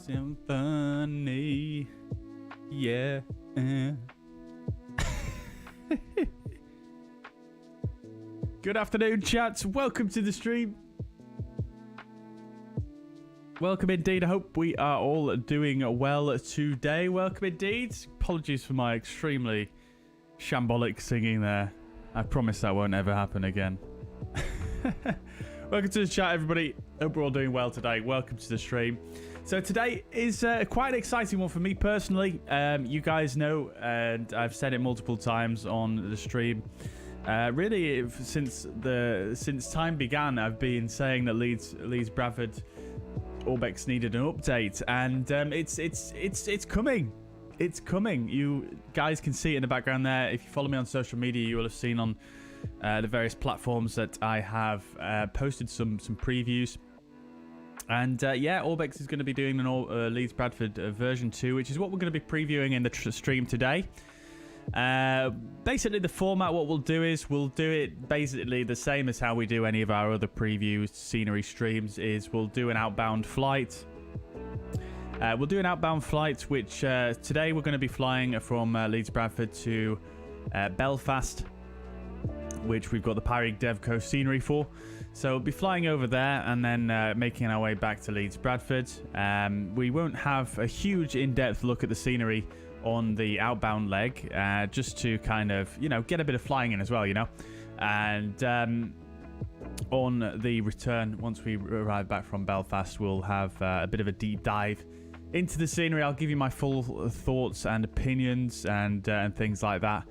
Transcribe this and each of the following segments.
Symphony. Yeah. Good afternoon, chats. Welcome to the stream. Welcome indeed. I hope we are all doing well today. Welcome indeed. Apologies for my extremely shambolic singing there. I promise that won't ever happen again. Welcome to the chat, everybody. Hope we're all doing well today. Welcome to the stream. So today is quite an exciting one for me personally. You guys know, and I've said it multiple times on the stream. Really, since time began, I've been saying that Leeds Bradford Orbx needed an update, and it's coming. It's coming. You guys can see it in the background there. If you follow me on social media, you will have seen on the various platforms that I have posted some previews. And yeah, Orbx is going to be doing an Leeds Bradford version 2, which is what we're going to be previewing in the stream today. Basically, the format, what we'll do is we'll do it basically the same as how we do any of our other preview scenery streams. Is we'll do an outbound flight. We'll do an outbound flight, which today we're going to be flying from Leeds Bradford to Belfast, which we've got the Pyreegue Devco scenery for. So we'll be flying over there and then making our way back to Leeds Bradford. We won't have a huge in-depth look at the scenery on the outbound leg, just to kind of, get a bit of flying in as well, And on the return, once we arrive back from Belfast, we'll have a bit of a deep dive into the scenery. I'll give you my full thoughts and opinions and things like that.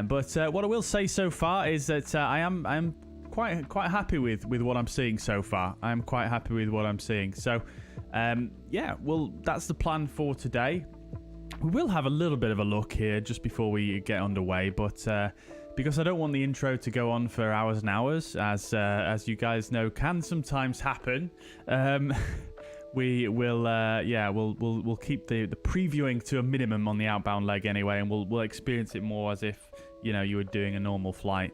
But what I will say so far is that I am quite happy with what I'm seeing so far. I'm quite happy with what I'm seeing. So yeah, well, that's the plan for today. We will have a little bit of a look here just before we get underway, but because I don't want the intro to go on for hours and hours, as you guys know can sometimes happen, we will yeah, we'll keep the previewing to a minimum on the outbound leg anyway, and we'll experience it more as if you were doing a normal flight.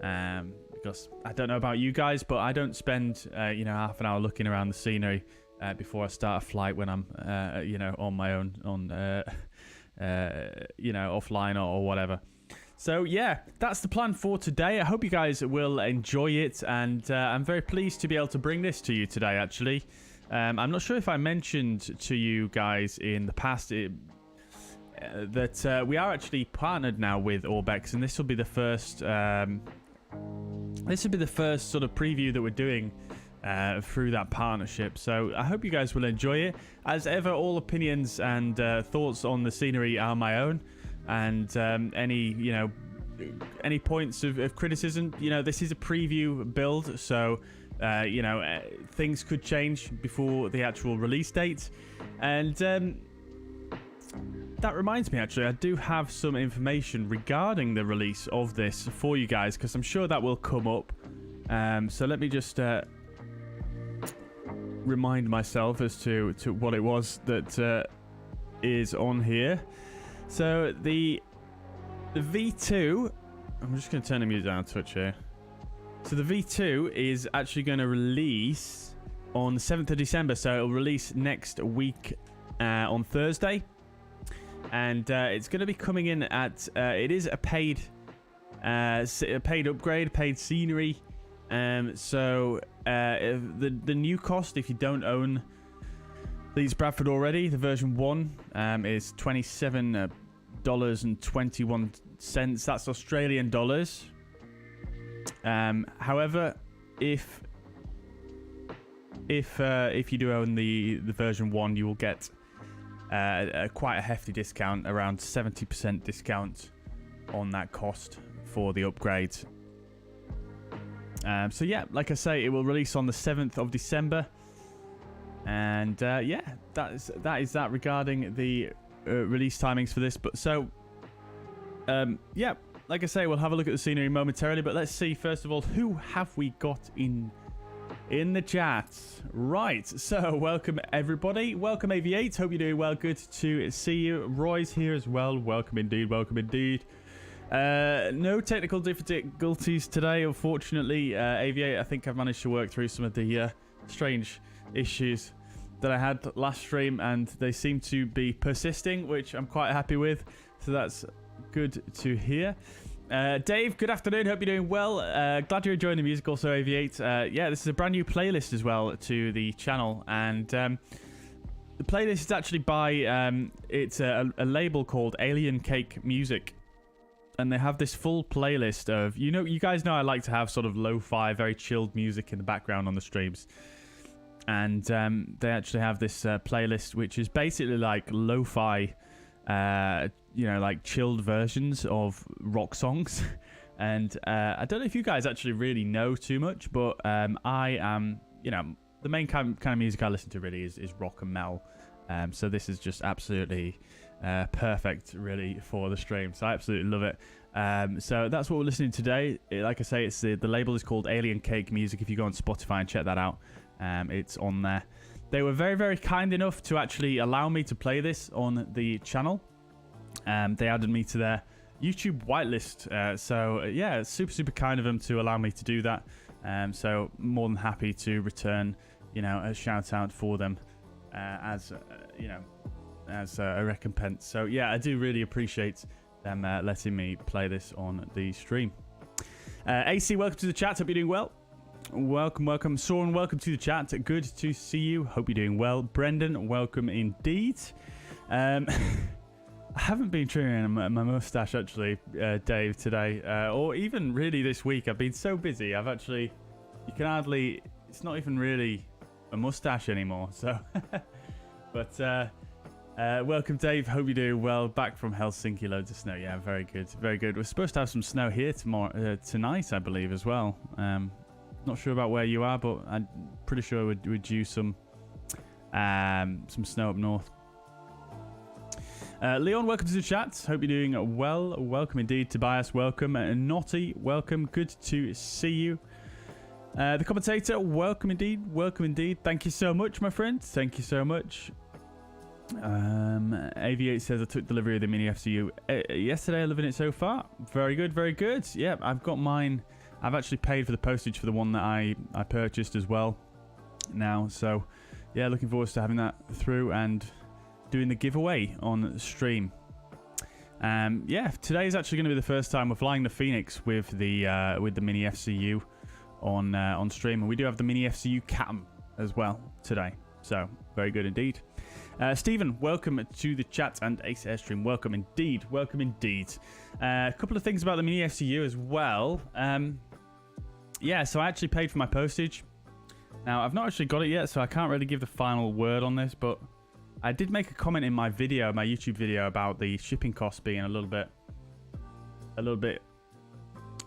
Because I don't know about you guys, but I don't spend half an hour looking around the scenery before I start a flight when I'm on my own, offline or whatever. So yeah, that's the plan for today. I hope you guys will enjoy it, and I'm very pleased to be able to bring this to you today, actually. I'm not sure if I mentioned to you guys in the past that we are actually partnered now with Orbx, and this will be the first sort of preview that we're doing through that partnership. So I hope you guys will enjoy it. As ever, all opinions and thoughts on the scenery are my own, and any points of criticism, this is a preview build, so things could change before the actual release date. And that reminds me, actually, I do have some information regarding the release of this for you guys, because I'm sure that will come up. So let me just remind myself as to what it was that is on here. So the V2, I'm just going to turn the music down a touch here. So the V2 is actually going to release on the 7th of December. So it'll release next week on Thursday. And it's going to be coming in at, it is a paid upgrade, paid scenery. So the new cost, if you don't own Leeds Bradford already, the version 1 is $27.21. That's Australian dollars. However, if you do own the version 1, you will get quite a hefty discount, around 70% discount on that cost for the upgrade. So yeah, like I say, it will release on the 7th of December, and yeah, that is that regarding the release timings for this. But so yeah, like I say, we'll have a look at the scenery momentarily, but let's see first of all, who have we got in the chat? Right, so welcome everybody, welcome AV8, hope you're doing well, good to see you. Roy's here as well, welcome indeed, welcome indeed. No technical difficulties today, unfortunately. AV8, I think I've managed to work through some of the strange issues that I had last stream, and they seem to be persisting, which I'm quite happy with. So that's good to hear. Dave, good afternoon. Hope you're doing well. Glad you're enjoying the music. Also, AV8. Yeah, this is a brand new playlist as well to the channel, and the playlist is actually by it's a label called Alien Cake Music, and they have this full playlist of, you guys know I like to have sort of lo-fi, very chilled music in the background on the streams, and they actually have this playlist which is basically like lo-fi, like chilled versions of rock songs. And I don't know if you guys actually really know too much, but I am, the main kind of music I listen to really is rock and metal. So this is just absolutely perfect, really, for the stream. So I absolutely love it. So that's what we're listening to today. Like I say, it's the label is called Alien Cake Music. If you go on Spotify and check that out, it's on there. They were very, very kind enough to actually allow me to play this on the channel. They added me to their YouTube whitelist. So yeah, it's super, super kind of them to allow me to do that. So more than happy to return, a shout out for them as a recompense. So yeah, I do really appreciate them letting me play this on the stream. AC, welcome to the chat. Hope you're doing well. Welcome. Soren, welcome to the chat. Good to see you. Hope you're doing well. Brendan, welcome indeed. I haven't been trimming my mustache actually, Dave, today, or even really this week. I've been so busy. It's not even really a mustache anymore. So, but welcome, Dave. Hope you're doing well. Back from Helsinki, loads of snow. Yeah, very good, very good. We're supposed to have some snow here tonight, I believe, as well. Not sure about where you are, but I'm pretty sure we're due some snow up north. Leon, welcome to the chat. Hope you're doing well. Welcome indeed. Tobias, welcome. Naughty, welcome. Good to see you. The commentator, welcome indeed. Welcome indeed. Thank you so much, my friend. Thank you so much. AV8 says I took delivery of the miniFCU yesterday. Loving it so far. Very good, very good. Yeah, I've got mine. I've actually paid for the postage for the one that I purchased as well now. So yeah, looking forward to having that through and doing the giveaway on stream. Yeah, today is actually going to be the first time we're flying the Fenix with the miniFCU on stream, and we do have the miniFCU cam as well today. So very good indeed. Stephen, welcome to the chat, and Ace Airstream, welcome indeed. Welcome indeed. A couple of things about the miniFCU as well. Yeah, so I actually paid for my postage. Now, I've not actually got it yet, so I can't really give the final word on this, but I did make a comment in my video, my YouTube video, about the shipping costs being a little bit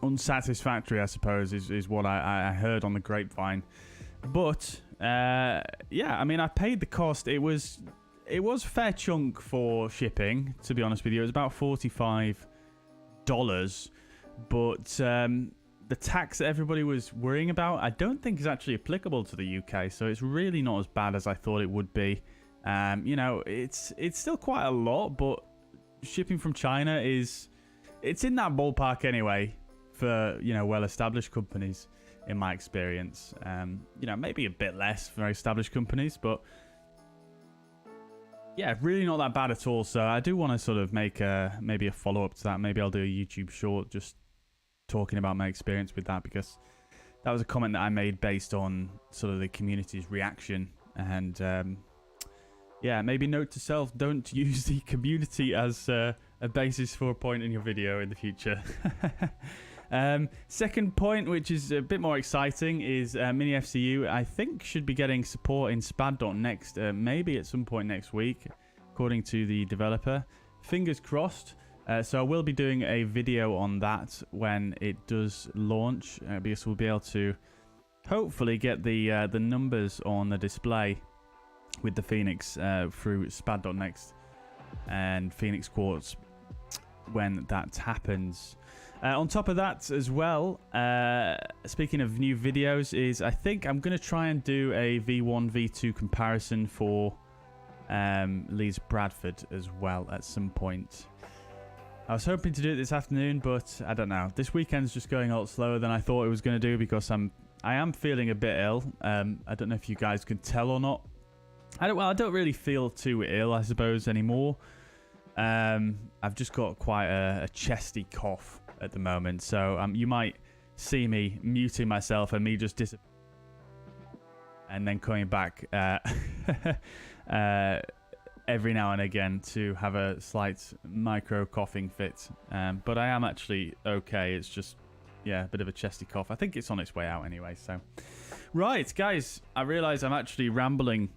unsatisfactory, I suppose, is what I heard on the grapevine. But yeah, I mean, I paid the cost. It was a fair chunk for shipping, to be honest with you. It was about $45, but the tax that everybody was worrying about, I don't think is actually applicable to the UK. So it's really not as bad as I thought it would be. It's still quite a lot, but shipping from China it's in that ballpark anyway for well-established companies, in my experience. Maybe a bit less for established companies, but yeah, really not that bad at all. So I do want to sort of make maybe a follow-up to that. Maybe I'll do a YouTube short just talking about my experience with that, because that was a comment that I made based on sort of the community's reaction. And yeah, maybe note to self, don't use the community as a basis for a point in your video in the future. Second point, which is a bit more exciting, is miniFCU, I think, should be getting support in SPAD.next, maybe at some point next week, according to the developer. Fingers crossed. So I will be doing a video on that when it does launch, because we'll be able to hopefully get the numbers on the display with the Fenix through SPAD.next and Fenix Quartz when that happens. On top of that as well, speaking of new videos, is I think I'm going to try and do a V1, V2 comparison for Leeds Bradford as well at some point. I was hoping to do it this afternoon, but I don't know. This weekend's just going a lot slower than I thought it was going to do, because I am feeling a bit ill. I don't know if you guys can tell or not. I don't really feel too ill, I suppose, anymore. I've just got quite a chesty cough at the moment, so you might see me muting myself and me just disappearing and then coming back every now and again to have a slight micro coughing fit. But I am actually okay. It's just, yeah, a bit of a chesty cough. I think it's on its way out anyway. So, right, guys, I realise I'm actually rambling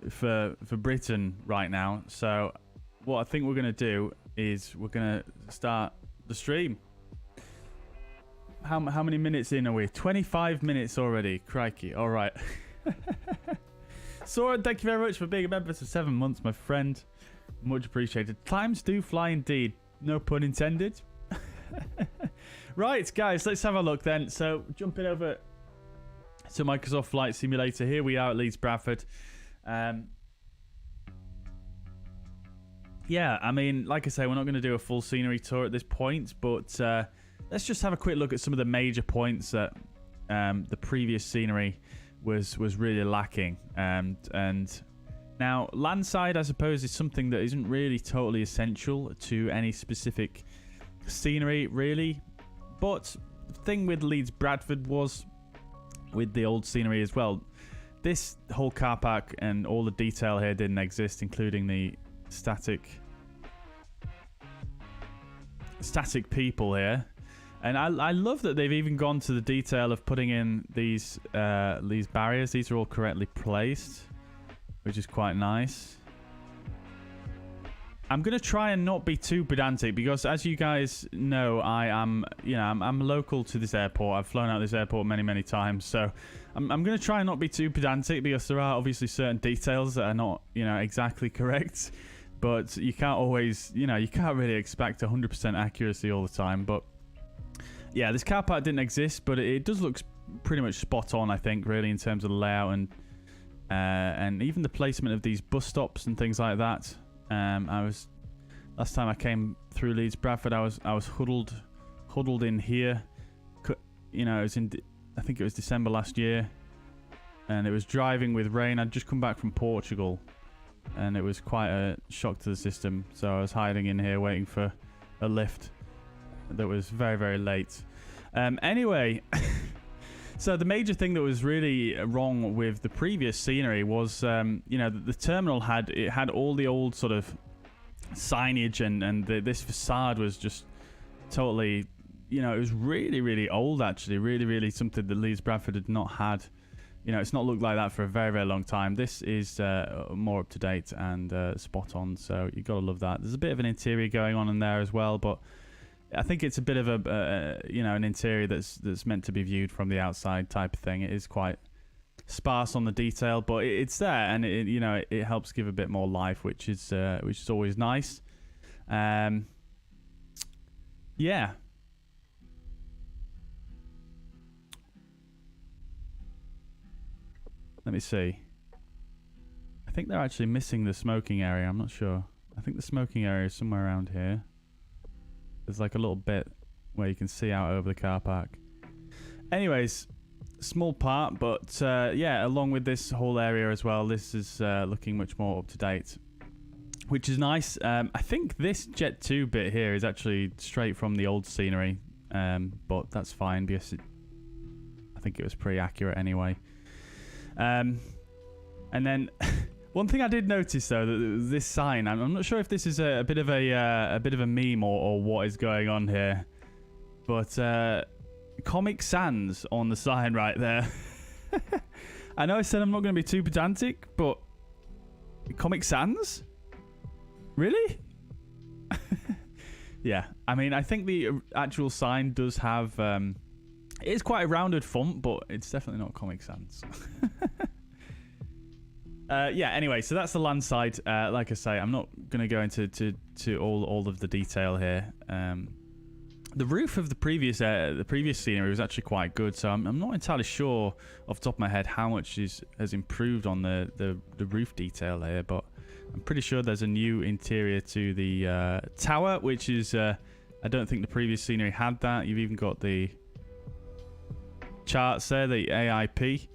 for Britain right now. So what I think we're going to do is we're going to start the stream. How many minutes in are we? 25 minutes already. Crikey. All right. Soren, thank you very much for being a member for 7 months, my friend. Much appreciated. Times do fly indeed. No pun intended. Right, guys, let's have a look then. So, jumping over to Microsoft Flight Simulator. Here we are at Leeds Bradford. Yeah, I mean, like I say, we're not going to do a full scenery tour at this point, but let's just have a quick look at some of the major points that the previous scenery was really lacking. And now, landside, I suppose, is something that isn't really totally essential to any specific scenery, really. But the thing with Leeds Bradford was, with the old scenery as well, this whole car park and all the detail here didn't exist, including the static people here. And I love that they've even gone to the detail of putting in these barriers. These are all correctly placed, which is quite nice. I'm going to try and not be too pedantic because, as you guys know, I'm local to this airport. I've flown out of this airport many times. So I'm going to try and not be too pedantic because there are obviously certain details that are not, exactly correct. But you can't always, you can't really expect 100% accuracy all the time. But yeah, this car park didn't exist, but it does look pretty much spot on, I think, really, in terms of the layout and even the placement of these bus stops and things like that. Last time I came through Leeds Bradford, I was huddled in here. It was I think it was December last year, and it was driving with rain. I'd just come back from Portugal, and it was quite a shock to the system. So I was hiding in here waiting for a lift that was very late. Anyway, so the major thing that was really wrong with the previous scenery was, the terminal had all the old sort of signage, and this facade was just totally, it was really old, actually, really something that Leeds Bradford had not had. It's not looked like that for a very long time. This is more up to date and spot on, so you gotta love that. There's a bit of an interior going on in there as well, but I think it's a bit of an interior that's meant to be viewed from the outside type of thing. It is quite sparse on the detail, but it's there, and it helps give a bit more life, which is always nice. Yeah. Let me see. I think they're actually missing the smoking area. I'm not sure. I think the smoking area is somewhere around here. There's like a little bit where you can see out over the car park. Anyways, small part, but yeah, along with this whole area as well, this is looking much more up to date, which is nice. I think this Jet 2 bit here is actually straight from the old scenery, but that's fine because I think it was pretty accurate anyway. And then one thing I did notice though, that this sign, I'm not sure if this is a bit of a meme or what is going on here, but Comic Sans on the sign right there. I know I said I'm not going to be too pedantic, but Comic Sans? Really? Yeah, I mean, I think the actual sign does have it is quite a rounded font, but it's definitely not Comic Sans. Yeah, anyway, so that's the land side. Like I say, I'm not going to go into all of the detail here. The roof of the previous scenery was actually quite good, so I'm not entirely sure off the top of my head how much has improved on the roof detail here, but I'm pretty sure there's a new interior to the tower, which is I don't think the previous scenery had that. You've even got the charts there, the AIP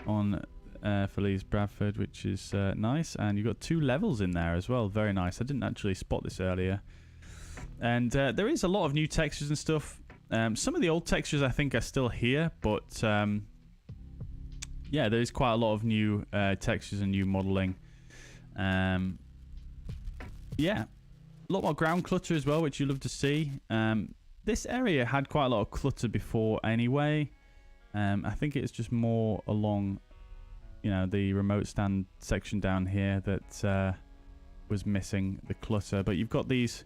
on for Leeds Bradford, which is nice. And you've got 2 levels in there as well. Very nice. I didn't actually spot this earlier. And there is a lot of new textures and stuff. Some of the old textures I think are still here, but yeah, there is quite a lot of new textures and new modeling. Yeah, a lot more ground clutter as well, which you love to see. This area had quite a lot of clutter before anyway. I think it's just more along, you know, the remote stand section down here that was missing the clutter. But you've got these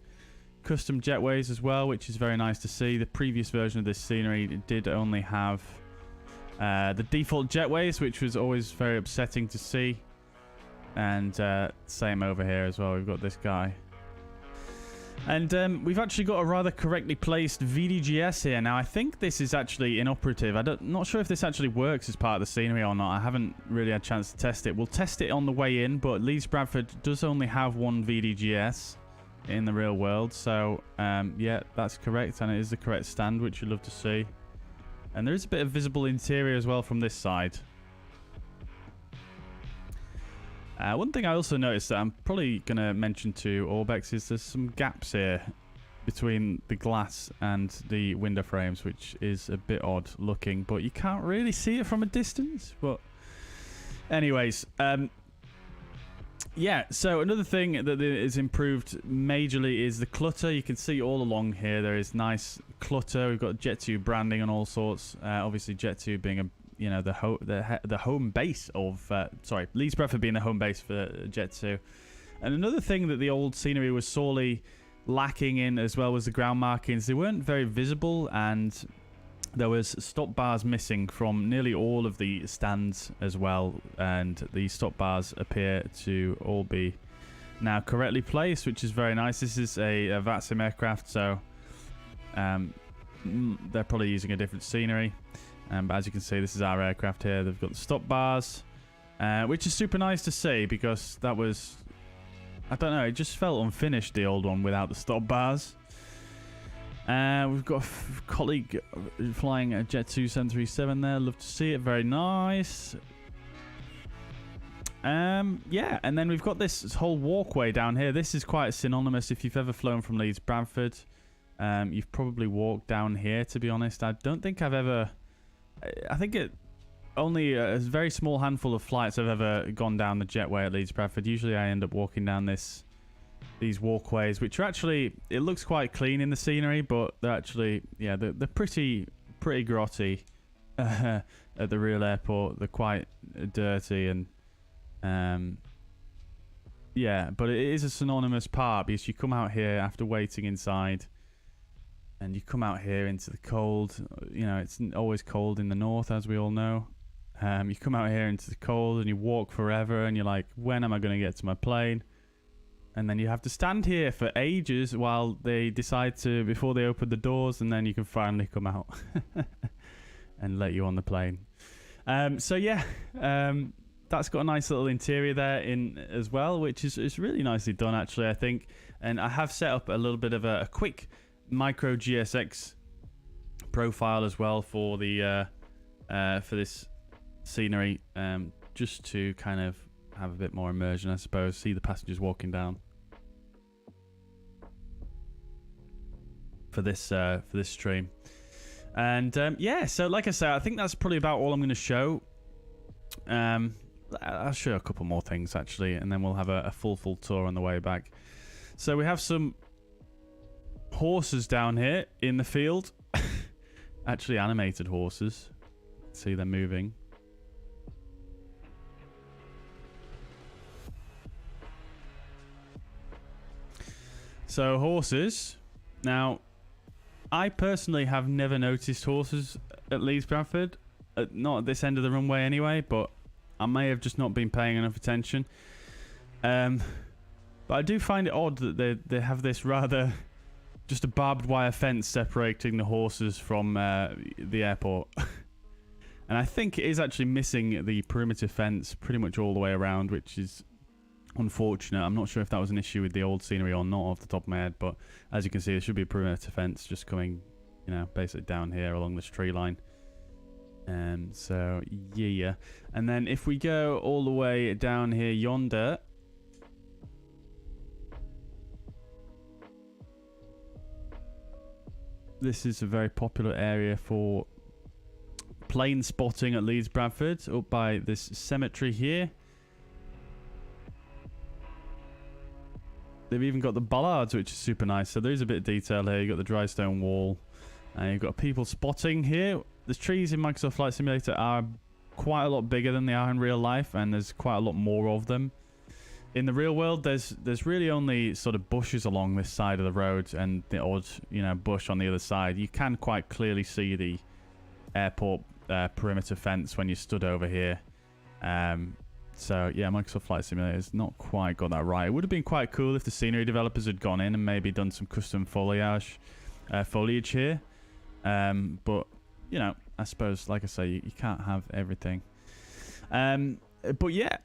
custom jetways as well, which is very nice to see. The previous version of this scenery did only have the default jetways, which was always very upsetting to see. And same over here as well. We've got this guy. And we've actually got a rather correctly placed VDGS here. Now, I think this is actually inoperative. I'm not sure if this actually works as part of the scenery or not. I haven't really had a chance to test it. We'll test it on the way in, but Leeds Bradford does only have 1 VDGS in the real world. So, yeah, that's correct. And it is the correct stand, which you'd love to see. And there is a bit of visible interior as well from this side. One thing I also noticed that I'm probably going to mention to Orbx is there's some gaps here between the glass and the window frames, which is a bit odd looking, but you can't really see it from a distance. But anyways, yeah, so another thing that is improved majorly is the clutter. You can see all along here there is nice clutter. We've got Jet 2 branding and all sorts. Obviously Jet 2 being a, you know, the home base of sorry, Leeds Bradford being the home base for Jet 2. And another thing that the old scenery was sorely lacking in as well was the ground markings. They weren't very visible, and there was stop bars missing from nearly all of the stands as well, and the stop bars appear to all be now correctly placed, which is very nice. This is a VATSIM aircraft, so they're probably using a different scenery. But as you can see, this is our aircraft here. They've got the stop bars, which is super nice to see, because that was, I don't know, it just felt unfinished, the old one, without the stop bars. We've got a colleague flying a Jet 2 737 there. Love to see it. Very nice. Yeah, and then we've got this whole walkway down here. This is quite synonymous. If you've ever flown from Leeds Bradford, you've probably walked down here, to be honest. I don't think I've ever... I think it only a very small handful of flights I've ever gone down the jetway at Leeds Bradford. Usually I end up walking down these walkways, which are actually, it looks quite clean in the scenery, but they're actually, yeah, they're pretty grotty at the real airport. They're quite dirty, and yeah, but it is a synonymous part, because you come out here after waiting inside, and you come out here into the cold. You know, it's always cold in the north, as we all know. You come out here into the cold and you walk forever, and you're like, when am I going to get to my plane? And then you have to stand here for ages while they decide to, before they open the doors, and then you can finally come out and let you on the plane. So yeah, that's got a nice little interior there in as well, which is really nicely done, actually, I think. And I have set up a little bit of a quick micro GSX profile as well for the for this scenery, just to kind of have a bit more immersion, I suppose. See the passengers walking down for this stream. And yeah, so like I said, I think that's probably about all I'm going to show. I'll show a couple more things actually, and then we'll have a full tour on the way back. So we have some horses down here in the field. Actually animated horses. See them moving. So horses. Now, I personally have never noticed horses at Leeds Bradford. Not at this end of the runway anyway, but I may have just not been paying enough attention. But I do find it odd that they have this rather just a barbed wire fence separating the horses from the airport. And I think it is actually missing the perimeter fence pretty much all the way around, which is unfortunate. I'm not sure if that was an issue with the old scenery or not off the top of my head, but as you can see, there should be a perimeter fence just coming, you know, basically down here along this tree line. So yeah, and then if we go all the way down here yonder, this is a very popular area for plane spotting at Leeds Bradford, up by this cemetery here. They've even got the bollards, which is super nice. So there's a bit of detail here. You've got the dry stone wall. You've got people spotting here. The trees in Microsoft Flight Simulator are quite a lot bigger than they are in real life, and there's quite a lot more of them. In the real world, there's really only sort of bushes along this side of the road and the odd, you know, bush on the other side. You can quite clearly see the airport perimeter fence when you stood over here. So yeah, Microsoft Flight Simulator has not quite got that right. It would have been quite cool if the scenery developers had gone in and maybe done some custom foliage here. But you know, I suppose, like I say, you can't have everything. But yeah,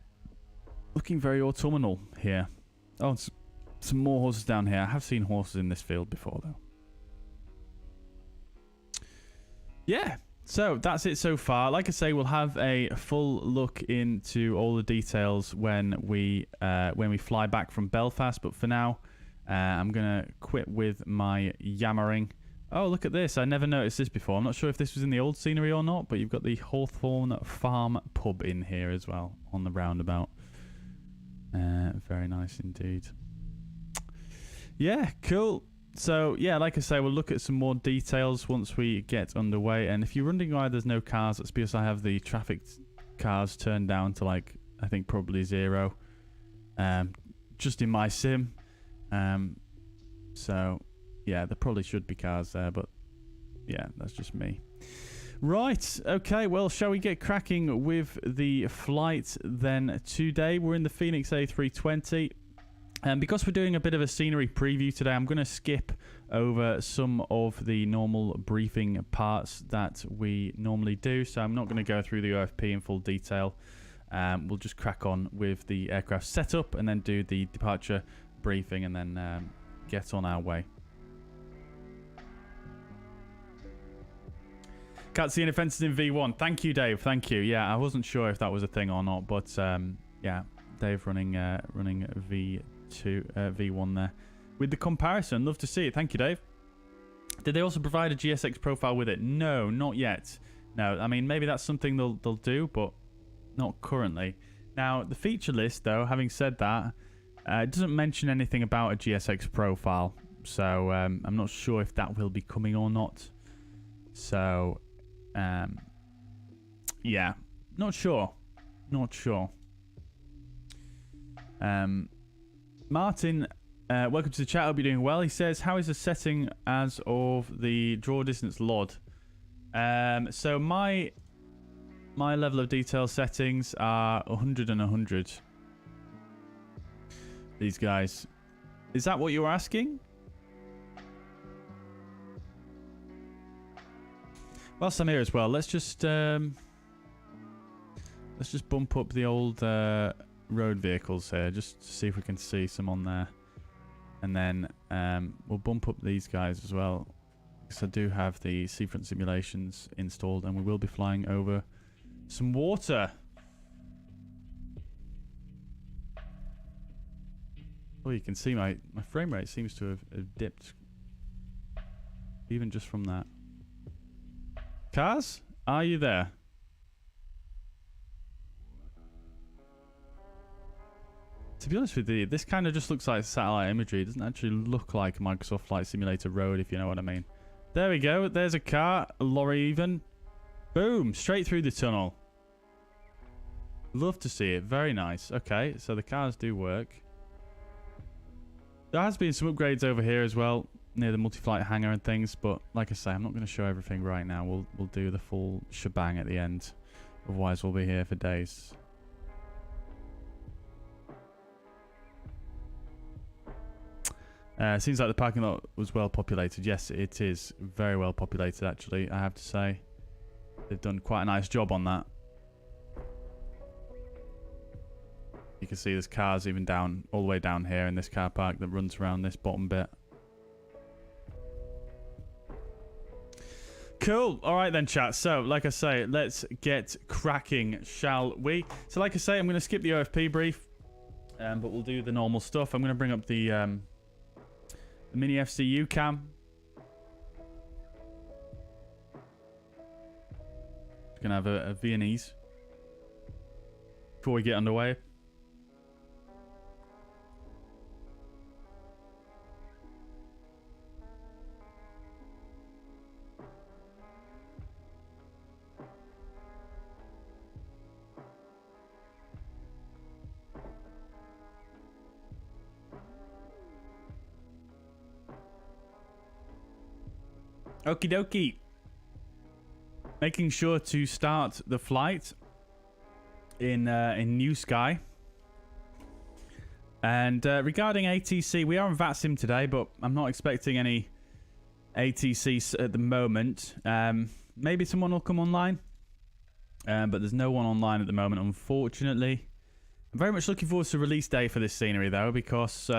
looking very autumnal here. Oh, some more horses down here. I have seen horses in this field before, though. Yeah, so that's it so far. Like I say, we'll have a full look into all the details when we fly back from Belfast. But for now, I'm gonna quit with my yammering. Oh, look at this. I never noticed this before. I'm not sure if this was in the old scenery or not, but you've got the Hawthorne Farm pub in here as well on the roundabout. Very nice indeed. Yeah, cool. So, yeah, like I say, we'll look at some more details once we get underway. And if you're wondering why there's no cars, it's because I have the traffic cars turned down to, like, I think probably 0. Just in my sim. So... yeah, there probably should be cars there, but yeah, that's just me. Right, okay, well, shall we get cracking with the flight then today? We're in the Fenix A320. And because we're doing a bit of a scenery preview today, I'm going to skip over some of the normal briefing parts that we normally do. So I'm not going to go through the OFP in full detail. We'll just crack on with the aircraft setup and then do the departure briefing and then get on our way. Can't see any fences in V1. Thank you, Dave. Thank you. Yeah, I wasn't sure if that was a thing or not, but yeah, Dave running V1 there with the comparison. Love to see it. Thank you, Dave. Did they also provide a GSX profile with it? No, not yet. No, I mean maybe that's something they'll do, but not currently. Now the feature list, though, having said that, it doesn't mention anything about a GSX profile, so I'm not sure if that will be coming or not. So. Yeah, not sure. Martin, welcome to the chat. Hope you're doing well. He says, how is the setting as of the draw distance LOD? So my level of detail settings are 100 and 100. These guys. Is that what you were asking? Whilst I'm here as well, let's just bump up the old road vehicles here, just to see if we can see some on there, and then we'll bump up these guys as well, because I do have the Seafront simulations installed, and we will be flying over some water. Oh, you can see my frame rate seems to have dipped, even just from that. Cars, are you there? To be honest with you, this kind of just looks like satellite imagery. It doesn't actually look like Microsoft Flight Simulator Road, if you know what I mean. There we go. There's a car, a lorry even. Boom, straight through the tunnel. Love to see it. Very nice. Okay, so the cars do work. There has been some upgrades over here as well, near the multi-flight hangar and things, but like I say, I'm not going to show everything right now. We'll do the full shebang at the end. Otherwise, we'll be here for days. Seems like the parking lot was well populated. Yes, it is very well populated, actually, I have to say. They've done quite a nice job on that. You can see there's cars even down, all the way down here in this car park that runs around this bottom bit. Cool. All right then, chat. So, like I say, let's get cracking, shall we? So, like I say, I'm going to skip the OFP brief, but we'll do the normal stuff. I'm going to bring up the miniFCU cam. Going to have a Viennese before we get underway. Okie dokie. Making sure to start the flight in Newsky. And regarding ATC, we are on VATSIM today, but I'm not expecting any ATC at the moment. Maybe someone will come online, but there's no one online at the moment, unfortunately. I'm very much looking forward to release day for this scenery, though, because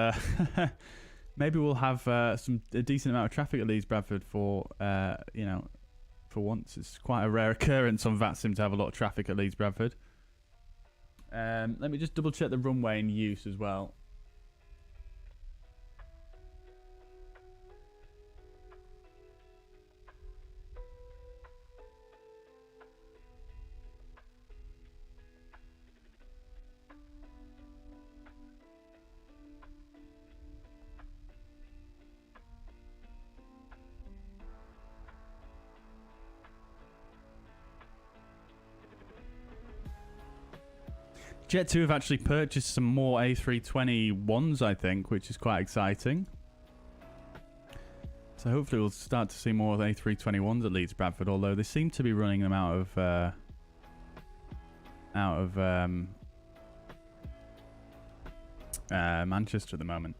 maybe we'll have a decent amount of traffic at Leeds Bradford for, you know, for once. It's quite a rare occurrence on VATSIM to have a lot of traffic at Leeds Bradford. Let me just double check the runway in use as well. Jet2 have actually purchased some more A321s, I think, which is quite exciting. So hopefully we'll start to see more A321s at Leeds Bradford, although they seem to be running them out of Manchester at the moment.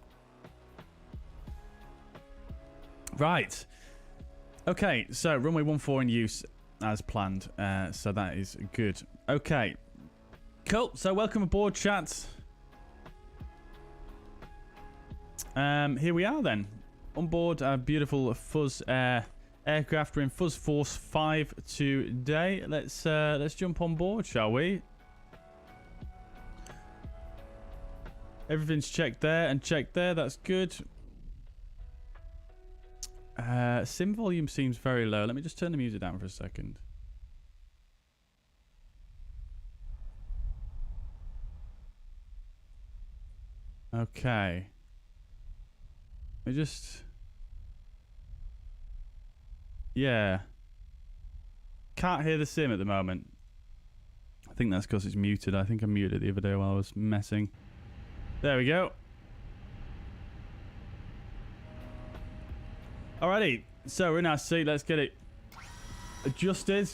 Right. Okay, so runway 14 in use as planned, so that is good. Okay. Cool. So welcome aboard, chat. Here we are then. On board our beautiful fuzzair aircraft. We're in Fuzz Force 5 today. Let's jump on board, shall we? Everything's checked there and checked there. That's good. Sim volume seems very low. Let me just turn the music down for a second. Okay. I just... Yeah. Can't hear the sim at the moment. I think that's because it's muted. I think I muted it the other day while I was messing. There we go. Alrighty. So we're in our seat. Let's get it adjusted.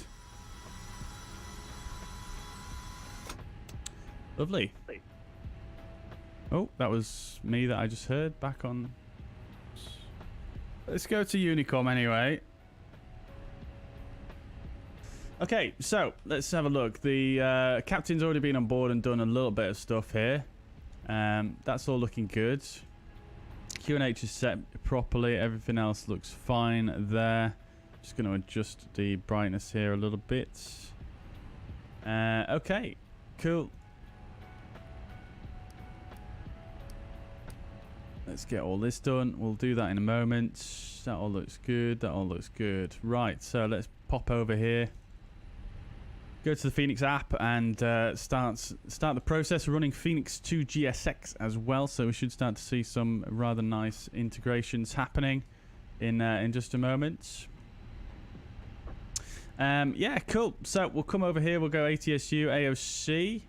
Lovely. Oh, that was me that I just heard. Back on. Let's go to Unicom anyway. Okay, so let's have a look. The captain's already been on board and done a little bit of stuff here. That's all looking good. QNH is set properly. Everything else looks fine there. Just going to adjust the brightness here a little bit. Okay, cool. Let's get all this done. We'll do that in a moment. That all looks good. That all looks good. Right, so let's pop over here. Go to the Fenix app and start the process. We're running Fenix 2 GSX as well, so we should start to see some rather nice integrations happening in just a moment. Yeah, cool. So we'll come over here. We'll go ATSU, AOC.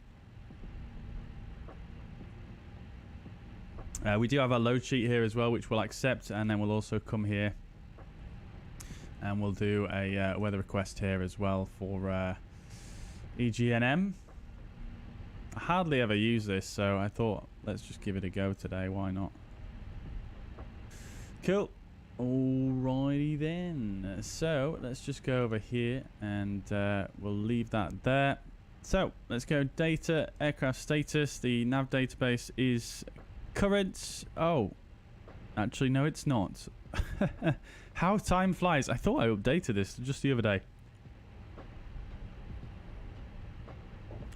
We do have our load sheet here as well, which we'll accept, and then we'll also come here and we'll do a weather request here as well for EGNM. I hardly ever use this, so I thought let's just give it a go today. Why not? Cool. Alrighty then. So let's just go over here and we'll leave that there. So let's go data, aircraft status. The nav database is current. Oh, actually no, it's not. How time flies. I thought I updated this just the other day.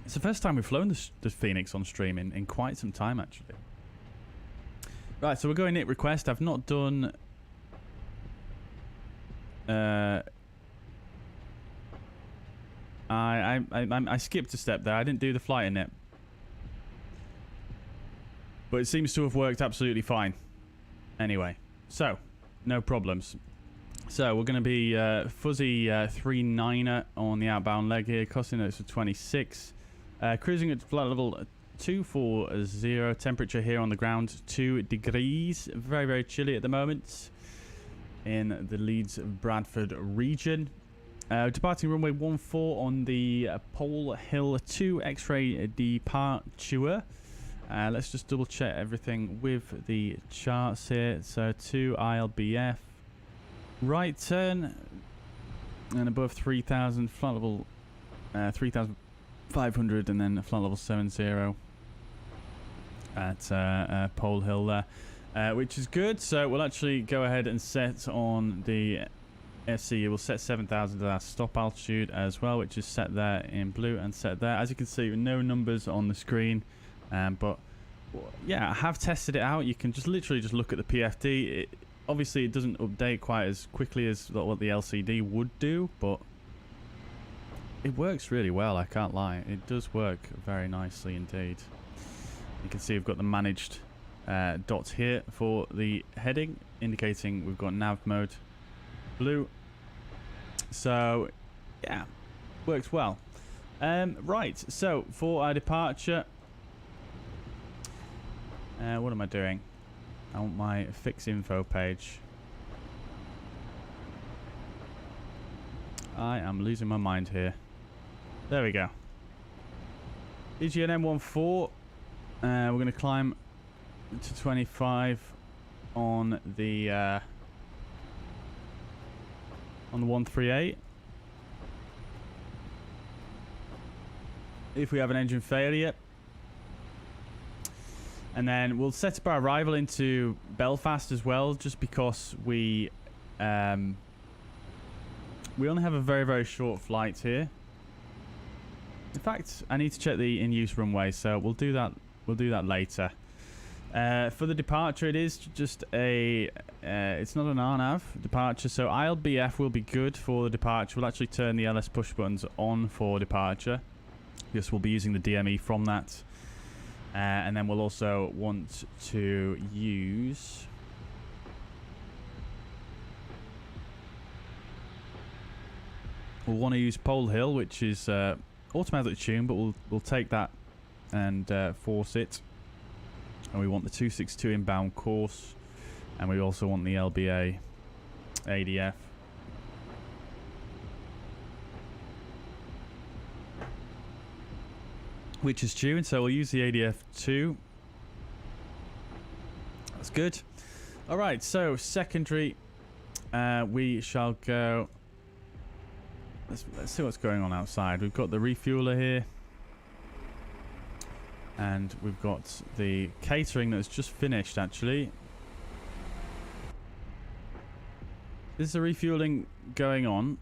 It's the first time we've flown the Fenix on stream in quite some time, actually. Right, so we're going knit request. I've not done... I skipped a step there. I didn't do the flight init. But it seems to have worked absolutely fine. Anyway, so, no problems. So, we're going to be fuzzy 39er on the outbound leg here. Costing us for 26. Cruising at flight level 240. Temperature here on the ground 2 degrees. Very, very chilly at the moment in the Leeds Bradford region. Departing runway 14 on the Pole Hill 2 X-ray departure. Let's just double check everything with the charts here. So 2 ILBF. Right turn. And above 3,000. Flight level 3,500. And then flight level 70 at Pole Hill there. Which is good. So we'll actually go ahead and set on the FC. We'll set 7,000 to our stop altitude as well, which is set there in blue and set there. As you can see, no numbers on the screen. But yeah, I have tested it out. You can just literally just look at the PFD. Obviously, it doesn't update quite as quickly as what the LCD would do, but it works really well. I can't lie. It does work very nicely indeed. You can see we've got the managed dots here for the heading, indicating we've got nav mode blue. So yeah, works well. Right, so for our departure, what am I doing? I want my fix info page. I am losing my mind here. There we go. EGNM 14. We're going to climb to 25 on the 138. If we have an engine failure. And then we'll set up our arrival into Belfast as well, just because we only have a very, very short flight here. In fact, I need to check the in-use runway, so we'll do that. We'll do that later. For the departure, it is just a... it's not an RNAV departure, so ILBF will be good for the departure. We'll actually turn the LS push buttons on for departure. Yes, we'll be using the DME from that. And then we'll also want to use... We'll want to use Pole Hill, which is automatic tune, but we'll take that and force it. And we want the 262 inbound course, and we also want the LBA ADF. Which is tuned, so we'll use the ADF 2. That's good. Alright, so secondary, we shall go... Let's see what's going on outside. We've got the refueler here. And we've got the catering that's just finished, actually. Is the refueling going on?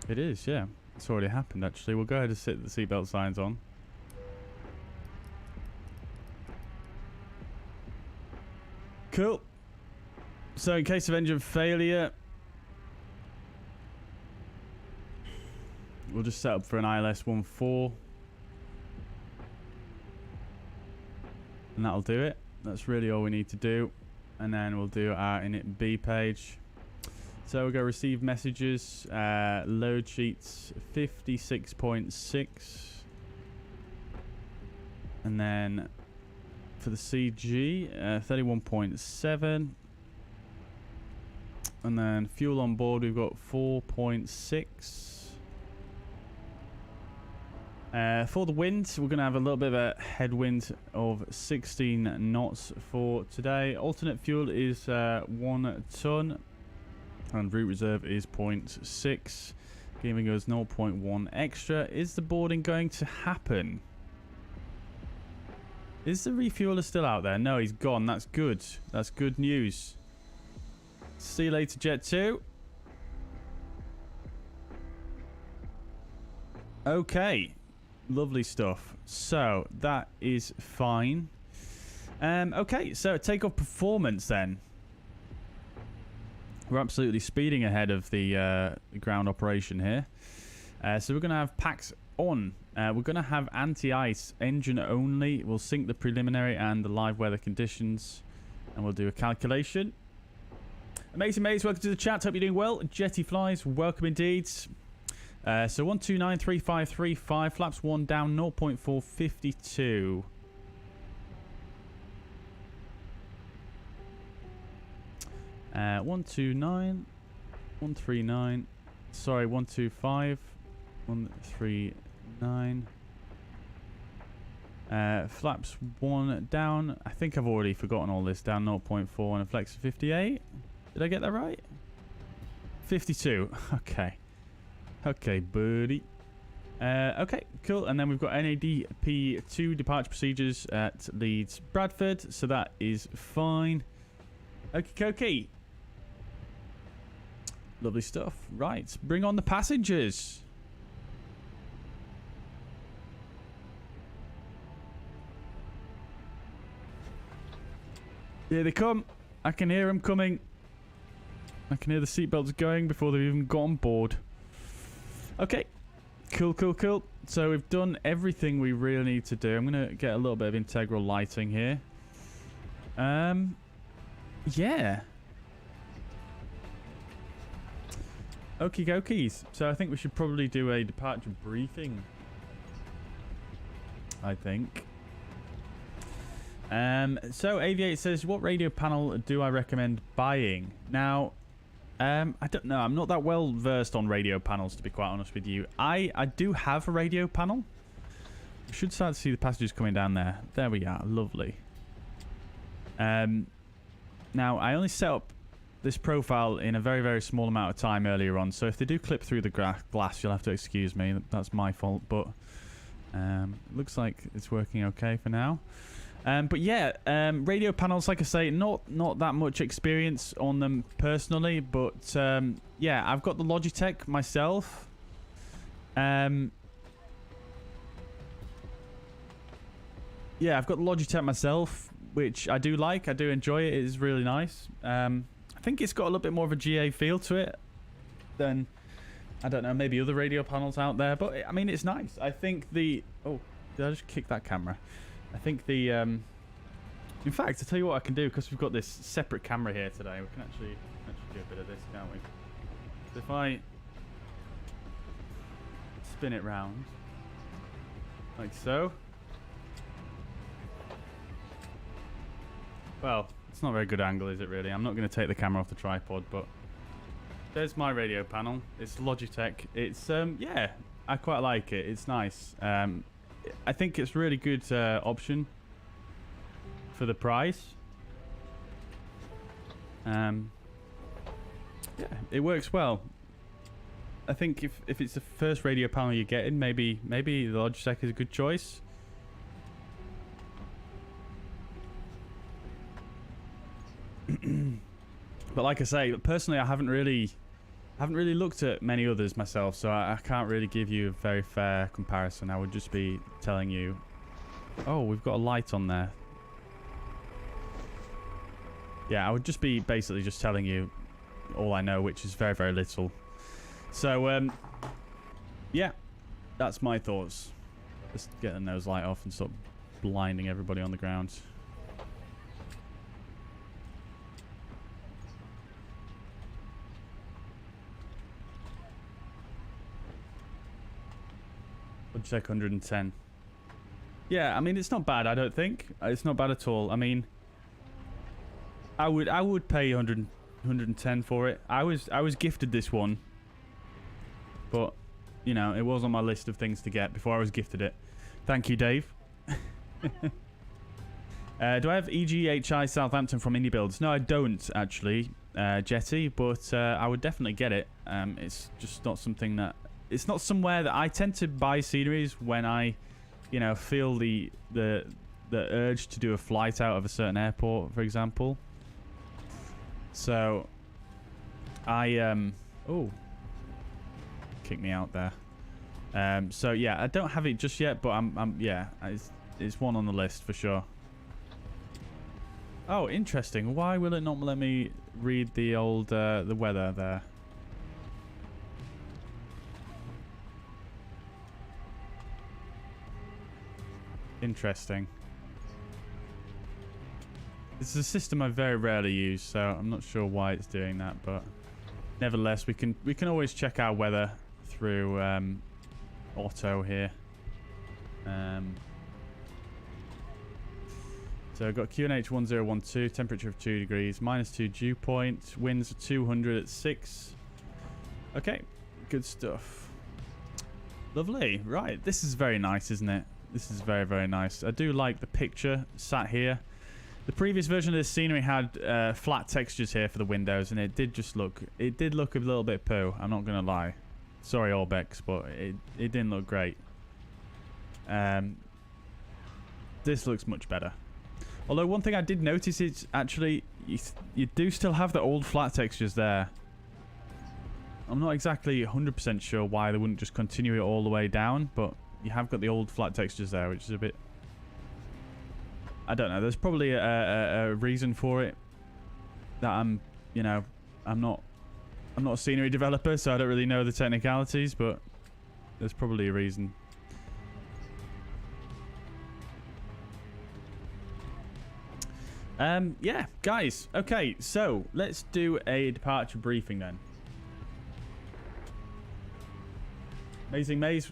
It is, yeah. It's already happened, actually. We'll go ahead and set the seatbelt signs on. Cool. So in case of engine failure, we'll just set up for an ILS 14. And that'll do it. That's really all we need to do. And then we'll do our init B page. So we'll go receive messages, load sheets 56.6. And then for the CG, 31.7. And then fuel on board, we've got 4.6. For the wind, we're going to have a little bit of a headwind of 16 knots for today. Alternate fuel is 1 ton. And route reserve is 0.6, giving us 0.1 extra. Is the boarding going to happen? Is the refueler still out there? No, he's gone. That's good. That's good news. See you later, Jet 2. Okay. Lovely stuff. So, that is fine. Okay, so takeoff performance then. We're absolutely speeding ahead of the ground operation here. So we're going to have packs on. We're going to have anti-ice engine only. We'll sync the preliminary and the live weather conditions. And we'll do a calculation. Amazing mates, welcome to the chat. Hope you're doing well. Jetty Flies, welcome indeed. So 1293535, flaps 1 down 0.452. Uh, 129, 139. Sorry, 125, 139. Flaps 1 down. I think I've already forgotten all this. Down 0.4 and a flex of 58. Did I get that right? 52. Okay. Okay, buddy. Okay, cool. And then we've got NADP2 departure procedures at Leeds Bradford. So that is fine. Okay. Lovely stuff. Right, bring on the passengers. Here they come. I can hear them coming. I can hear the seatbelts going before they've even got on board. Okay. Cool. So we've done everything we really need to do. I'm going to get a little bit of integral lighting here. Yeah. Okie dokies. So I think we should probably do a departure briefing. I think. So Aviate says, what radio panel do I recommend buying? Now, I don't know. I'm not that well versed on radio panels, to be quite honest with you. I do have a radio panel. We should start to see the passengers coming down there. There we are. Lovely. Now, I only set up this profile in a very, very small amount of time earlier on. So if they do clip through the glass, you'll have to excuse me. That's my fault. But looks like it's working okay for now. But yeah, radio panels, like I say, not that much experience on them personally, but yeah, I've got the Logitech myself. Yeah, I've got the Logitech myself, which I do like. I do enjoy it. It is really nice. I think it's got a little bit more of a GA feel to it than, I don't know, maybe other radio panels out there. But I mean, it's nice. I think the... Oh, did I just kick that camera? I think the... In fact, I'll tell you what I can do, because we've got this separate camera here today. We can actually do a bit of this, can't we? So if I spin it round, like so. Well, it's not a very good angle, is it really? I'm not going to take the camera off the tripod, but there's my radio panel. It's Logitech. It's, yeah, I quite like it. It's nice. I think it's a really good option for the price. Yeah, it works well. I think if it's the first radio panel you're getting, maybe the Logitech is a good choice. But like I say, personally, I haven't really looked at many others myself, so I can't really give you a very fair comparison. I would just be telling you, oh, we've got a light on there. Yeah, I would just be basically just telling you all I know, which is very, very little. So, yeah, that's my thoughts. Just get the nose light off and stop blinding everybody on the ground. Check 110. Yeah, I mean, it's not bad, I don't think. It's not bad at all. I mean, I would pay 110 for it. I was gifted this one, but you know, it was on my list of things to get before I was gifted it. Thank you, Dave. Do I have EGHI Southampton from Indie Builds? No, I don't actually, Jetty, but I would definitely get it. It's just not something that... It's not somewhere that I tend to buy sceneries when I, you know, feel the the urge to do a flight out of a certain airport, for example. So I oh, kick me out there. So yeah, I don't have it just yet, but yeah, it's one on the list for sure. Oh, interesting. Why will it not let me read the old the weather there? Interesting. This is a system I very rarely use, so I'm not sure why it's doing that, but nevertheless, we can always check our weather through auto here. So I've got QNH 1012, temperature of 2 degrees, -2 dew point, winds of 200 at 6. Okay, good stuff. Lovely. Right, this is very nice, isn't it? This is very, very nice. I do like the picture sat here. The previous version of this scenery had flat textures here for the windows, and it did look a little bit poo. I'm not gonna lie. Sorry, Orbx, but it didn't look great. This looks much better. Although one thing I did notice is actually you do still have the old flat textures there. I'm not exactly 100% sure why they wouldn't just continue it all the way down, but you have got the old flat textures there, which is a bit... I don't know. There's probably a reason for it that I'm not a scenery developer, so I don't really know the technicalities, but there's probably a reason. Yeah, guys. Okay, so let's do a departure briefing then. Amazing Maze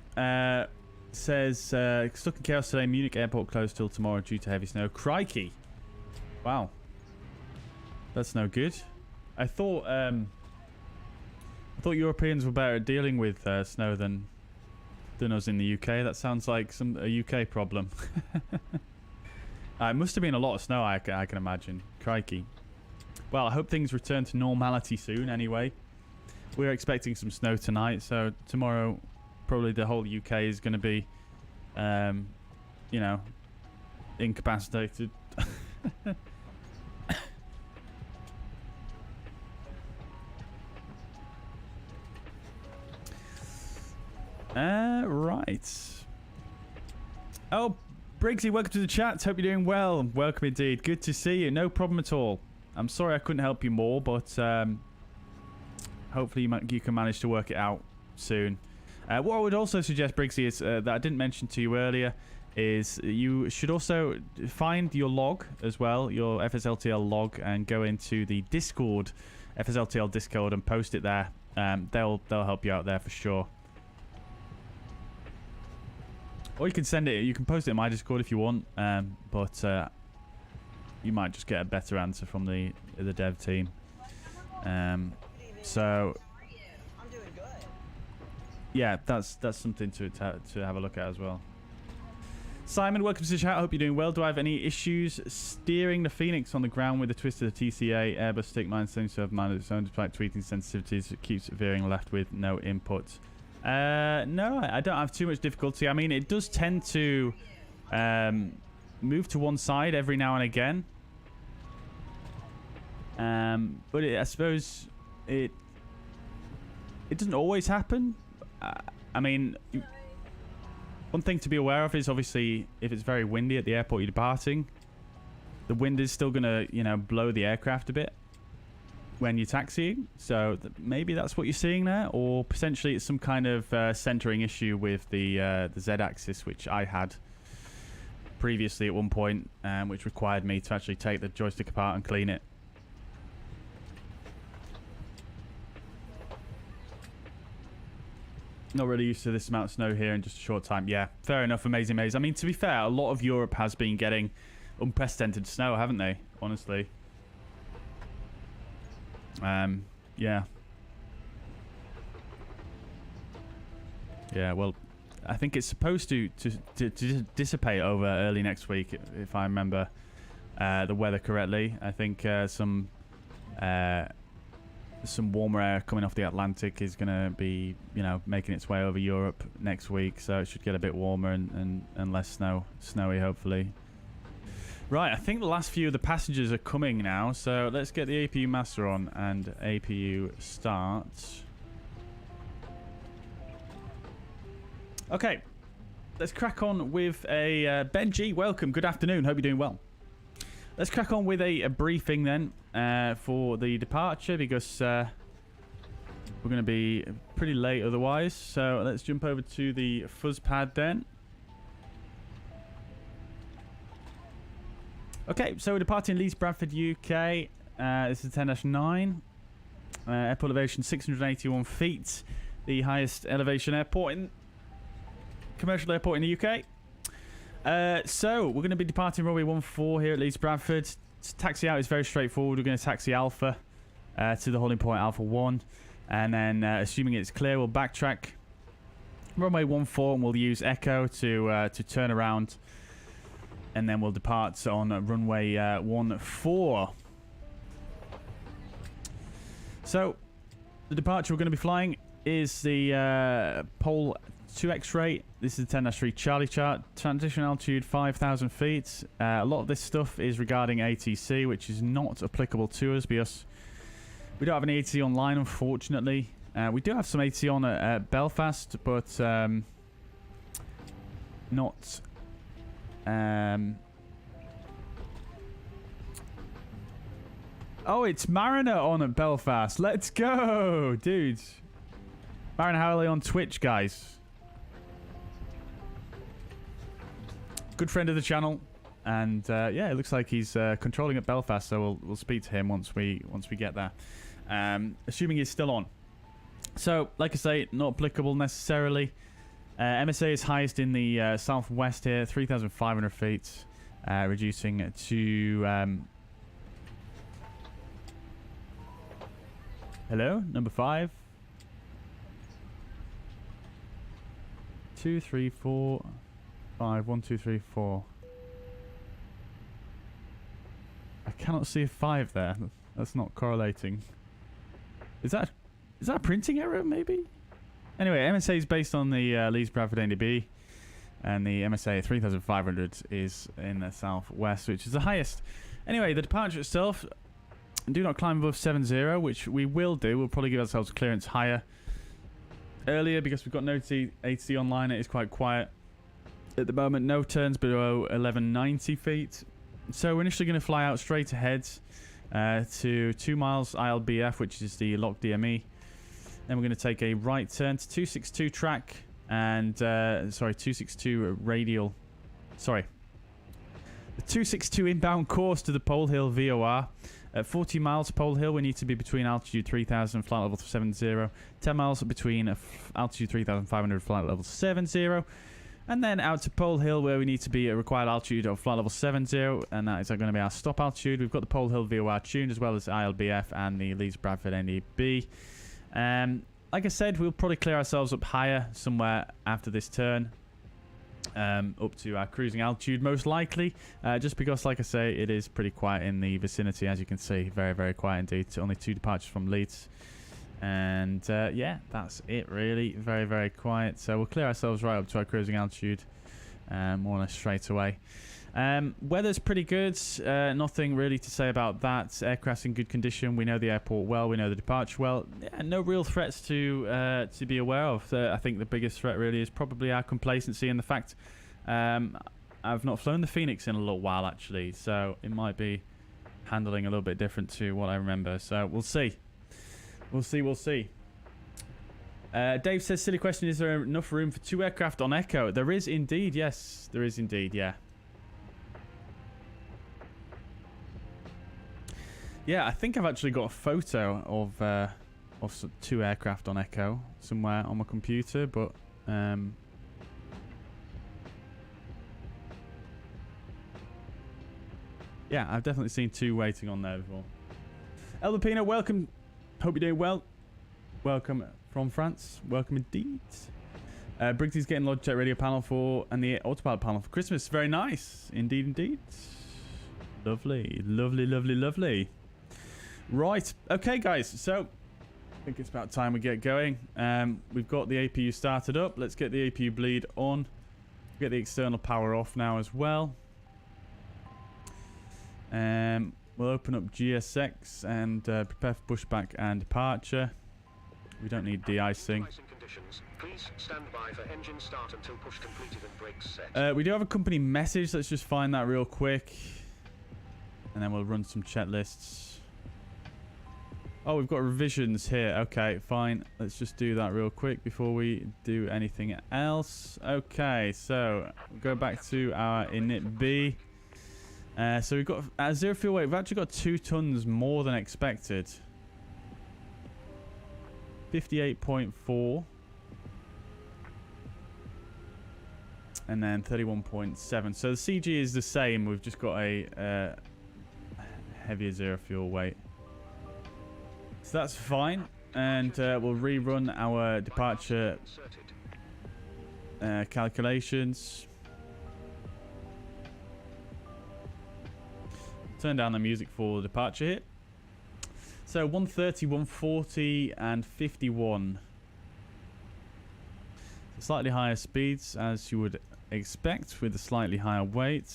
says, stuck in chaos today. Munich airport closed till tomorrow due to heavy snow. Crikey. Wow. That's no good. I thought Europeans were better at dealing with snow than us in the UK. That sounds like a UK problem. It must have been a lot of snow, I can imagine. Crikey. Well, I hope things return to normality soon anyway. We're expecting some snow tonight, so tomorrow probably the whole UK is going to be, you know, incapacitated. Right. Oh, Briggsy, welcome to the chat. Hope you're doing well. Welcome indeed. Good to see you. No problem at all. I'm sorry I couldn't help you more, but hopefully you can manage to work it out soon. What I would also suggest, Briggsy, is that I didn't mention to you earlier, is you should also find your log as well, your FSLTL log, and go into the Discord, FSLTL Discord, and post it there. They'll help you out there for sure. Or you can send it. You can post it in my Discord if you want, but you might just get a better answer from the dev team. So yeah, that's something to have a look at as well. Simon, welcome to the chat. I hope you're doing well. Do I have any issues steering the Fenix on the ground with the twist of the TCA? Airbus stick mine seems to have minded its own despite tweeting sensitivities. It keeps veering left with no input. No, I don't have too much difficulty. I mean, it does tend to move to one side every now and again. But I suppose it doesn't always happen. I mean, one thing to be aware of is obviously if it's very windy at the airport you're departing, the wind is still going to, you know, blow the aircraft a bit when you're taxiing. So maybe that's what you're seeing there, or potentially it's some kind of centering issue with the Z-axis, which I had previously at one point, which required me to actually take the joystick apart and clean it. Not really used to this amount of snow here in just a short time. Yeah, fair enough. Amazing Maze. I mean, to be fair, a lot of Europe has been getting unprecedented snow, haven't they? Honestly. Yeah. Yeah, well, I think it's supposed to dissipate over early next week, if I remember the weather correctly. I think some warmer air coming off the Atlantic is going to be, you know, making its way over Europe next week, so it should get a bit warmer and less snowy, hopefully. Right, I think the last few of the passengers are coming now, so let's get the APU master on and APU start. Okay, let's crack on with a Benji. Welcome, good afternoon. Hope you're doing well. Let's crack on with a briefing then for the departure because we're going to be pretty late otherwise. So let's jump over to the fuzz pad then. Okay, so we're departing Leeds Bradford, UK. This is 10-9. Airport elevation 681 feet. The highest elevation airport in commercial airport in the UK. So we're going to be departing runway 14 here at Leeds Bradford. Taxi out is very straightforward. We're going to taxi Alpha to the holding point Alpha 1. And then assuming it's clear, we'll backtrack runway 14 and we'll use Echo to turn around. And then we'll depart on runway 14. So, the departure we're going to be flying is the Pole 2 X-ray. This is the 10-3 Charlie chart. Transition altitude 5,000 feet. A lot of this stuff is regarding ATC, which is not applicable to us because we don't have any ATC online, unfortunately. We do have some ATC on at Belfast, but not... Oh, it's Mariner on at Belfast. Let's go, dudes. Mariner Howley on Twitch, guys. Good friend of the channel, and yeah, it looks like he's controlling at Belfast. So we'll speak to him once we get there. Assuming he's still on. So, like I say, not applicable necessarily. MSA is highest in the southwest here, 3,500 feet, reducing to... hello, number 5. 2, 3, 4, 5, 1, 2, 3, 4. I cannot see a 5 there. That's not correlating. Is that a printing error, maybe? Anyway, MSA is based on the Leeds Bradford NDB, and the MSA 3,500 is in the southwest, which is the highest. Anyway, the departure itself, do not climb above 70, which we will do. We'll probably give ourselves clearance higher earlier because we've got no ATC online. It is quite quiet at the moment. No turns below 1190 feet. So we're initially going to fly out straight ahead to 2 miles ILBF, which is the lock DME. Then we're going to take a right turn to 262 track and, sorry, 262 radial. Sorry. The 262 inbound course to the Pole Hill VOR. At 40 miles Pole Hill, we need to be between altitude 3,000, flight level 70. 10 miles between altitude 3,500, flight level 70. And then out to Pole Hill, where we need to be at required altitude of flight level 70. And that is going to be our stop altitude. We've got the Pole Hill VOR tuned, as well as ILBF and the Leeds Bradford NEB. Like I said, we'll probably clear ourselves up higher somewhere after this turn, up to our cruising altitude most likely, just because, like I say, it is pretty quiet in the vicinity, as you can see. Very, very quiet indeed. Only 2 departures from Leeds, and yeah, that's it really. Very, very quiet. So we'll clear ourselves right up to our cruising altitude, more or less straight away. Weather's pretty good. Nothing really to say about that. Aircraft's in good condition. We know the airport well. We know the departure well. Yeah, no real threats to be aware of. I think the biggest threat really is probably our complacency and the fact I've not flown the Fenix in a little while actually, so it might be handling a little bit different to what I remember. So we'll see. We'll see. Dave says, silly question, is there enough room for 2 aircraft on Echo? There is indeed, yes. There is indeed, yeah. Yeah, I think I've actually got a photo of 2 aircraft on Echo somewhere on my computer, but yeah, I've definitely seen 2 waiting on there before. El Pino, welcome. Hope you're doing well. Welcome from France. Welcome indeed. Briggsy's getting Logitech radio panel and the autopilot panel for Christmas. Very nice. Indeed. Lovely. Right. Okay, guys. So, I think it's about time we get going. We've got the APU started up. Let's get the APU bleed on. Get the external power off now as well. We'll open up GSX and prepare for pushback and departure. We don't need de-icing. Please stand by for engine start until push completed and brakes set. We do have a company message. Let's just find that real quick. And then we'll run some checklists. Oh, we've got revisions here. Okay, fine. Let's just do that real quick before we do anything else. Okay, so we'll go back to our init B. So we've got zero fuel weight. We've actually got 2 tons more than expected. 58.4. And then 31.7. So the CG is the same. We've just got a heavier zero fuel weight. So that's fine. And we'll rerun our departure calculations. Turn down the music for departure here. So 130, 140 and 51. Slightly higher speeds as you would expect with a slightly higher weight.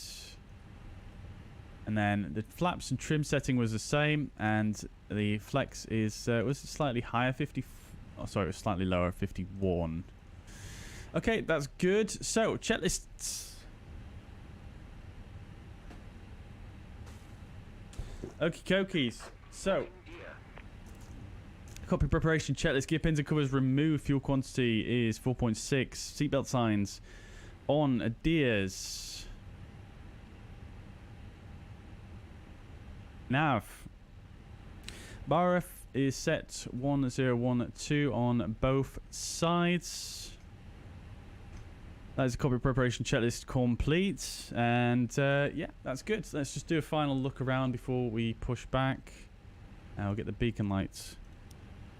And then the flaps and trim setting was the same, and the flex is was slightly higher, 50. Oh, sorry, it was slightly lower, 51. Okay, that's good. So checklists. Okie dokies. So copy preparation checklist. Gear pins and covers removed. Fuel quantity is 4.6. Seatbelt signs on adheres. Nav. Bar F is set 1012 on both sides. That is a copy preparation checklist complete. And yeah, that's good. So let's just do a final look around before we push back. We'll get the beacon lights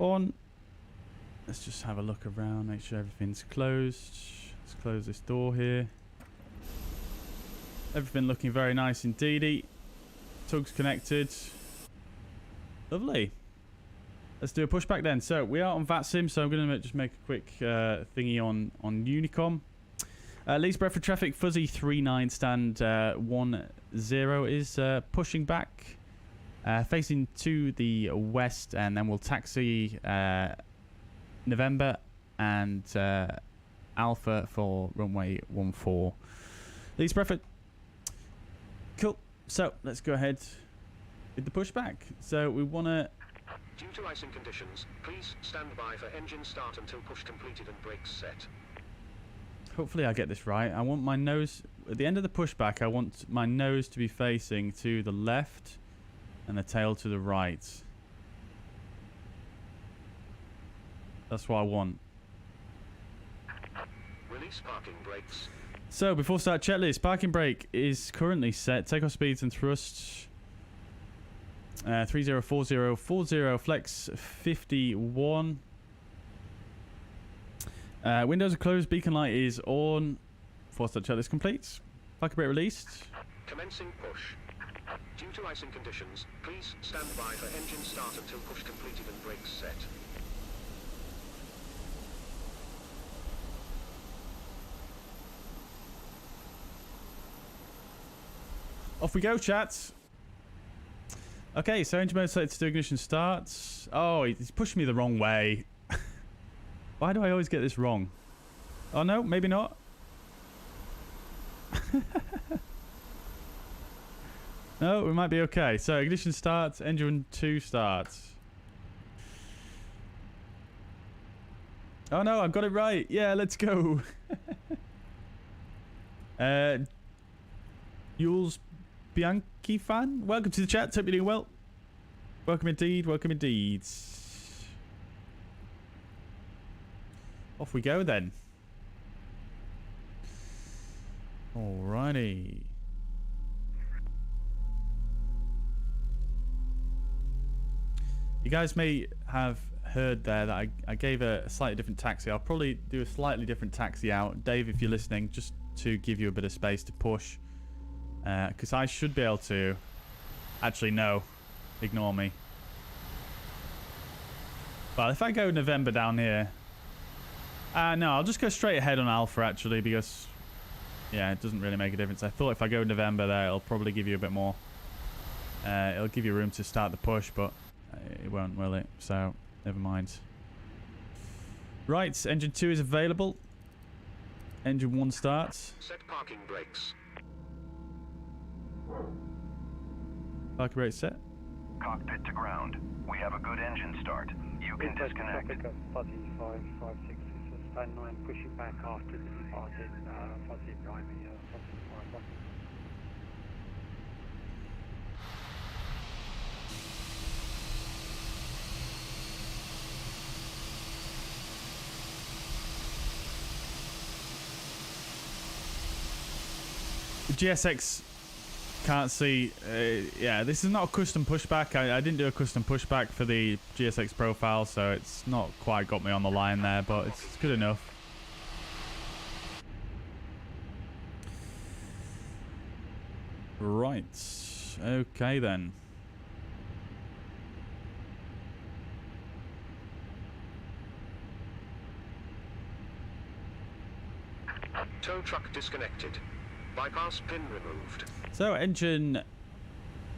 on. Let's just have a look around, make sure everything's closed. Let's close this door here. Everything looking very nice indeedy. Tugs connected. Lovely. Let's do a pushback then. So we are on VATSIM, so I'm going to just make a quick thingy on Unicom. Leeds Bradford traffic, fuzzy 39 stand 10 is pushing back, facing to the west, and then we'll taxi November and Alpha for runway 14. Leeds Bradford. Cool. So let's go ahead with the pushback. So we want to... Due to icing conditions, please stand by for engine start until push completed and brakes set. Hopefully I get this right. I want my nose... At the end of the pushback, I want my nose to be facing to the left and the tail to the right. That's what I want. Release parking brakes. So, before start checklist, parking brake is currently set. Takeoff speeds and thrusts. 304040, flex 51. Windows are closed, beacon light is on. Before start checklist complete. Parking brake released. Commencing push. Due to icing conditions, please stand by for engine start until push completed and brakes set. Off we go, chat. Okay, so engine mode selected to ignition starts. Oh, he's pushing me the wrong way. Why do I always get this wrong? Oh no, maybe not. No, we might be okay. So ignition starts, engine 2 starts. Oh no, I've got it right. Yeah, let's go. Jules Bianchi fan, welcome to the chat. Hope you're doing well. Welcome indeed. Welcome indeed. Off we go then. Alrighty. You guys may have heard there that I gave a slightly different taxi. I'll probably do a slightly different taxi out. Dave, if you're listening, just to give you a bit of space to push. Because I should be able to... Actually, no. Ignore me. Well, if I go November down here... no, I'll just go straight ahead on Alpha, actually, because... Yeah, it doesn't really make a difference. I thought if I go November there, it'll probably give you a bit more It'll give you room to start the push, but it won't, will it? So, never mind. Right, engine 2 is available. Engine 1 starts. Set parking brakes. Parking brake set. Cockpit to ground. We have a good engine start. You can disconnect. Traffic at fuzzy 556, stand 9, pushing back after the departed fuzzy driving fuzzy 51. The GSX can't see. Yeah, this is not a custom pushback. I didn't do a custom pushback for the GSX profile, so it's not quite got me on the line there, but it's good enough. Right. Okay then. Tow truck disconnected. Bypass pin removed. So engine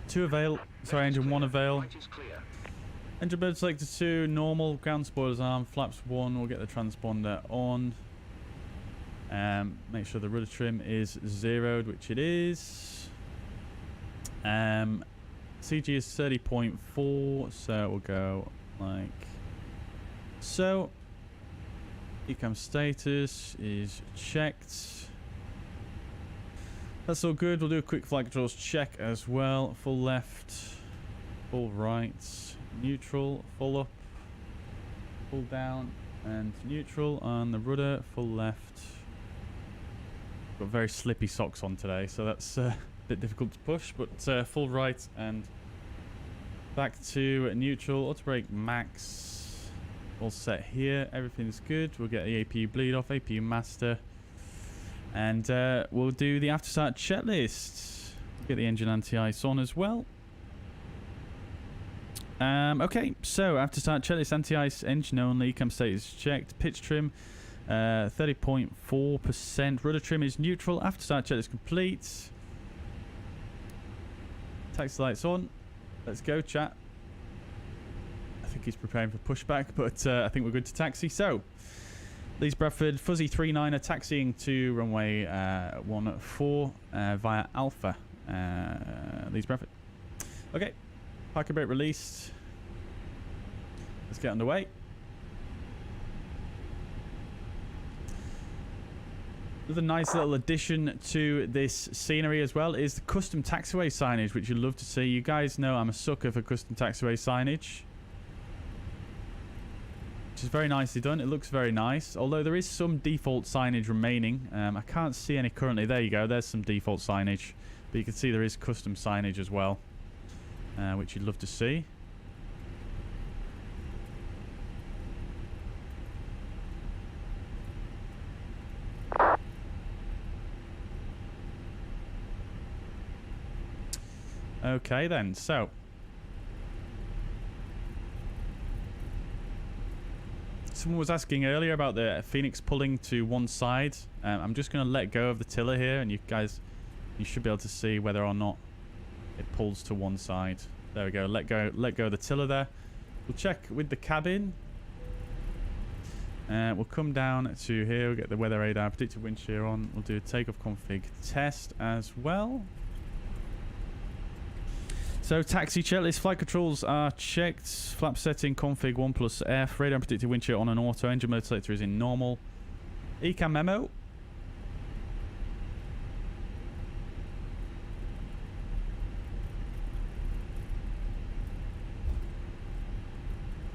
2 avail. Sorry, engine 1 avail. Light is clear. Engine mode selector 2, normal, ground spoilers arm, flaps 1, we'll get the transponder on. Make sure the rudder trim is zeroed, which it is. CG is 30.4, so we'll go like so. Ecam status is checked. That's all good. We'll do a quick flight controls check as well. Full left, full right, neutral, full up, full down, and neutral on the rudder, full left. Got very slippy socks on today, so that's a bit difficult to push, but full right and back to neutral. Auto brake max. All set here. Everything's good. We'll get the APU bleed off, APU master. And we'll do the after start checklist. Get the engine anti-ice on as well. Okay, so after start checklist, anti-ice, engine only, cam status checked, pitch trim 30.4%, rudder trim is neutral, after start checklist complete. Taxi lights on. Let's go, chat. I think he's preparing for pushback, but I think we're good to taxi. So, Leeds Bradford, fuzzy 39er taxiing to runway 14 via Alpha, Leeds Bradford. Okay, parking brake released. Let's get underway. Another nice little addition to this scenery as well is the custom taxiway signage, which you'd love to see. You guys know I'm a sucker for custom taxiway signage, which is very nicely done. It looks very nice, although there is some default signage remaining. I can't see any currently. There you go, there's some default signage, but you can see there is custom signage as well, which you'd love to see. Okay then, so someone was asking earlier about the Fenix pulling to one side. I'm just going to let go of the tiller here, and you guys, you should be able to see whether or not it pulls to one side. There we go. Let go of the tiller there. We'll check with the cabin. We'll come down to here. We'll get the weather radar, predicted wind shear on. We'll do a takeoff config test as well. So taxi checklist, flight controls are checked, flap setting config 1+F, radar and predicted wind shear on an auto, engine mode selector is in normal. ECAM memo.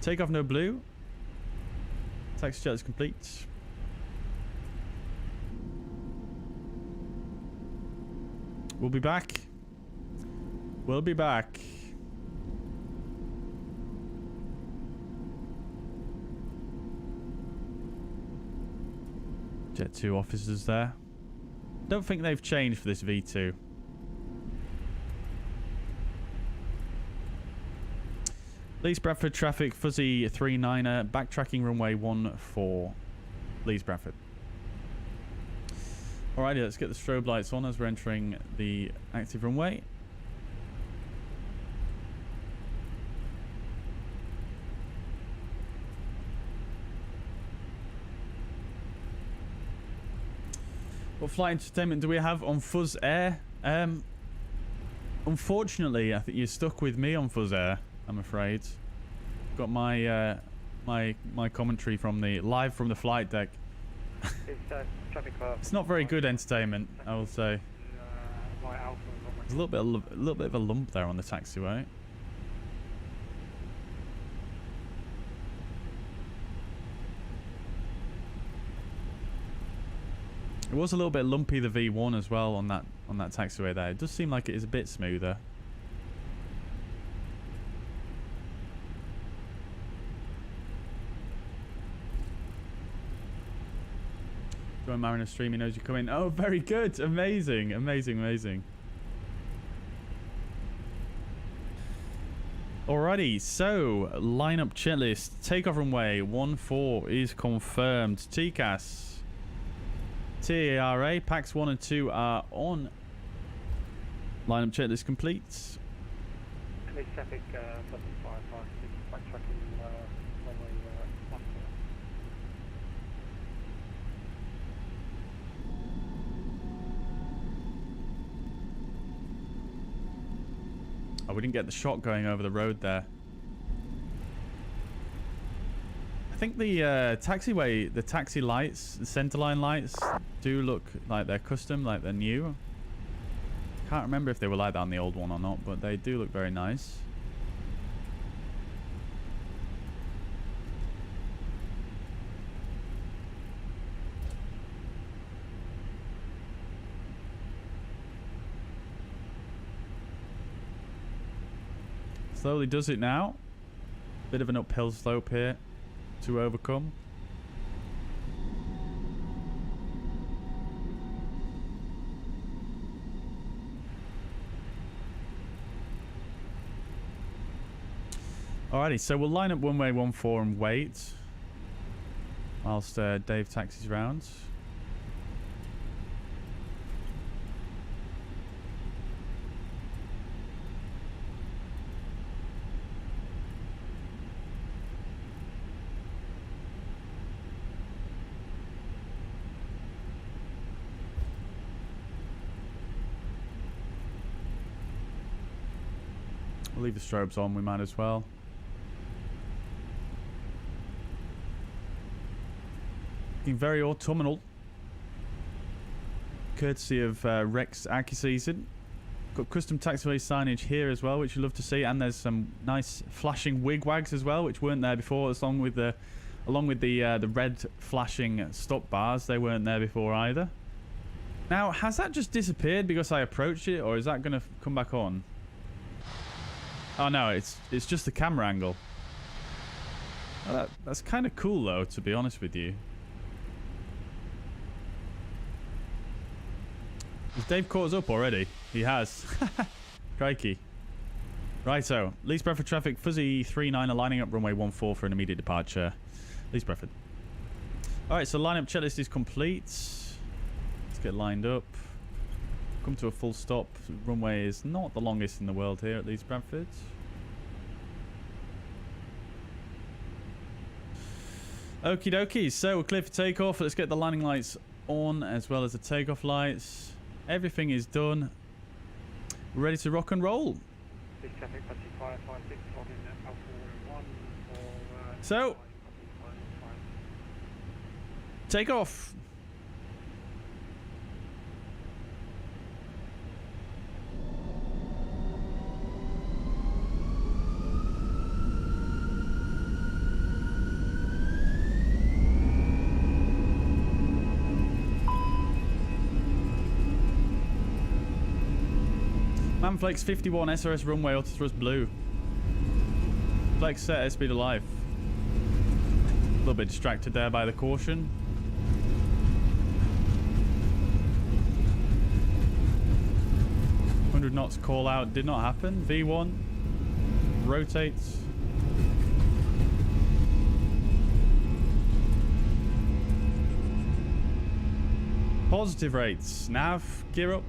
Takeoff no blue. Taxi checklist complete. We'll be back. We'll be back. Jet 2 officers there. Don't think they've changed for this V2. Leeds Bradford traffic, fuzzy 39er, backtracking runway 14, Leeds Bradford. Alrighty, let's get the strobe lights on as we're entering the active runway. What flight entertainment do we have on fuzzair? Unfortunately, I think you're stuck with me on fuzzair, I'm afraid. Got my my commentary from the live from the flight deck. It's not very good entertainment, I will say. There's a little bit of a lump there on the taxiway. It was a little bit lumpy, the V1 as well on that taxiway there. It does seem like it is a bit smoother. Join Mariner stream, he knows you're coming. Oh, very good. Amazing, amazing, amazing. Alrighty, so lineup checklist. Takeoff runway 14 is confirmed. TCAS. TARA, packs 1 and 2 are on. Lineup checklist complete. Oh, we didn't get the shot going over the road there. I think the taxiway, the taxi lights, the centerline lights do look like they're custom, like they're new. Can't remember if they were like that on the old one or not, but they do look very nice. Slowly does it now. Bit of an uphill slope here to overcome. Alrighty, so we'll line up runway 14 and wait whilst Dave taxis round. We'll leave the strobes on, we might as well. Looking very autumnal. Courtesy of Rex Accuseason. Got custom taxiway signage here as well, which you love to see, and there's some nice flashing wigwags as well, which weren't there before, along with the red flashing stop bars. They weren't there before either. Now, has that just disappeared because I approached it, or is that going to come back on? Oh no, it's just the camera angle. Well, that's kind of cool though, to be honest with you. Has Dave caught us up already? He has. Crikey. Righto. Leeds Bradford traffic, Fuzzy 39 are lining up runway 14 for an immediate departure. Leeds Bradford. Alright, so lineup checklist is complete. Let's get lined up. Come to a full stop. Runway is not the longest in the world here at Leeds Bradford. Okie dokie, so we're clear for takeoff. Let's get the landing lights on as well as the takeoff lights. Everything is done. We're ready to rock and roll. So, take off. Manflex 51 SRS runway auto thrust blue. Flex set airspeed alive. A little bit distracted there by the caution. $100 knots call out did not happen. V1 rotates. Positive rates. Nav, gear up.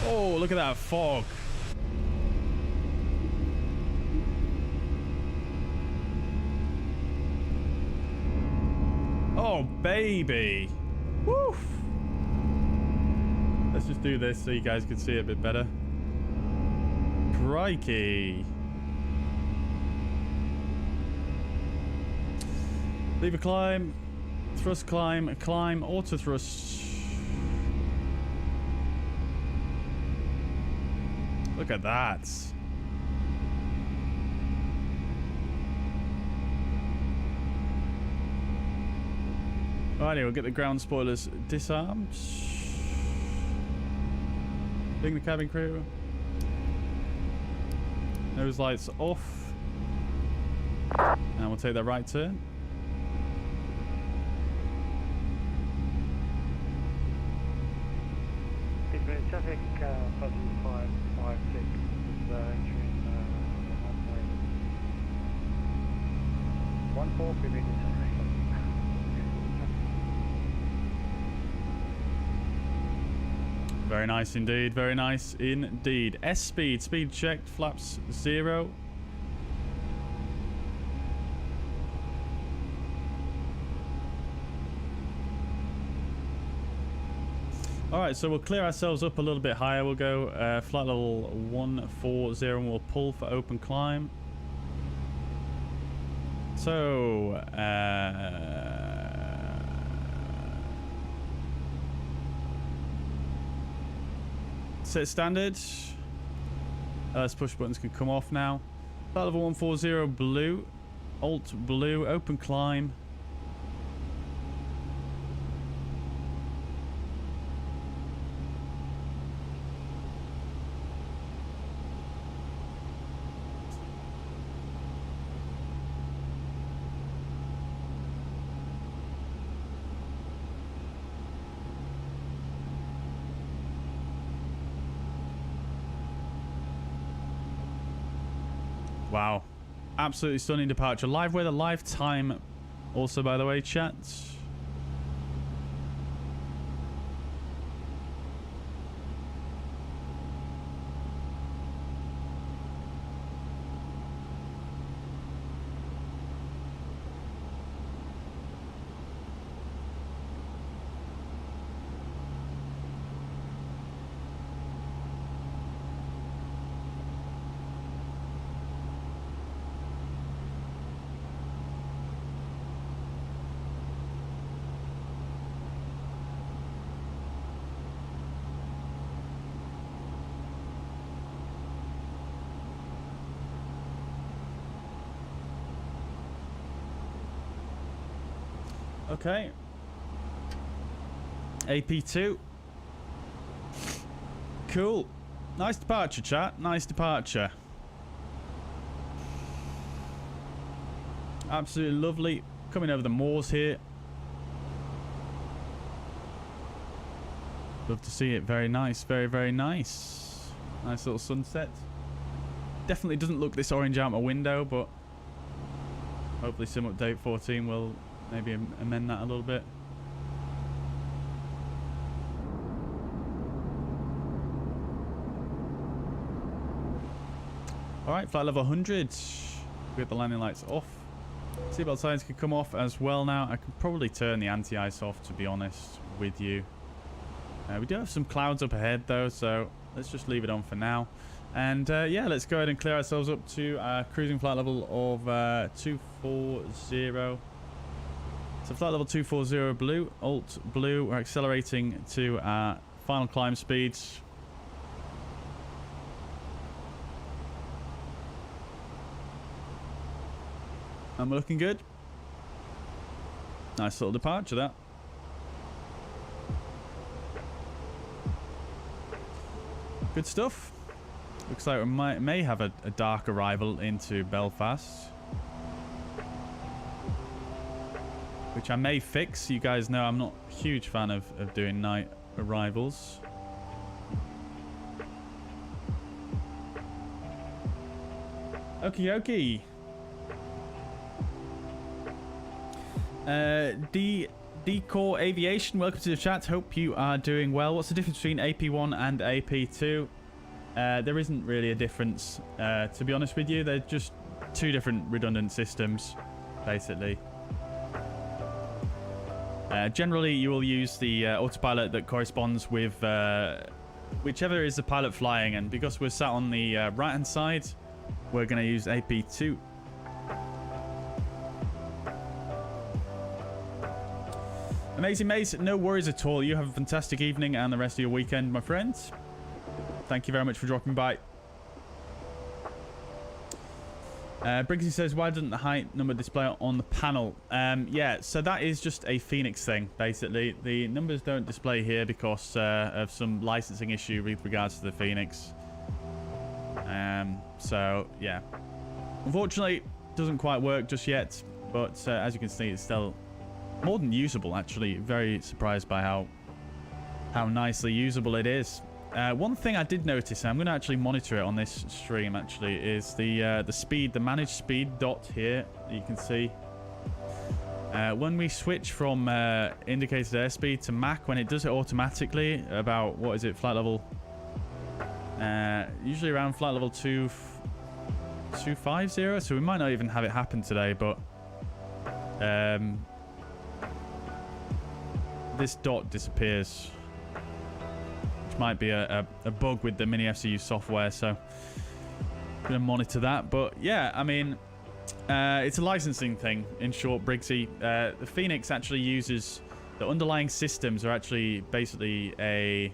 Oh, look at that fog. Oh, baby. Woof. Let's just do this so you guys can see it a bit better. Crikey. Leave a climb. Thrust climb. Climb. Auto thrust. Look at that. Alrighty, we'll get the ground spoilers disarmed. Bring the cabin crew. Nose lights off. And we'll take that right turn. Traffic fuzzy 556 is entering runway 14, previously Very nice indeed, very nice indeed. S speed, speed checked, flaps 0. Alright, so we'll clear ourselves up a little bit higher. We'll go flight level 140 and we'll pull for open climb. So, set standard. Push buttons can come off now. Flight level 140 blue. Alt blue, open climb. Wow. Absolutely stunning departure. Live weather, live time. Also, by the way, chat. Okay. AP2. Cool. Nice departure, chat. Nice departure. Absolutely lovely. Coming over the moors here. Love to see it. Very nice. Very, very nice. Nice little sunset. Definitely doesn't look this orange out my window, but hopefully Sim Update 14 will maybe amend that a little bit. Alright, flight level 100. We get the landing lights off. Seatbelt signs can come off as well now. I could probably turn the anti-ice off, to be honest with you. We do have some clouds up ahead though, so let's just leave it on for now. And yeah, let's go ahead and clear ourselves up to cruising flight level of 240. So flight level 240 blue, alt blue. We're accelerating to final climb speeds. And we're looking good. Nice little departure, that. Good stuff. Looks like we may have a dark arrival into Belfast, which I may fix. You guys know I'm not a huge fan of doing night arrivals. Okie dokie. D-Core Aviation, welcome to the chat. Hope you are doing well. What's the difference between AP1 and AP2? There isn't really a difference, to be honest with you. They're just two different redundant systems, basically. Generally, you will use the autopilot that corresponds with whichever is the pilot flying, and because we're sat on the right-hand side, we're going to use AP2. Amazing, mate. No worries at all. You have a fantastic evening and the rest of your weekend, my friends. Thank you very much for dropping by. Briggsy says, why doesn't the height number display on the panel? Yeah, so that is just a Fenix thing, basically. The numbers don't display here because of some licensing issue with regards to the Fenix. So, yeah. Unfortunately, it doesn't quite work just yet, but as you can see, it's still more than usable, actually. Very surprised by how nicely usable it is. One thing I did notice, and I'm going to actually monitor it on this stream, actually, is the speed, the managed speed dot here, you can see. When we switch from indicated airspeed to Mach, when it does it automatically, about, what is it, flight level? Usually around flight level 250, so we might not even have it happen today, but this dot disappears. Might be a bug with the miniFCU software, so I'm gonna monitor that. But yeah, I mean, it's a licensing thing in short, Briggsy. The Fenix actually uses the underlying systems are actually basically a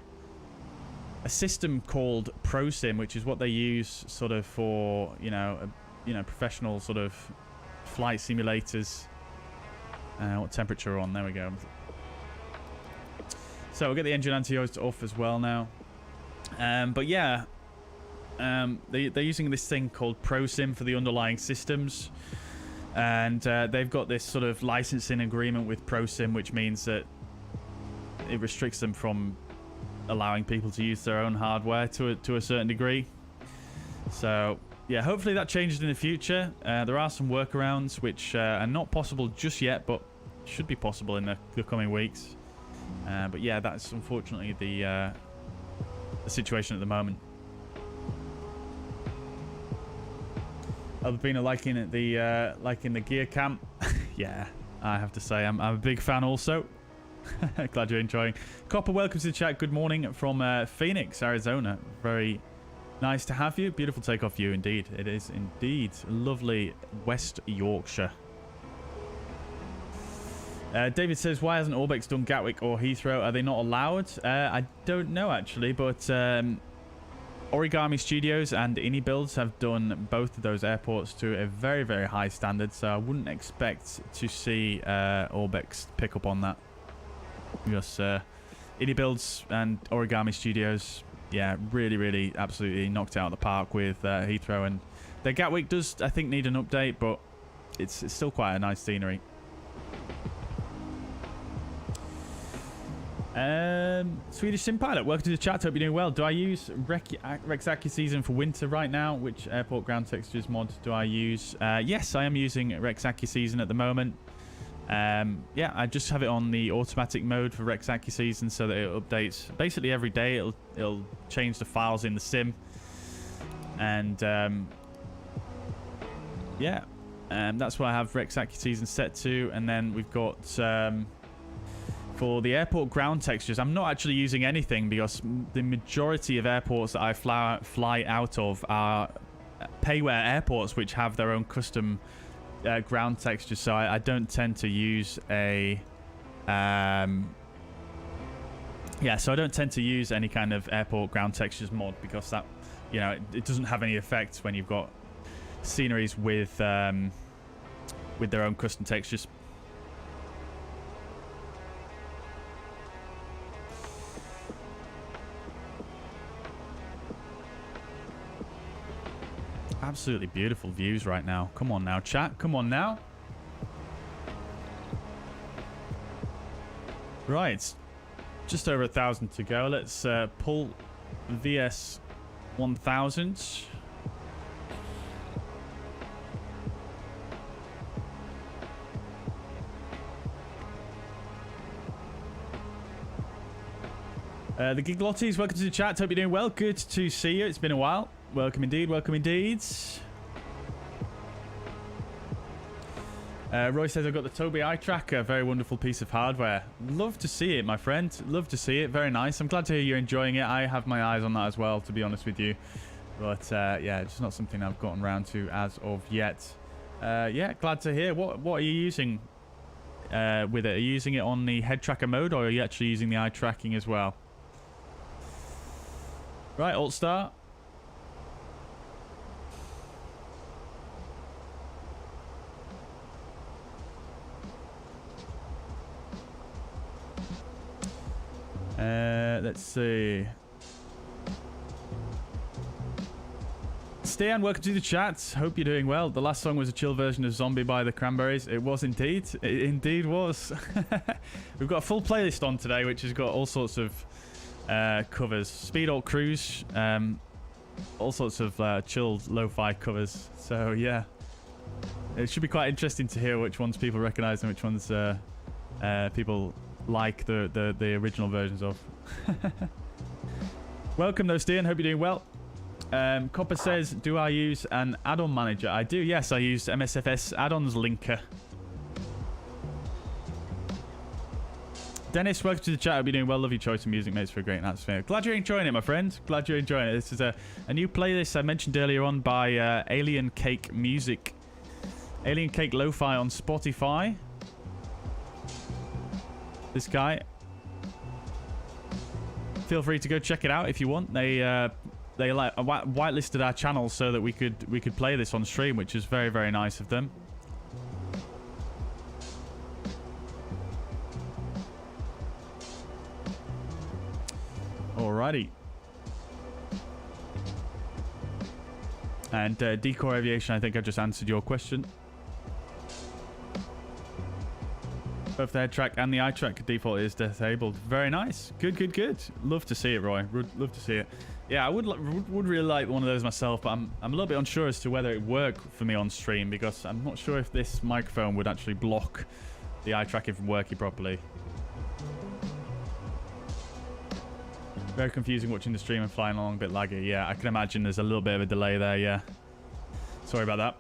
system called ProSim, which is what they use sort of for professional sort of flight simulators. What temperature we're on? There we go. So we'll get the engine anti-host off as well now. But yeah, they're using this thing called ProSim for the underlying systems. And they've got this sort of licensing agreement with ProSim, which means that it restricts them from allowing people to use their own hardware to a certain degree. So yeah, hopefully that changes in the future. There are some workarounds which are not possible just yet, but should be possible in the coming weeks. But yeah, that's unfortunately the situation at the moment. Albino liking the gear cam. Yeah, I have to say I'm a big fan also. Glad you're enjoying. Copper, welcome to the chat. Good morning from Phoenix, Arizona. Very nice to have you. Beautiful takeoff view indeed. It is indeed lovely West Yorkshire. David says, why hasn't Orbx done Gatwick or Heathrow? Are they not allowed? I don't know, actually, but Origami Studios and Ini Builds have done both of those airports to a very, very high standard, so I wouldn't expect to see Orbx pick up on that. Because Ini Builds and Origami Studios, yeah, really, really absolutely knocked it out of the park with Heathrow. And their Gatwick does, I think, need an update, but it's still quite a nice scenery. Swedish Sim Pilot, welcome to the chat. Hope you're doing well. Do I use Rex Accuseason for winter right now? Which airport ground textures mod do I use? Yes, I am using Rex Accuseason at the moment. Yeah, I just have it on the automatic mode for Rex Accuseason so that it updates basically every day. It'll change the files in the sim, and yeah, that's what I have Rex Accuseason set to. And then we've got for the airport ground textures, I'm not actually using anything because the majority of airports that I fly out of are payware airports which have their own custom ground textures, so I don't tend to use a yeah, so I don't tend to use any kind of airport ground textures mod because that, you know, it doesn't have any effect when you've got sceneries with their own custom textures. Absolutely beautiful views right now. Come on now, chat. Come on now. Right. Just over 1,000 to go. Let's pull VS 1000. The Giglotties, welcome to the chat. Hope you're doing well. Good to see you. It's been a while. Welcome indeed, welcome indeed. Roy says, I've got the Tobii eye tracker. Very wonderful piece of hardware. Love to see it, my friend. Love to see it. Very nice. I'm glad to hear you're enjoying it. I have my eyes on that as well, to be honest with you. But yeah, it's not something I've gotten around to as of yet. Yeah, glad to hear. What are you using with it? Are you using it on the head tracker mode, or are you actually using the eye tracking as well? Right, Alt Star. Let's see. Stian, welcome to the chat. Hope you're doing well. The last song was a chill version of Zombie by the Cranberries. It was indeed. It indeed was. We've got a full playlist on today, which has got all sorts of covers. Speed Alt Cruise. All sorts of chilled lo-fi covers. So, yeah. It should be quite interesting to hear which ones people recognize and which ones people like the original versions of. Welcome though, Stian. Hope you're doing well. Copper says, do I use an add-on manager? I do, yes. I use MSFS add-ons linker. Dennis, welcome to the chat. Hope you're doing well. Love your choice of music, mates, for a great atmosphere. Glad you're enjoying it, my friend. Glad you're enjoying it. This is a new playlist I mentioned earlier on by Alien Cake Music. Alien Cake Lo-Fi on Spotify. This guy. Feel free to go check it out if you want. They like whitelisted our channel so that we could play this on stream, which is very, very nice of them. Alrighty. And Decore Aviation, I think I just answered your question. Both the head track and the eye track default is disabled. Very nice. Good, good, good. Love to see it, Roy. Love to see it. Yeah, I would really like one of those myself, but I'm a little bit unsure as to whether it would work for me on stream, because I'm not sure if this microphone would actually block the eye tracking from working properly. Very confusing watching the stream and flying along, a bit laggy. Yeah, I can imagine there's a little bit of a delay there, yeah. Sorry about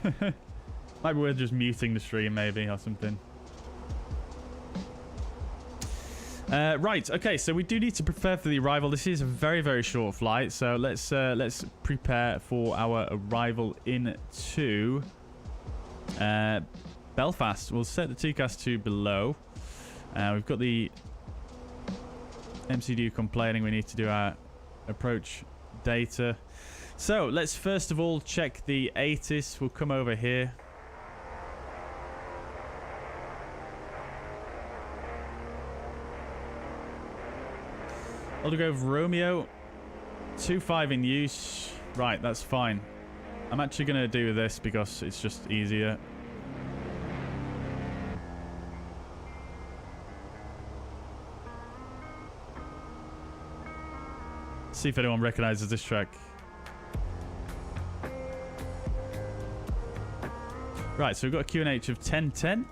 that. Might be worth just muting the stream maybe or something. Right, okay, so we do need to prepare for the arrival. This is a very, very short flight, so let's prepare for our arrival into Belfast. We'll set the TCAS to below. We've got the MCDU complaining we need to do our approach data. So let's first of all check the ATIS. We'll come over here. Aldergrove Romeo 25 in use. Right, that's fine. I'm actually going to do this because it's just easier. See if anyone recognizes this track. Right, so we've got a QNH of 1010.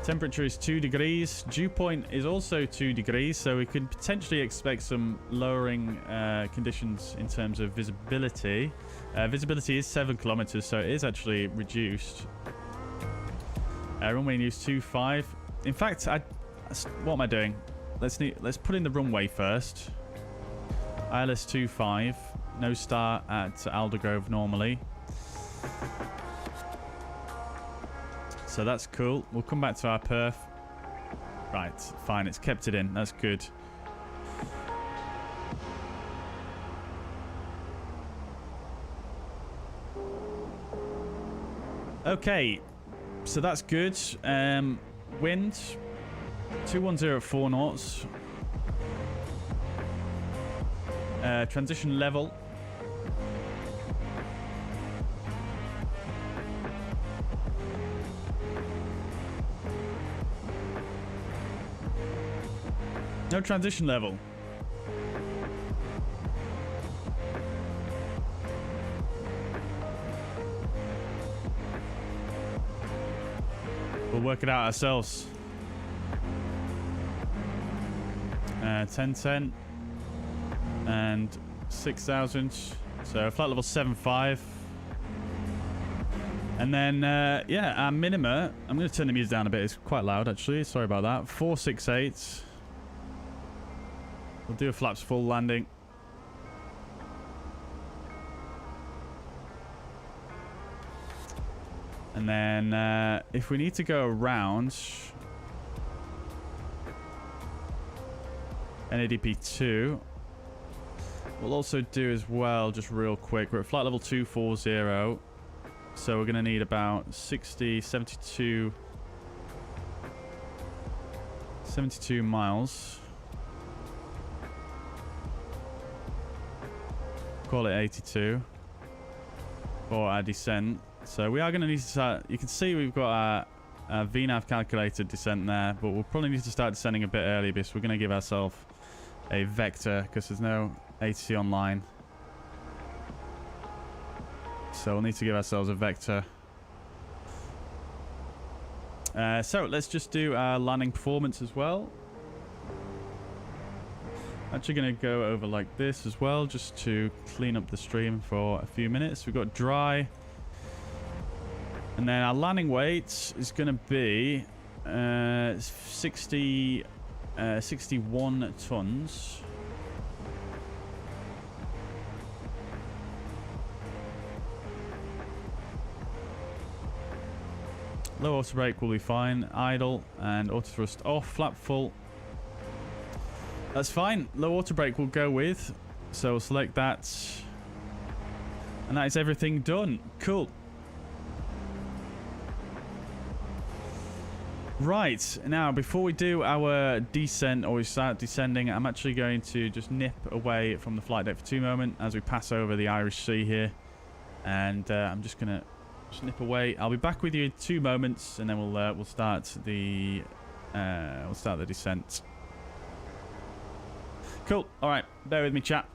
Temperature is 2 degrees. Dew point is also 2 degrees, so we could potentially expect some lowering conditions in terms of visibility. Visibility is 7 kilometers, so it is actually reduced. Runway news 25. In fact, what am I doing? Let's put in the runway first. ILS 25. No star at Aldergrove normally. So that's cool. We'll come back to our perf. Right, fine. It's kept it in. That's good. Okay, so that's good. Wind 210 at 4 knots. Transition level. No transition level. We'll work it out ourselves. 1010 and 6,000. So flight level 75. And then, yeah, our minima, I'm going to turn the music down a bit. It's quite loud, actually. Sorry about that. 468. We'll do a flaps full landing. And then, if we need to go around NADP2, we'll also do as well, just real quick. We're at flight level 240. So we're going to need about 72 miles. Call it 82 for our descent. So we are going to need to start. You can see we've got our VNAV calculated descent there, but we'll probably need to start descending a bit early because we're going to give ourselves a vector because there's no ATC online. So we'll need to give ourselves a vector. So let's just do our landing performance as well. Actually going to go over like this as well, just to clean up the stream for a few minutes. We've got dry. And then our landing weight is going to be 61 tons. Low auto brake will be fine. Idle and auto thrust off. Flap full. That's fine. Low auto brake will go with. So we'll select that. And that is everything done. Cool. Right. Now, before we do our descent or we start descending, I'm actually going to just nip away from the flight deck for 2 moments as we pass over the Irish Sea here. And I'm just going to nip away. I'll be back with you in 2 moments, and then we'll start the descent. Cool. All right. Bear with me, chat.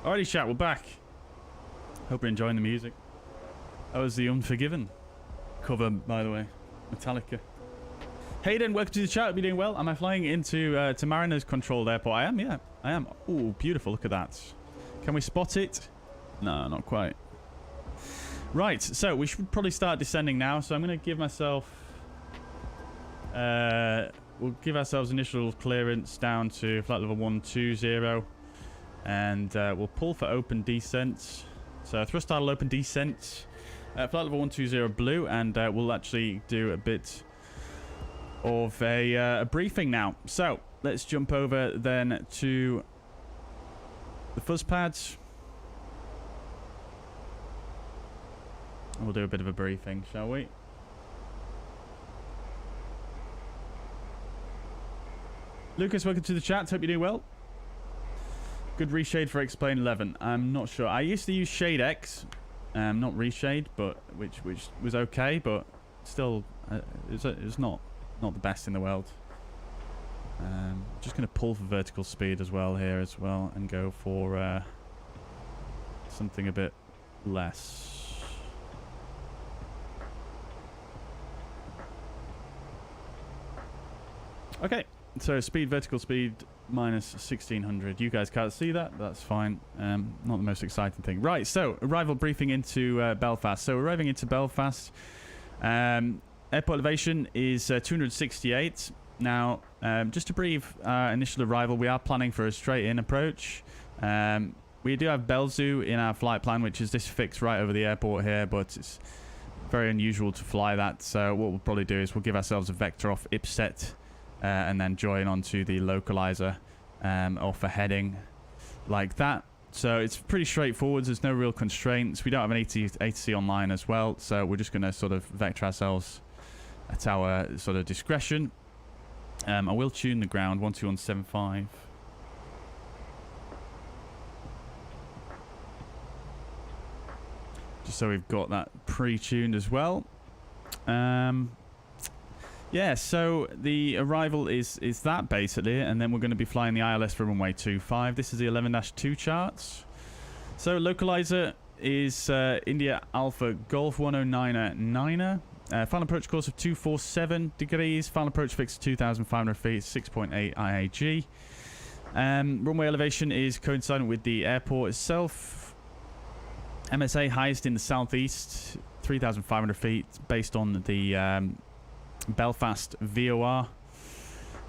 Alrighty, chat, we're back. Hope you're enjoying the music. That was the Unforgiven cover, by the way. Metallica. Hayden, welcome to the chat. Hope you're doing well. Am I flying into to Mariner's controlled airport? I am, yeah. I am. Oh, beautiful. Look at that. Can we spot it? No, not quite. Right, so we should probably start descending now. So I'm going to give myself... we'll give ourselves initial clearance down to flight level 120. And we'll pull for open descent. So thrust idle open descent. Flight level 120 blue. And we'll actually do a bit of a briefing now. So let's jump over then to the fuzz pads. And we'll do a bit of a briefing, shall we? Lucas, welcome to the chat. Hope you're doing well. Good reshade for Explain 11. I'm not sure. I used to use Shade X, not Reshade, but which was okay, but still, it's not the best in the world. Just going to pull for vertical speed as well here as well, and go for something a bit less. Okay, so speed, vertical speed, minus 1600. You guys can't see that. That's fine. Not the most exciting thing. Right, so arrival briefing into Belfast. So arriving into Belfast, airport elevation is 268. Now, just to brief our initial arrival, we are planning for a straight-in approach. We do have Belzoo in our flight plan, which is this fixed right over the airport here, but it's very unusual to fly that. So what we'll probably do is we'll give ourselves a vector off Ipset and then join onto the localizer off a heading like that. So it's pretty straightforward. There's no real constraints. We don't have an ATC online as well, so we're just going to sort of vector ourselves at our sort of discretion. I will tune the ground 12175. Just so we've got that pre-tuned as well. Yeah, so the arrival is that basically, and then we're going to be flying the ILS for runway 25. This is the 11-2 charts. So localizer is India Alpha Golf 109er 9er. Final approach course of 247 degrees. Final approach fixed 2,500 feet, 6.8 IAG. Runway elevation is coincident with the airport itself. MSA highest in the southeast, 3,500 feet, based on the Belfast VOR.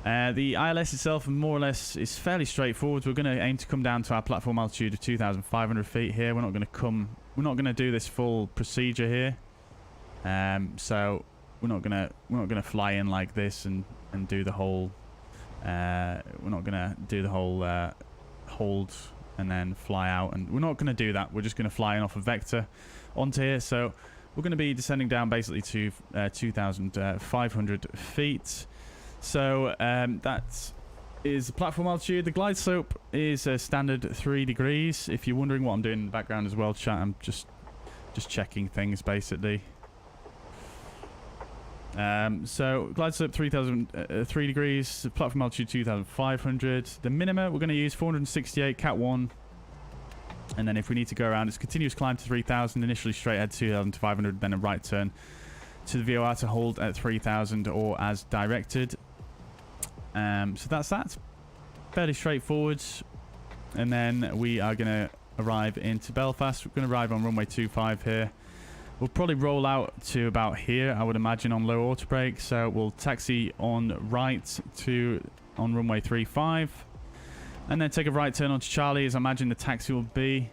The ILS itself, more or less, is fairly straightforward. We're going to aim to come down to our platform altitude of 2,500 feet here. We're not going to do this full procedure here. So we're not gonna fly in like this and do the whole. We're not gonna do the whole hold and then fly out, and we're not going to do that. We're just going to fly in off a vector onto here. So we're going to be descending down basically to 2,500 feet. So that is the platform altitude. The glide slope is a standard 3 degrees. If you're wondering what I'm doing in the background as well, chat, I'm just checking things basically. So glide slope 3 degrees, platform altitude 2,500. The minima we're going to use 468 cat 1, and then if we need to go around, it's continuous climb to 3,000, initially straight ahead 2,500, then a right turn to the VOR to hold at 3,000 or as directed. So that's that. Fairly straightforward. And then we are going to arrive into Belfast. We're going to arrive on runway 25 here. We'll probably roll out to about here, I would imagine, on low auto brake. So we'll taxi on right on runway 35. And then take a right turn onto Charlie, as I imagine the taxi will be.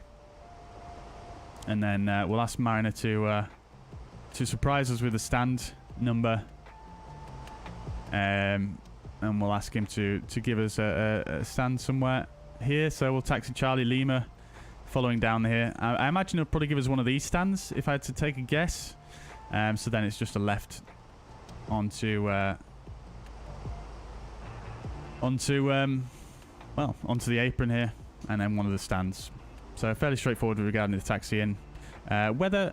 And then we'll ask Mariner to surprise us with a stand number. And we'll ask him to give us a stand somewhere here. So we'll taxi Charlie Lima. Following down here, I imagine he'll probably give us one of these stands if I had to take a guess. So then it's just a left onto the apron here, and then one of the stands. So fairly straightforward regarding the taxi in. Weather,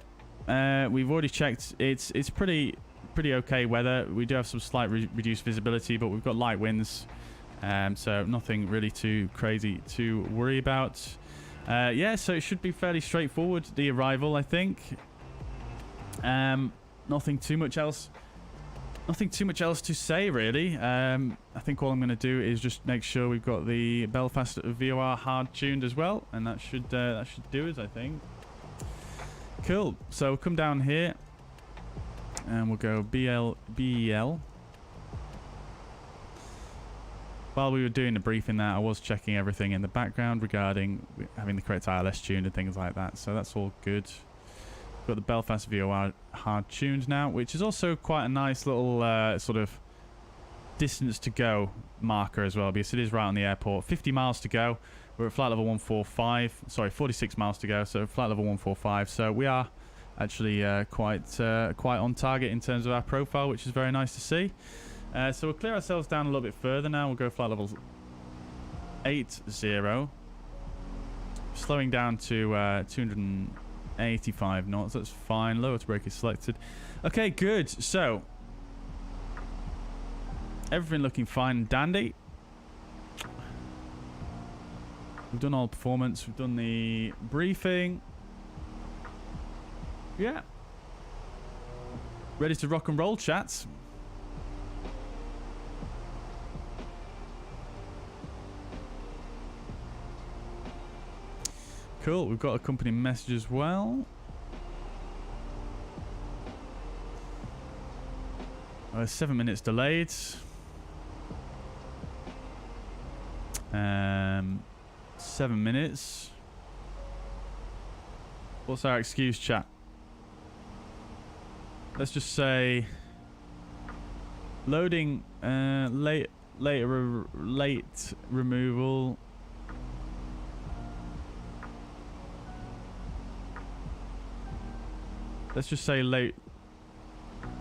we've already checked. It's pretty okay weather. We do have some slight reduced visibility, but we've got light winds, so nothing really too crazy to worry about. Yeah, so it should be fairly straightforward, the arrival, I think. Nothing too much else to say, really. I think all I'm going to do is just make sure we've got the Belfast VOR hard tuned as well, and that should do it, I think. Cool. So we'll come down here, and we'll go BEL. While we were doing the briefing there, I was checking everything in the background regarding having the correct ILS tuned and things like that. So that's all good. Got the Belfast VOR hard tuned now, which is also quite a nice little sort of distance to go marker as well, because it is right on the airport. 50 miles to go. We're at flight level 145. Sorry, 46 miles to go. So flight level 145. So we are actually quite on target in terms of our profile, which is very nice to see. So we'll clear ourselves down a little bit further now. We'll go flight level 80. Slowing down to 285 knots. That's fine. Lower to brake is selected. Okay, good. So everything looking fine and dandy. We've done all performance. We've done the briefing. Yeah. Ready to rock and roll, chats. Cool. We've got a company message as well. 7 minutes delayed. 7 minutes. What's our excuse, chat? Let's just say loading late removal. Let's just say late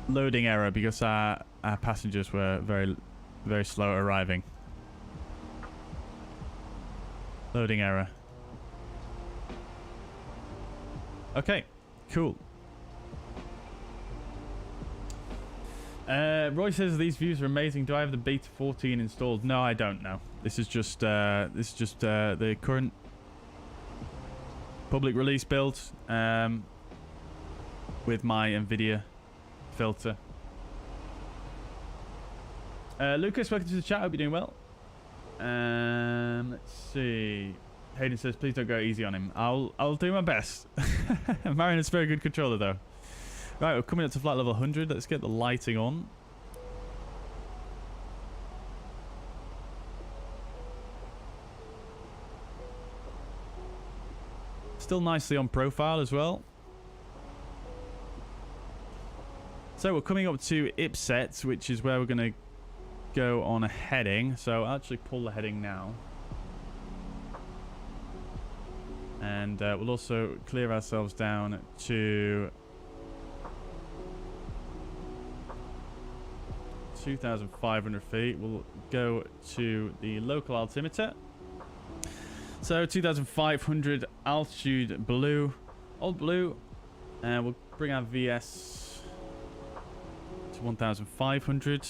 loading error because our passengers were very slow at arriving. Loading error. Okay, cool. Roy says these views are amazing. Do I have the beta 14 installed? No, I don't know. This is just the current public release build with my NVIDIA filter. Lucas, welcome to the chat. Hope you're doing well. Let's see. Hayden says, please don't go easy on him. I'll do my best. Marion is a very good controller though. Right, we're coming up to flight level 100. Let's get the lighting on. Still nicely on profile as well. So we're coming up to Ipset, which is where we're going to go on a heading. So I'll actually pull the heading now. And we'll also clear ourselves down to 2,500 feet. We'll go to the local altimeter. So 2,500 altitude blue, old blue, and we'll bring our VS to 1,500.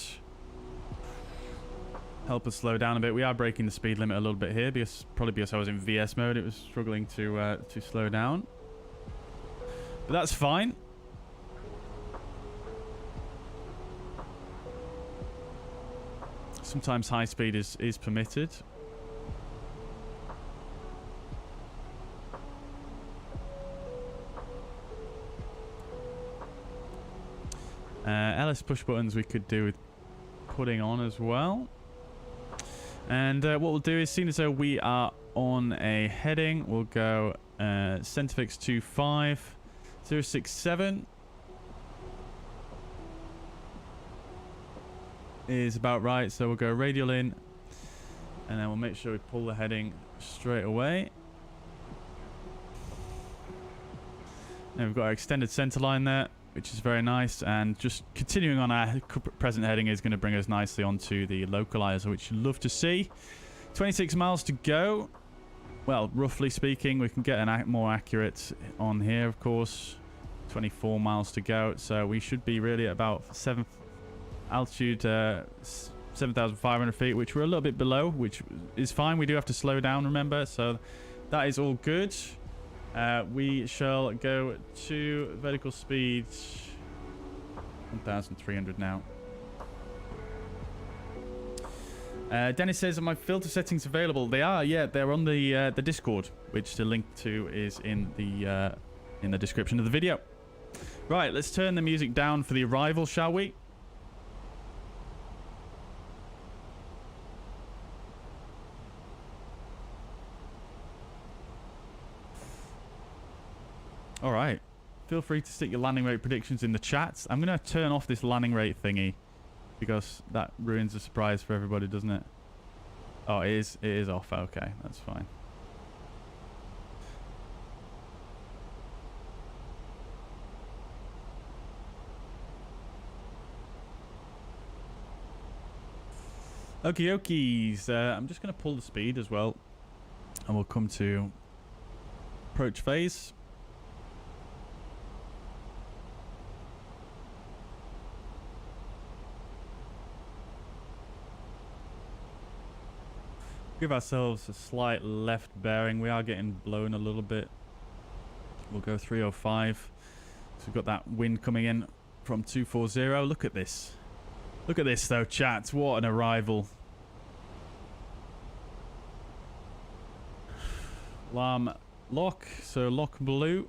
Help us slow down a bit. We are breaking the speed limit a little bit here probably because I was in VS mode. It was struggling to slow down, but that's fine. Sometimes high speed is permitted. LS push buttons we could do with putting on as well. And what we'll do is, seeing as though we are on a heading, we'll go Centrefix 25067 is about right. So we'll go radial in, and then we'll make sure we pull the heading straight away. And we've got our extended center line there, which is very nice, and just continuing on our present heading is going to bring us nicely onto the localizer, which you'd love to see. 26 miles to go. Well, roughly speaking, we can get more accurate on here, of course. 24 miles to go, so we should be really at about altitude 7,500 feet, which we're a little bit below, which is fine. We do have to slow down, remember, so that is all good. We shall go to vertical speed 1,300 now. Dennis says, are my filter settings available? They are, yeah. They're on the Discord, which the link to is in the description of the video. Right, let's turn the music down for the arrival, shall we? All right. Feel free to stick your landing rate predictions in the chats. I'm going to turn off this landing rate thingy because that ruins the surprise for everybody, doesn't it? Oh, it is off. Okay, that's fine. Okie dokies. I'm just going to pull the speed as well, and we'll come to approach phase. Give ourselves a slight left bearing. We are getting blown a little bit. We'll go 305. So we've got that wind coming in from 240. Look at this. Look at this though, chat. What an arrival. Alarm Lock. So lock blue.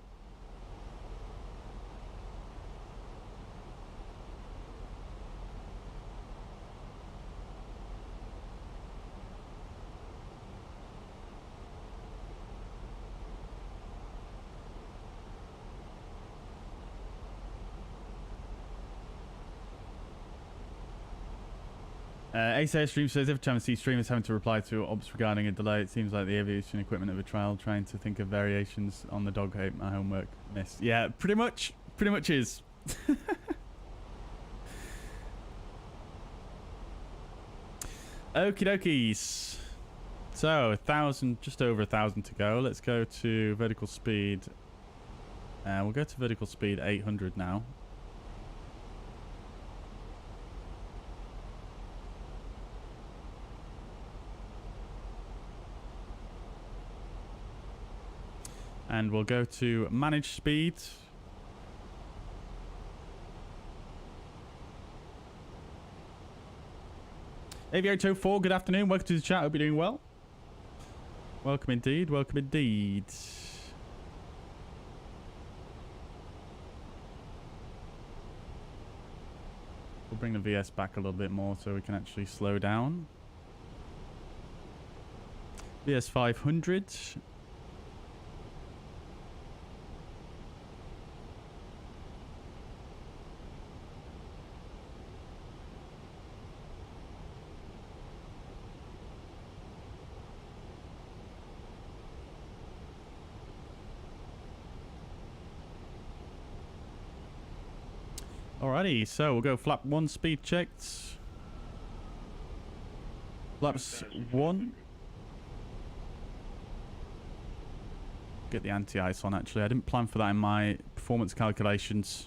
ACS Stream says every time I see streamers having to reply to ops regarding a delay, it seems like the aviation equipment of a trial. Trying to think of variations on the dog hate my homework missed. Yeah, pretty much is. Okie dokies. So 1,000, just over 1,000 to go. Let's go to vertical speed. We'll go to vertical speed 800 now. And we'll go to manage speed. Aviato 4, good afternoon. Welcome to the chat. Hope you're doing well. Welcome indeed. Welcome indeed. We'll bring the VS back a little bit more so we can actually slow down. VS 500. Alrighty, so we'll go flap 1 speed checked. Flaps 1. Get the anti-ice on actually. I didn't plan for that in my performance calculations.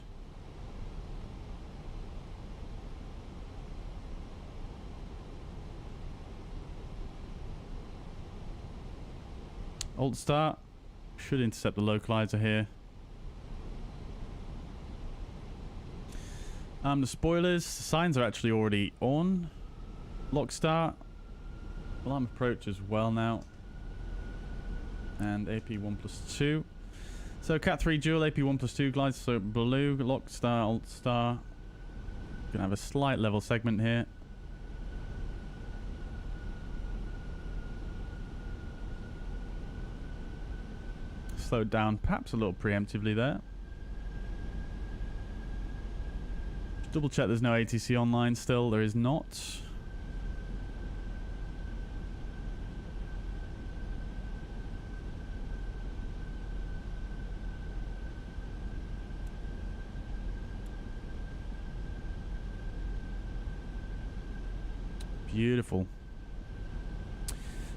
Alt start. Should intercept the localizer here. The spoilers, the signs are actually already on. Lock start. Alarm approach as well now. And AP1+2. So Cat 3 dual, AP1+2, glide slope blue, lock star, alt star. Gonna have a slight level segment here. Slowed down perhaps a little preemptively there. Double check there's no ATC online still. There is not. Beautiful.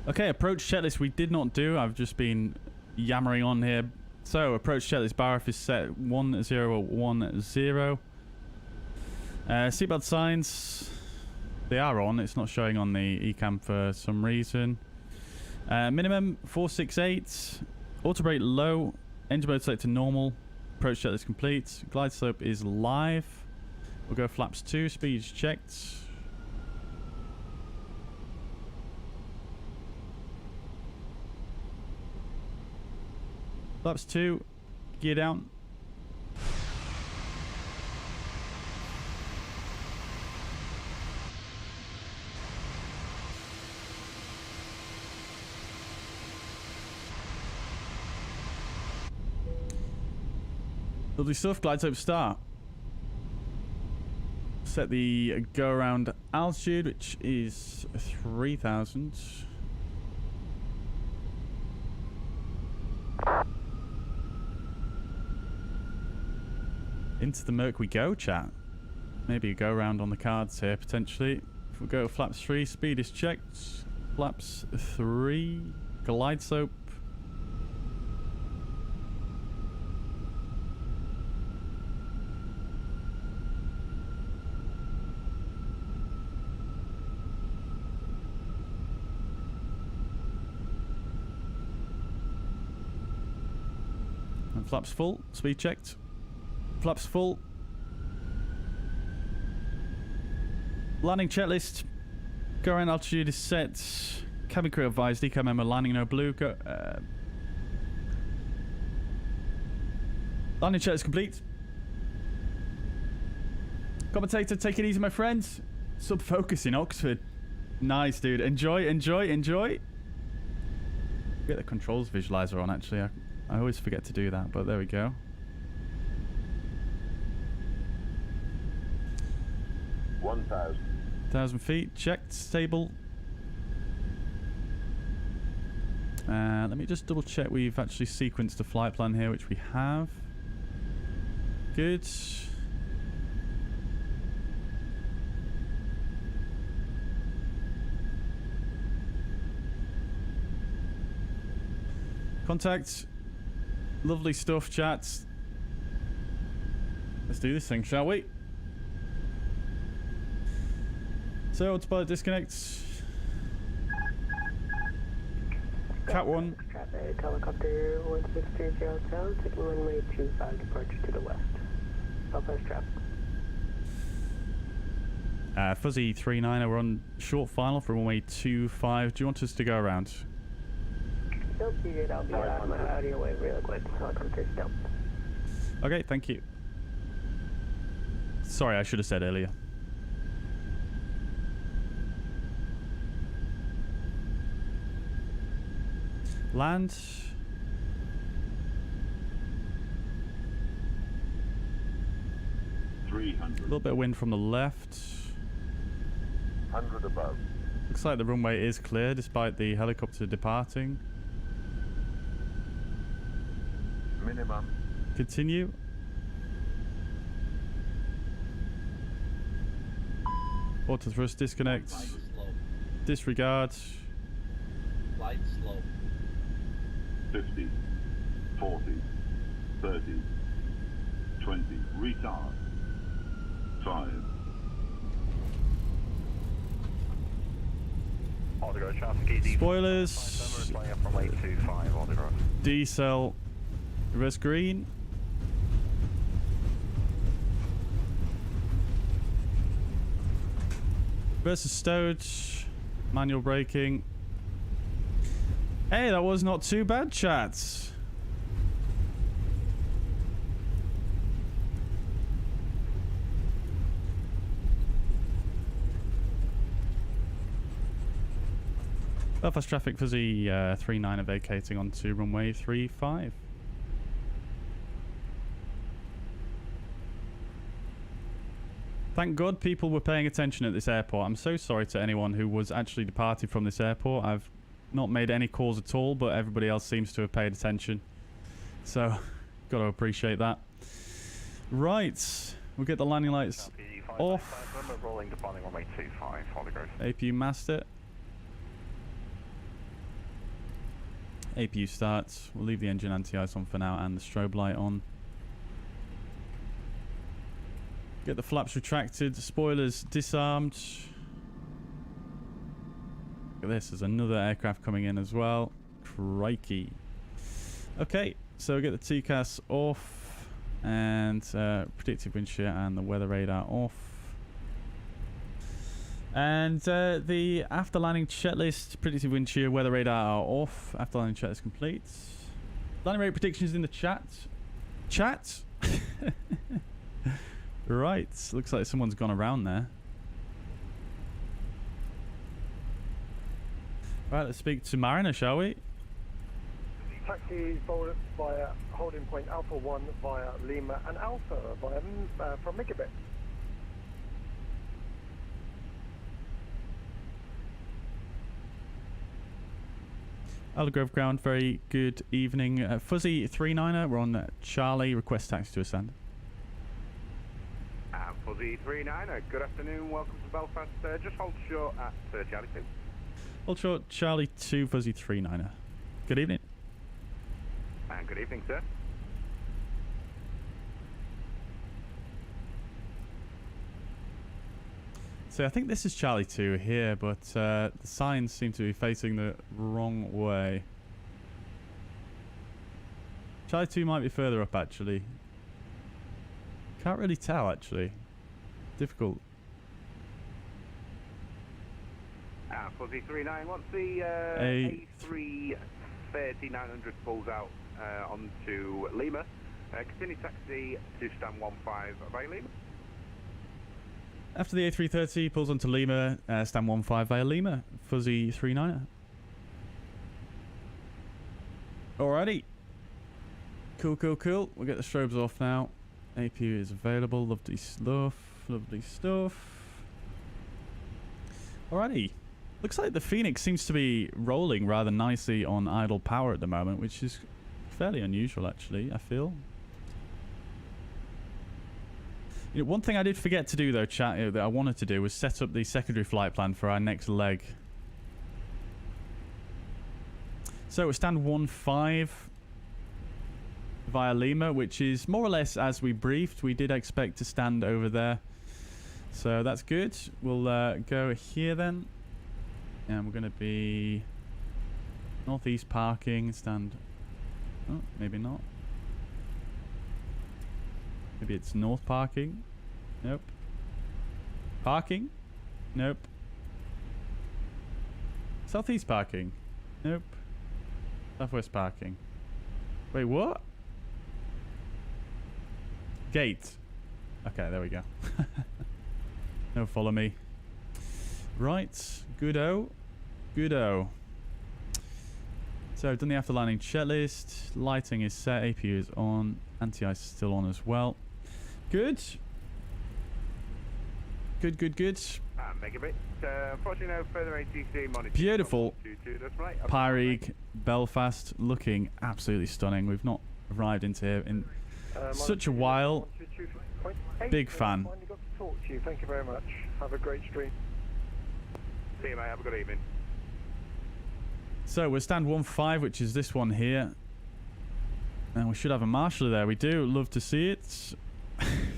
Okay, approach checklist we did not do. I've just been yammering on here. So approach checklist bar is set 1010. Seatbelt signs, they are on. It's not showing on the eCam for some reason. Minimum 468. Auto brake low. Engine mode set to normal. Approach checklist complete. Glide slope is live. We'll go flaps 2. Speeds checked. Flaps 2. Gear down. Lovely stuff. Glide slope start. Set the go around altitude, which is 3,000. Into the Merc we go, chat. Maybe a go around on the cards here potentially. If we go flaps 3, speed is checked. Flaps 3, glide slope. Flaps full, speed checked. Flaps full. Landing checklist. Go around altitude is set. Cabin crew advised. Eco memo landing no blue. Go, Landing check is complete. Commentator, take it easy, my friends. Sub-focus in Oxford. Nice, dude. Enjoy, enjoy, enjoy. Get the controls visualizer on, actually. I always forget to do that, but there we go. 1,000 feet. Checked. Stable. Let me just double check we've actually sequenced the flight plan here, which we have. Good. Contact. Lovely stuff, chats. Let's do this thing, shall we? So, autopilot disconnect. Cat 1. Traffic, helicopter 1630 south, taking runway 25, departure to the west. Belfast traffic. Fuzzy 39, we're on short final for runway 25. Do you want us to go around? Nope, you good. I'll be on my audio wave real quick. Helicopter still. Okay, thank you. Sorry, I should have said earlier. Land. A little bit of wind from the left. 100 above. Looks like the runway is clear despite the helicopter departing. Minimum. Continue. Auto thrust disconnect. Disregard. Light slow. 50, 40, 30, 20, retard. 5. Spoilers. Decel. Reverse green. Reverse stowed. Manual braking. Hey, that was not too bad, chats. Belfast traffic Fuzzy 39 vacating onto runway 35. Thank God people were paying attention at this airport. I'm so sorry to anyone who was actually departed from this airport. I've not made any calls at all, but everybody else seems to have paid attention. So, got to appreciate that. Right, we'll get the landing lights off. APU master. APU starts. We'll leave the engine anti-ice on for now and the strobe light on. Get the flaps retracted, spoilers disarmed. Look at this, there's another aircraft coming in as well. Crikey. Okay, so get the TCAS off and predictive wind shear and the weather radar off. And the after landing checklist, predictive wind shear, weather radar are off. After landing checklist complete. Landing rate predictions in the chat. Chat? Right, looks like someone's gone around there. Right, let's speak to Mariner, shall we? Taxis via holding point Alpha 1 via Lima and Alpha via from Megabit. Aldergrove ground, very good evening. Fuzzy 39er, we're on Charlie, request taxi to ascend. Fuzzy 39er, good afternoon, welcome to Belfast. Just hold short at Charlie 2. Hold short, Charlie 2, Fuzzy 39er. Good evening. And good evening, sir. So I think this is Charlie 2 here, but the signs seem to be facing the wrong way. Charlie 2 might be further up, actually. Can't really tell, actually. Difficult. Fuzzy 39, once the A330-900 pulls out onto Lima, Continue taxi to stand 15 via Lima. After the A330 pulls onto Lima, stand 15 via Lima, fuzzy 39er. Alrighty. Cool, cool, cool. We'll get the strobes off now. APU is available. Lovely stuff. Lovely stuff. Alrighty. Looks like the Fenix seems to be rolling rather nicely on idle power at the moment, which is fairly unusual, actually, I feel. You know, one thing I did forget to do, though, chat, that I wanted to do was set up the secondary flight plan for our next leg. So we'll stand 15 via Lima, which is more or less as we briefed. We did expect to stand over there. So that's good. We'll go here then. And we're going to be northeast parking, stand... Oh, maybe not. Maybe it's north parking. Nope. Parking? Nope. Southeast parking? Nope. Southwest parking. Wait, what? Gate. Okay, there we go. No, follow me. Right. Good-o. Good-o. So I've done the after landing checklist. Lighting is set. APU is on. Anti-ice is still on as well. Good. Good, good, good. Megabit. Unfortunately, no further ATC monitoring. Beautiful. Pyreegue, Belfast, looking absolutely stunning. We've not arrived into here in such a while. Big fan. Finally got to talk to you. Thank you very much. Have a great stream. See you, mate. Have a good evening. So we're stand 15, which is this one here. And we should have a marshal there. We do. Love to see it.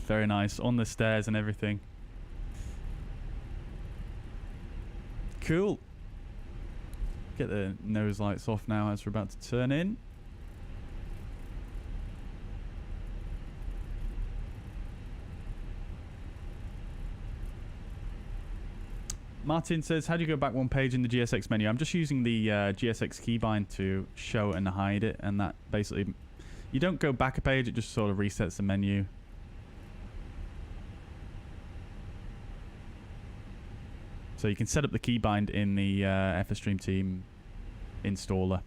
Very nice. On the stairs and everything. Cool. Get the nose lights off now as we're about to turn in. Martin says, how do you go back one page in the GSX menu? I'm just using the GSX keybind to show and hide it, and that basically... You don't go back a page, it just sort of resets the menu. So you can set up the keybind in the Fsdreamteam installer.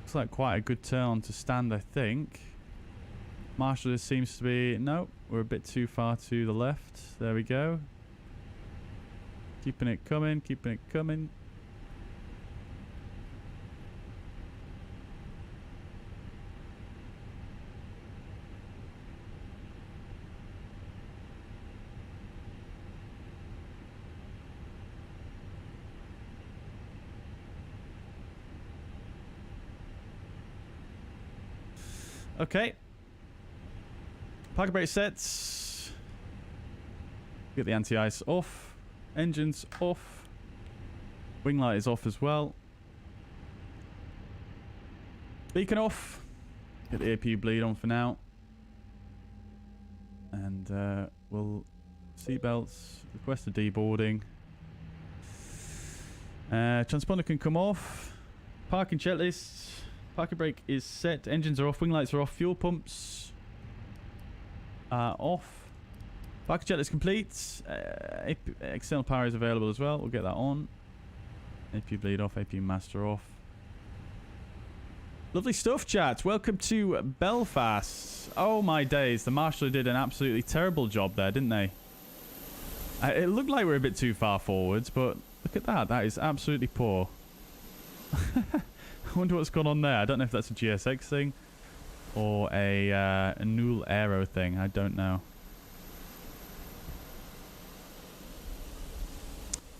Looks like quite a good turn on to stand, I think. Marshall seems to be... No, we're a bit too far to the left. There we go. Keeping it coming, keeping it coming. Okay. Parking brake sets. Get the anti-ice off. Engines off. Wing light is off as well. Beacon off. Get the APU bleed on for now. And we'll seatbelts. Request a deboarding. Transponder can come off. Parking checklist. Parking brake is set. Engines are off. Wing lights are off. Fuel pumps off. Parking checklist complete. External power is available as well. We'll get that on. APU bleed off. APU master off. Lovely stuff, chat. Welcome to Belfast. Oh my days. The Marshal did an absolutely terrible job there, didn't they? It looked like we were a bit too far forwards, but look at that. That is absolutely poor. I wonder what's gone on there. I don't know if that's a GSX thing or a Null Aero thing. I don't know.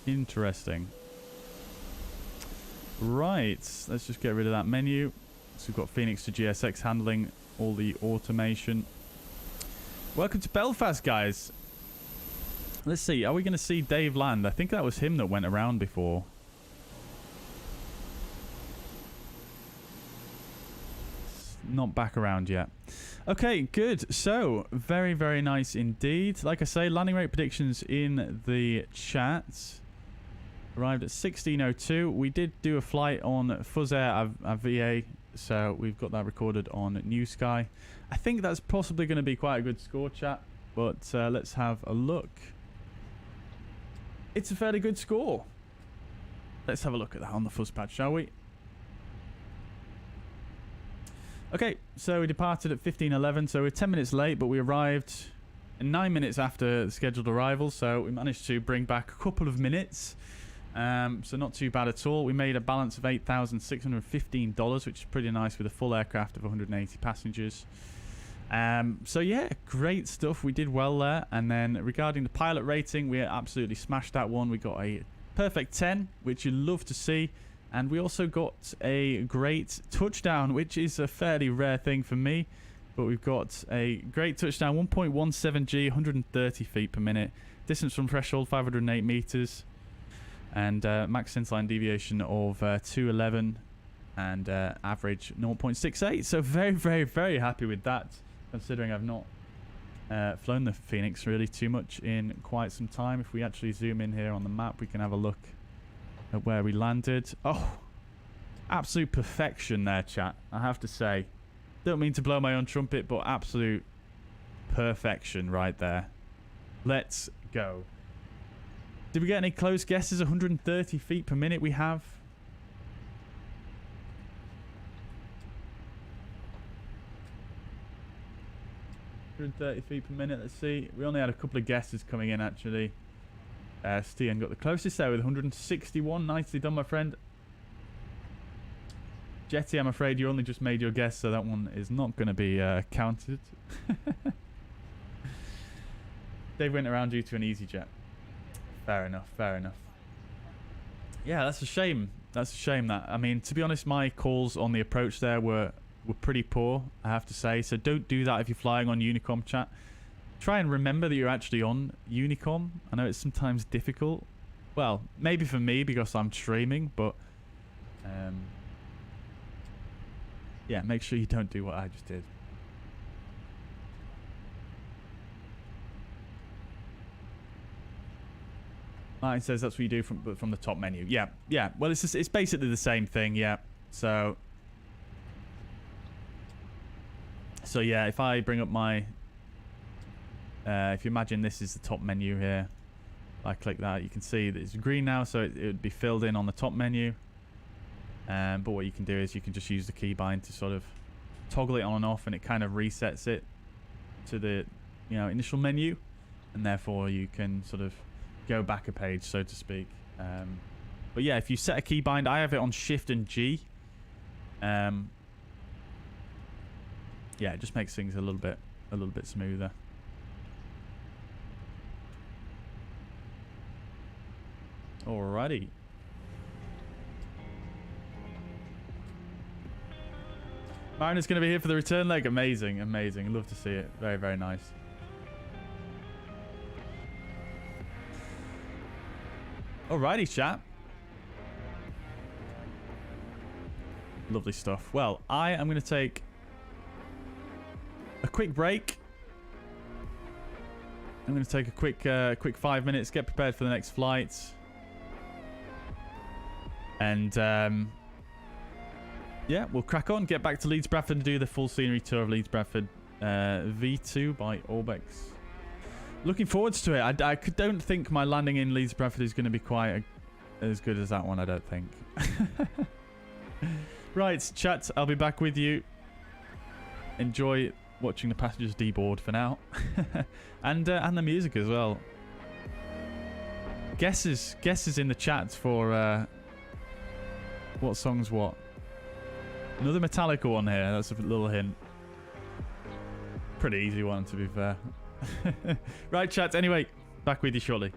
Interesting. Right. Let's just get rid of that menu. So we've got Fenix to GSX handling all the automation. Welcome to Belfast, guys. Let's see. Are we going to see Dave land? I think that was him that went around before. not back around yet. Okay, good. So, very, very nice indeed. Like I say, landing rate predictions in the chat. Arrived at 16:02. We did do a flight on fuzzair at VA, so we've got that recorded on Newsky. I think that's possibly going to be quite a good score, chat, but let's have a look. It's a fairly good score. Let's have a look at that on the fuzz pad, shall we? Okay, so we departed at 15:11, so we're 10 minutes late, but we arrived 9 minutes after the scheduled arrival, so we managed to bring back a couple of minutes. So not too bad at all. We made a balance of $8,615, which is pretty nice with a full aircraft of 180 passengers. So yeah, great stuff. We did well there. And then regarding the pilot rating, we absolutely smashed that one. We got a perfect 10, which you love to see. And we also got a great touchdown, which is a fairly rare thing for me. But we've got a great touchdown, 1.17 G, 130 feet per minute. Distance from threshold, 508 meters. And max sense-line deviation of 211 and average 0.68. So very, very, very happy with that, considering I've not flown the Fenix really too much in quite some time. If we actually zoom in here on the map, we can have a look at where we landed. Oh, absolute perfection there, chat, I have to say. Don't mean to blow my own trumpet, but absolute perfection right there. Let's go. Did we get any close guesses? 130 feet per minute we have. $130 feet per minute. Let's see. We only had a couple of guesses coming in, actually. Stian got the closest there with 161. Nicely done, my friend. Jetty, I'm afraid you only just made your guess, so that one is not going to be counted. Dave went around due to an EasyJet. Fair enough, fair enough. Yeah, that's a shame. That's a shame that. I mean, to be honest, my calls on the approach there were pretty poor, I have to say. So don't do that if you're flying on Unicom, chat. Try and remember that you're actually on Unicom. I know it's sometimes difficult. Well, maybe for me because I'm streaming, but yeah, make sure you don't do what I just did. Martin says that's what you do from the top menu. Yeah, yeah. Well, it's basically the same thing. Yeah. So yeah, if I bring up my, if you imagine this is the top menu here, I click that, you can see that it's green now, so it would be filled in on the top menu. But what you can do is you can just use the keybind to sort of toggle it on and off, and it kind of resets it to the initial menu, and therefore you can sort of go back a page, so to speak. But yeah, if you set a keybind, I have it on Shift and G. Yeah, it just makes things a little bit smoother. Alrighty. Mariner's going to be here for the return leg. Amazing, amazing. Love to see it. Very, very nice. Alrighty, chat. Lovely stuff. Well, I am going to take a quick break. I'm going to take a quick 5 minutes, get prepared for the next flight. And yeah, we'll crack on, get back to Leeds Bradford and do the full scenery tour of Leeds Bradford V2 by Orbx. Looking forward to it. I don't think my landing in Leeds Bradford is going to be quite as good as that one, I don't think. Right, chat, I'll be back with you. Enjoy watching the passengers deboard for now. and the music as well. Guesses in the chat for what song's what. Another Metallica one here, that's a little hint. Pretty easy one, to be fair. Right, chat, anyway, back with you shortly.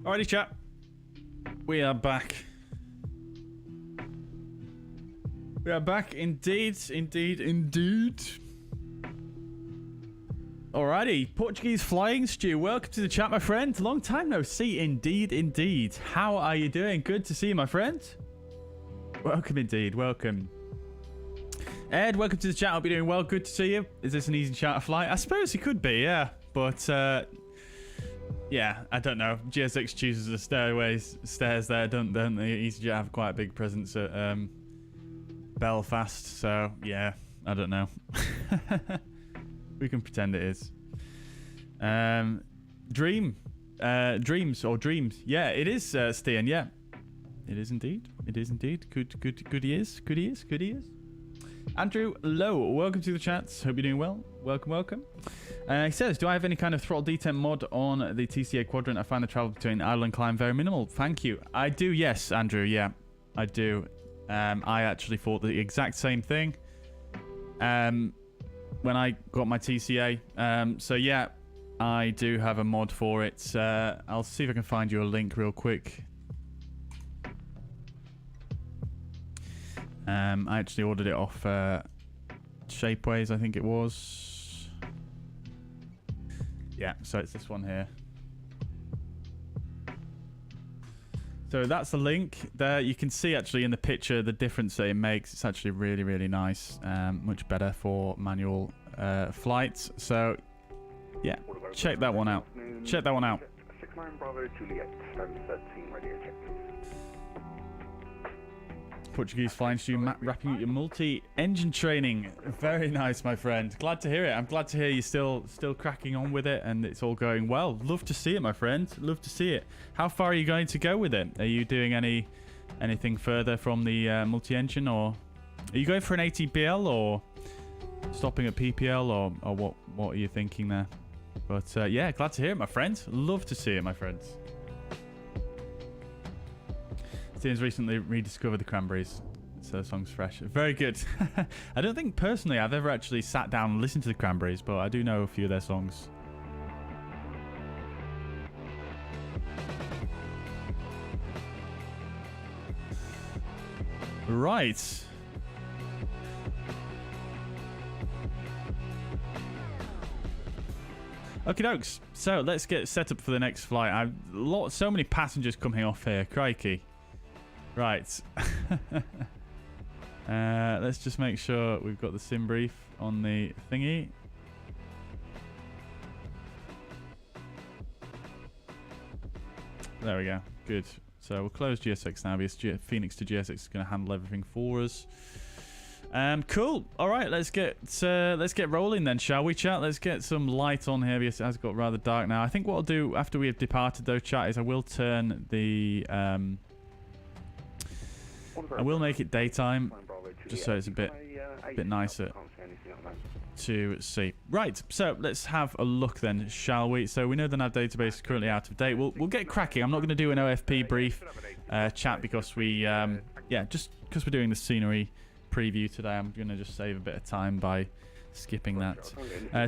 Alrighty, chat. We are back. We are back indeed, indeed, indeed. Alrighty, Portuguese Flying Stew, welcome to the chat, my friend. Long time no see, indeed, indeed. How are you doing? Good to see you, my friend. Welcome indeed, welcome. Ed, welcome to the chat. I'll be doing well. Good to see you. Is this an easy charter flight? I suppose it could be, yeah. But, yeah, I don't know. GSX chooses the stairs there, don't they? EasyJet have quite a big presence at Belfast, so, yeah, I don't know. We can pretend it is. Dreams. Yeah, it is, Stian, yeah. It is indeed. It is indeed. Good he is. Andrew Lowe, welcome to the chat. Hope you're doing well. Welcome. He says, do I have any kind of throttle detent mod on the TCA quadrant? I find the travel between idle and climb very minimal. Thank you. I do, yes, Andrew. Yeah, I do. I actually thought the exact same thing. When I got my TCA. So yeah, I do have a mod for it. I'll see if I can find you a link real quick. I actually ordered it off Shapeways, I think it was. Yeah, so it's this one here. So that's the link there. You can see actually in the picture the difference that it makes. It's actually really, really nice. Much better for manual flights. So yeah, check that one out. Check that one out. 69 Bravo Juliet, 13 radio check. Portuguese Flying Stew, wrapping up your multi-engine training. Very nice, my friend. Glad to hear it. I'm glad to hear you're still cracking on with it and it's all going well. Love to see it, my friend. Love to see it. How far are you going to go with it? Are you doing anything further from the multi-engine, or are you going for an ATPL or stopping at PPL, or what are you thinking there? But yeah, glad to hear it, my friend. Love to see it, my friends. Steven's recently rediscovered the Cranberries, so the song's fresh. Very good. I don't think personally I've ever actually sat down and listened to the Cranberries, but I do know a few of their songs. Right. Okie dokes. So let's get set up for the next flight. So many passengers coming off here. Crikey. Right. Let's just make sure we've got the sim brief on the thingy. There we go. Good. So we'll close GSX now because Fenix to GSX is going to handle everything for us. Cool. All right, let's get rolling then, shall we, chat? Let's get some light on here because it has got rather dark now. I think what I'll do after we have departed, though, chat, is I will turn the I will make it daytime, just so it's a bit nicer to see. Right, so let's have a look then, shall we? So we know the nav database is currently out of date. We'll get cracking. I'm not going to do an OFP brief chat because we just because we're doing the scenery preview today. I'm going to just save a bit of time by skipping that.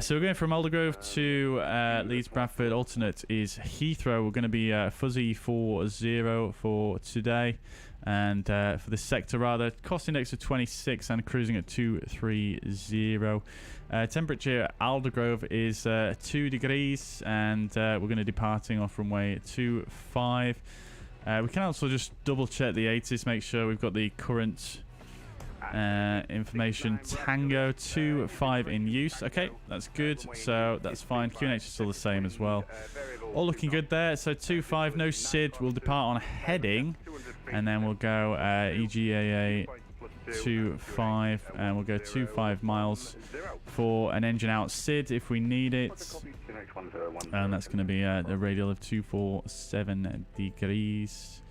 So we're going from Aldergrove to Leeds Bradford. Alternate is Heathrow. We're going to be fuzzy 40 for today. And for the sector, rather, cost index of 26 and cruising at 230. Temperature at Aldergrove is 2 degrees, and we're going to departing off runway 25. We can also just double check the ATIS, make sure we've got the current information. Tango 25 in use. Okay, that's good. So that's fine. QNH is still the same as well. All looking good there. So 25, no SID. We'll depart on a heading, and then we'll go EGAA 25, and we'll go 25 miles for an engine out SID if we need it. And that's going to be a radial of 247 degrees.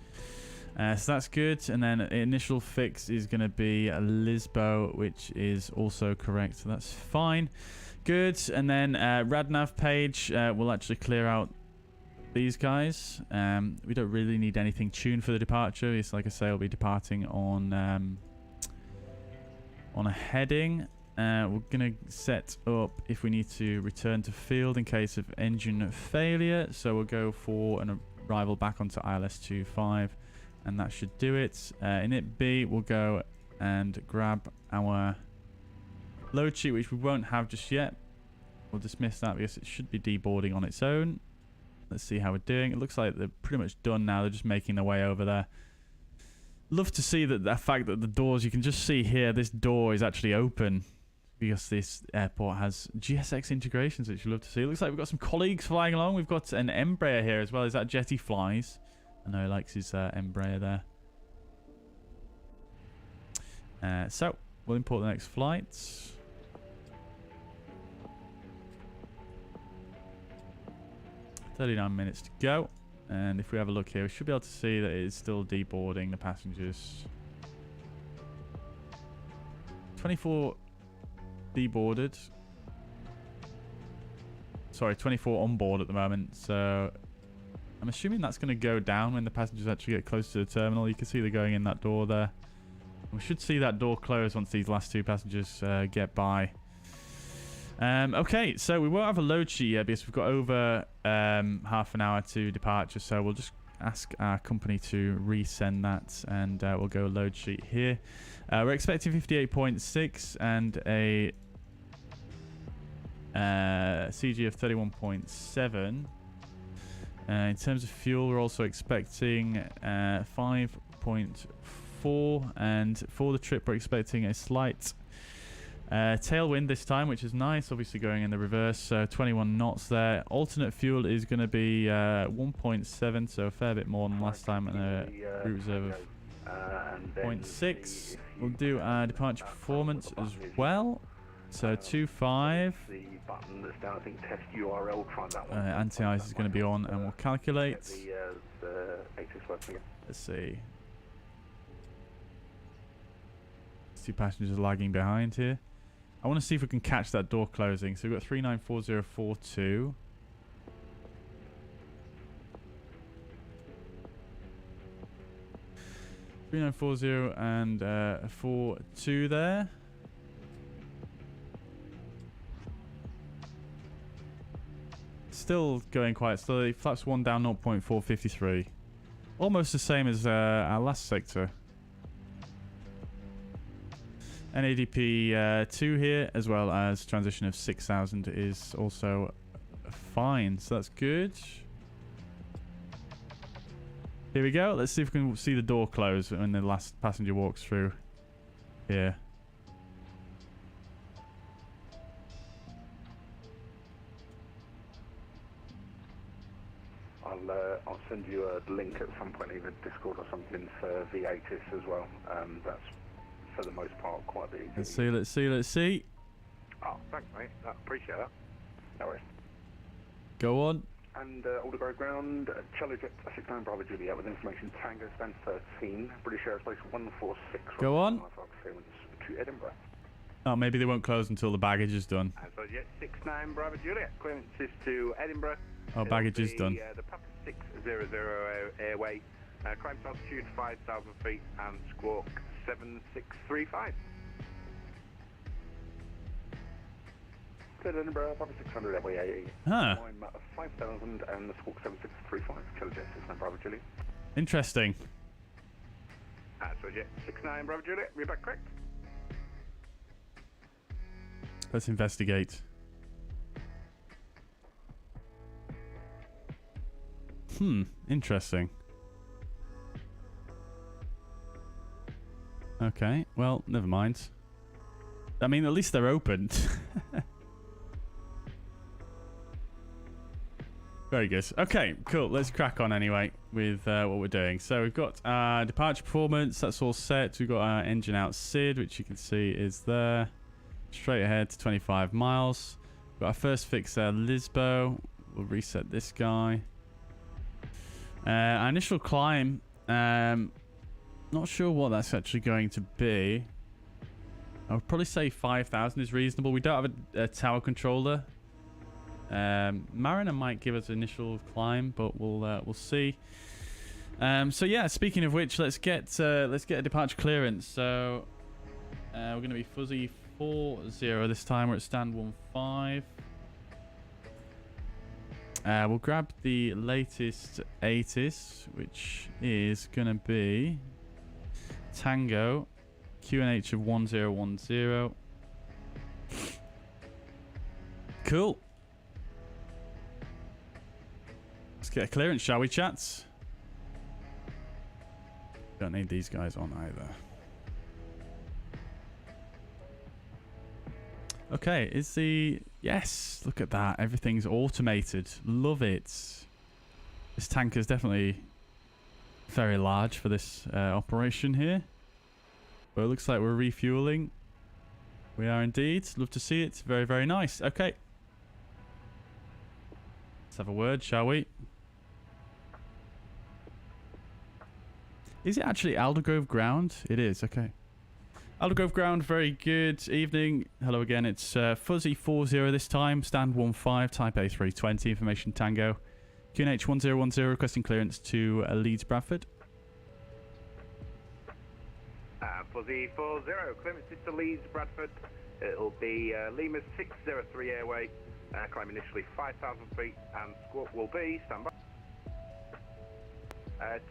So that's good. And then initial fix is going to be Lisbo, which is also correct. So that's fine. Good. And then RadNav page will actually clear out these guys. We don't really need anything tuned for the departure. It's like I say, I'll be departing on a heading. We're going to set up if we need to return to field in case of engine failure. So we'll go for arrival back onto ILS-25, and that should do it. In it B, we'll go and grab our load sheet, which we won't have just yet. We'll dismiss that because it should be deboarding on its own. Let's see how we're doing. It looks like they're pretty much done now. They're just making their way over there. Love to see that the fact that the doors, you can just see here, this door is actually open because this airport has GSX integrations, which you love to see. It looks like we've got some colleagues flying along. We've got an Embraer here as well. Is that Jetty Flies? I know he likes his Embraer there. So we'll import the next flight. 39 minutes to go, and if we have a look here, we should be able to see that it is still deboarding the passengers. 24 deboarded. Sorry, 24 on board at the moment, so I'm assuming that's going to go down when the passengers actually get close to the terminal. You can see they're going in that door there. We should see that door close once these last two passengers get by. Okay, so we won't have a load sheet yet because we've got over half an hour to departure, so we'll just ask our company to resend that, and we'll go load sheet here. We're expecting 58.6 and a CG of 31.7. In terms of fuel, we're also expecting 5.4, and for the trip we're expecting a slight tailwind this time, which is nice, obviously going in the reverse, so 21 knots there. Alternate fuel is going to be 1.7, so a fair bit more than last time, and a route reserve of 0.6. We'll do our departure performance as well, so 2.5. Anti-ice is going to be on, and we'll calculate. Let's see. Two passengers are lagging behind here. I want to see if we can catch that door closing. So we've got 394042. and 42 there. Still going quite slowly. Flaps 1 down 0.453. Almost the same as our last sector. NADP 2 here, as well as transition of 6,000 is also fine, so that's good. Here we go. Let's see if we can see the door close when the last passenger walks through here. I'll send you a link at some point, either Discord or something, for VATIS as well. That's for the most part quite big. Let's see. Oh, thanks, mate. I appreciate that. No worries. Go on. And all to go ground, Charlie Jet 69 Bravo Juliet with information Tango Span 13, British Aerospace 146. Go on. To Edinburgh. Oh, maybe they won't close until the baggage is done. So Jet 69 Bravo Juliet, clearance is to Edinburgh. Oh, baggage is done. The Papa 600 airway, climb altitude 5,000 feet and squawk 7635. Cleared Edinburgh, Papa 600 airway AE. Huh. Climb 5,000 and the squawk 7635. Kilo Jet 69 Bravo Juliet. Interesting. So Jet 69 Bravo Juliet, we're back correct. Let's investigate. Interesting. Okay, well, never mind. I mean, at least they're open. Very good. Okay, cool. Let's crack on anyway with what we're doing. So we've got our departure performance. That's all set. We've got our engine out SID, which you can see is there. Straight ahead to 25 miles. We've got our first fix there, Lisbo. We'll reset this guy. Our initial climb, not sure what that's actually going to be. I would probably say 5,000 is reasonable. We don't have a tower controller. Mariner might give us initial climb, but we'll see. So yeah, speaking of which, let's get a departure clearance. So we're going to be fuzzy 40 this time. We're at stand 15. We'll grab the latest ATIS, which is going to be Tango QNH of 1010. Cool. Let's get a clearance, shall we, chats? Don't need these guys on either. Okay, is the... Yes, look at that. Everything's automated. Love it. This tanker is definitely very large for this operation here. But it looks like we're refueling. We are indeed. Love to see it. Very, very nice. Okay. Let's have a word, shall we? Is it actually Aldergrove ground? It is, okay. Aldergrove ground, very good evening. Hello again, it's Fuzzy40 this time. Stand 15, type A320, information Tango. QNH 1010 requesting clearance to Leeds Bradford. Fuzzy40, clearance is to Leeds Bradford. It'll be Lima 603 airway, climb initially 5,000 feet, and squawk will be, stand by,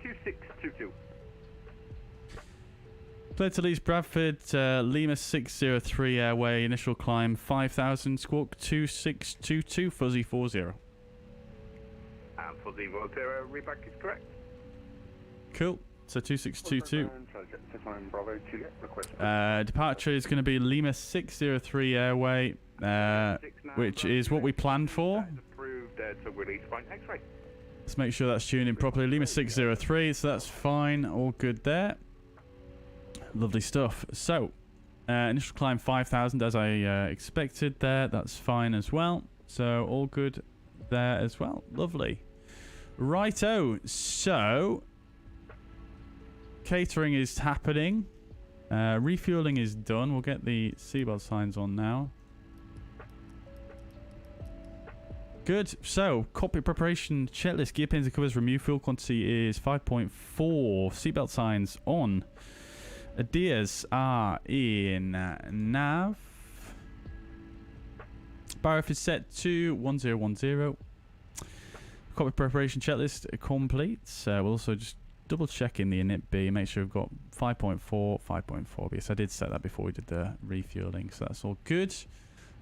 2622. Clear to Leeds Bradford, Lima 603 airway, initial climb 5,000, squawk 2622, Fuzzy40. And Fuzzy40, reback is correct. Cool, so 2622. Bravo, Juliet, request. Departure is going to be Lima 603 airway, which is what we planned for. Approved to release point X-ray. Let's make sure that's tuned in properly. Lima 603, so that's fine, all good there. Lovely stuff. So, initial climb 5,000 as I expected there. That's fine as well. So, all good there as well. Lovely. Righto. So, catering is happening. Refueling is done. We'll get the seatbelt signs on now. Good. So, cockpit preparation checklist. Gear pins and covers remove. Fuel quantity is 5.4. Seatbelt signs on. Ideas are in nav. Barref is set to 1010. Cockpit preparation checklist complete. We'll also just double check in the init B. Make sure we've got 5.4, 5.4. Yes, I did set that before we did the refueling, so that's all good.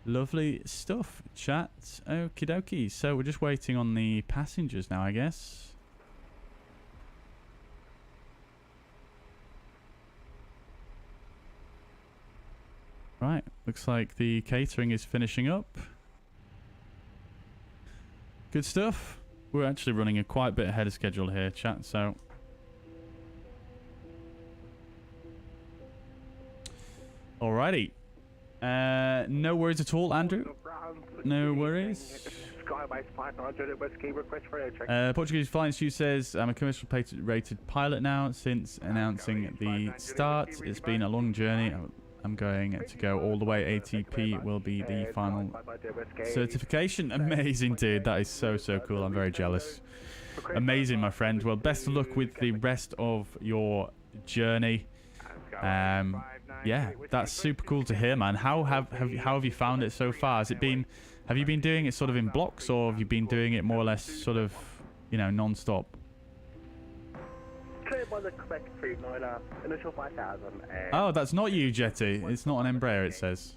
Lovely stuff, chat. Okie dokie. So we're just waiting on the passengers now, I guess. Right, looks like the catering is finishing up. Good stuff. We're actually running a quite bit ahead of schedule here, chat, so... Alrighty. No worries at all, Andrew. No worries. Portuguese Flying Stu says, I'm a commercial rated pilot now since announcing the start. It's been a long journey. I'm going to go all the way. ATP will be the final certification. Amazing, dude. That is so, so cool. I'm very jealous. Amazing, my friend. Well, best of luck with the rest of your journey. Yeah, that's super cool to hear, man. How have you found it so far? Has it been... Have you been doing it sort of in blocks, or have you been doing it more or less sort of, you know, non-stop? Oh, that's not you, Jetty. It's not an Embraer, it says.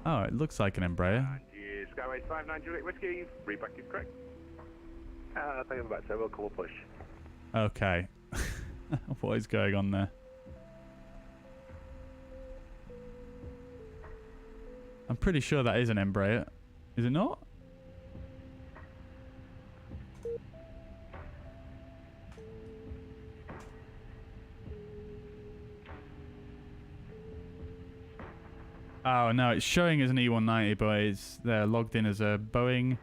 Oh, it looks like an Embraer. Skyway 59 Juliet Whiskey, reback is correct. Thank you very much, so we'll call push. Okay. What is going on there? I'm pretty sure that is an Embraer. Is it not? Oh no, it's showing as an E190, but it's logged in as a Boeing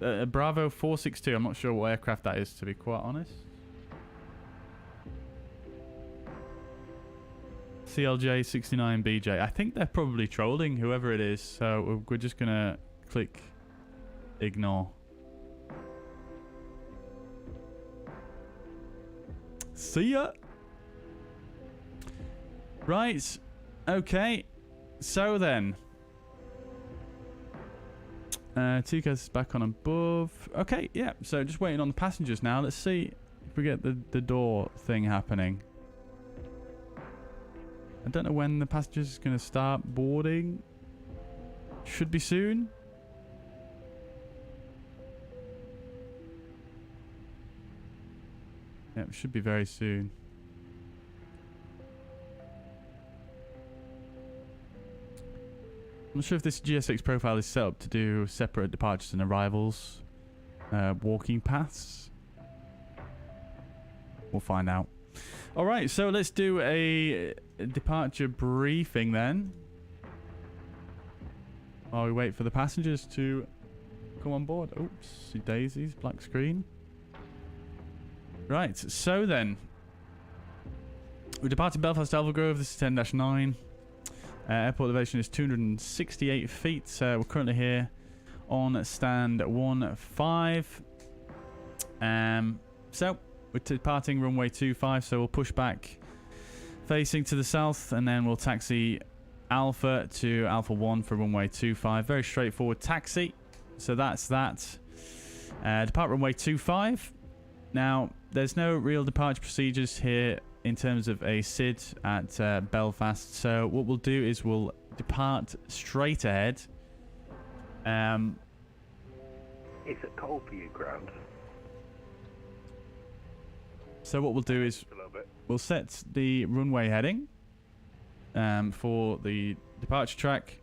a Bravo 462. I'm not sure what aircraft that is, to be quite honest. CLJ 69BJ. I think they're probably trolling whoever it is, so we're just gonna click ignore. See ya. Right. Okay. So then, Two cases back on above. Okay, yeah. So just waiting on the passengers now. Let's see if we get the door thing happening. I don't know when the passengers are going to start boarding. Should be soon. Yeah, it should be very soon. I'm not sure if this GSX profile is set up to do separate departures and arrivals, walking paths. We'll find out. All right, so let's do a departure briefing then. While we wait for the passengers to come on board. Oops, daisies, black screen. Right, so then. We departed Belfast Alpha Grove. This is 10-9. Airport elevation is 268 feet. We're currently here on stand 15. So we're departing runway 25. So we'll push back facing to the south, and then we'll taxi Alpha to Alpha 1 for runway 25. Very straightforward taxi. So that's that. Depart runway 25. Now, there's no real departure procedures here in terms of a SID at Belfast. So what we'll do is we'll depart straight ahead. Is it cold for you, ground? So what we'll do is we'll set the runway heading for the departure track.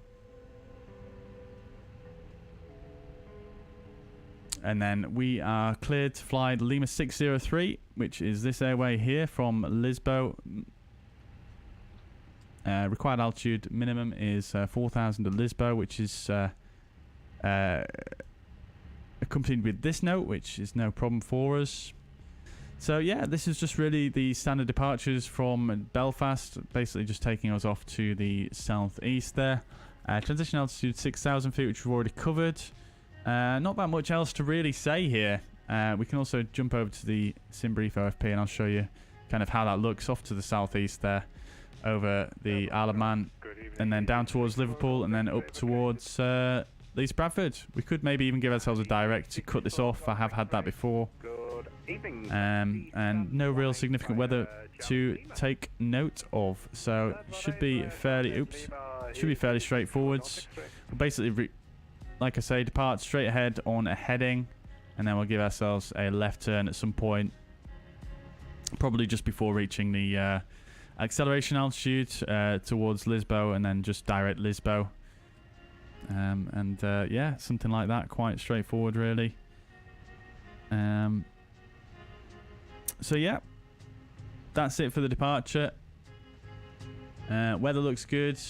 And then we are cleared to fly the Lima 603, which is this airway here from Lisbon. Required altitude minimum is 4,000 at Lisbon, which is accompanied with this note, which is no problem for us. So yeah, this is just really the standard departures from Belfast, basically just taking us off to the southeast there. Transition altitude 6,000 feet, which we've already covered. Not that much else to really say here. We can also jump over to the SimBrief OFP and I'll show you kind of how that looks off to the southeast there, over the Isle of Man, and then down towards Liverpool, and then up towards Leeds Bradford. We could maybe even give ourselves a direct to cut this off. I have had that before. And no real significant weather to take note of, so should be fairly straightforward. We'll basically like I say, depart straight ahead on a heading, and then we'll give ourselves a left turn at some point, probably just before reaching the acceleration altitude towards Lisbon, and then just direct Lisbon. Yeah, something like that, quite straightforward really. So yeah, that's it for the departure. Weather looks good.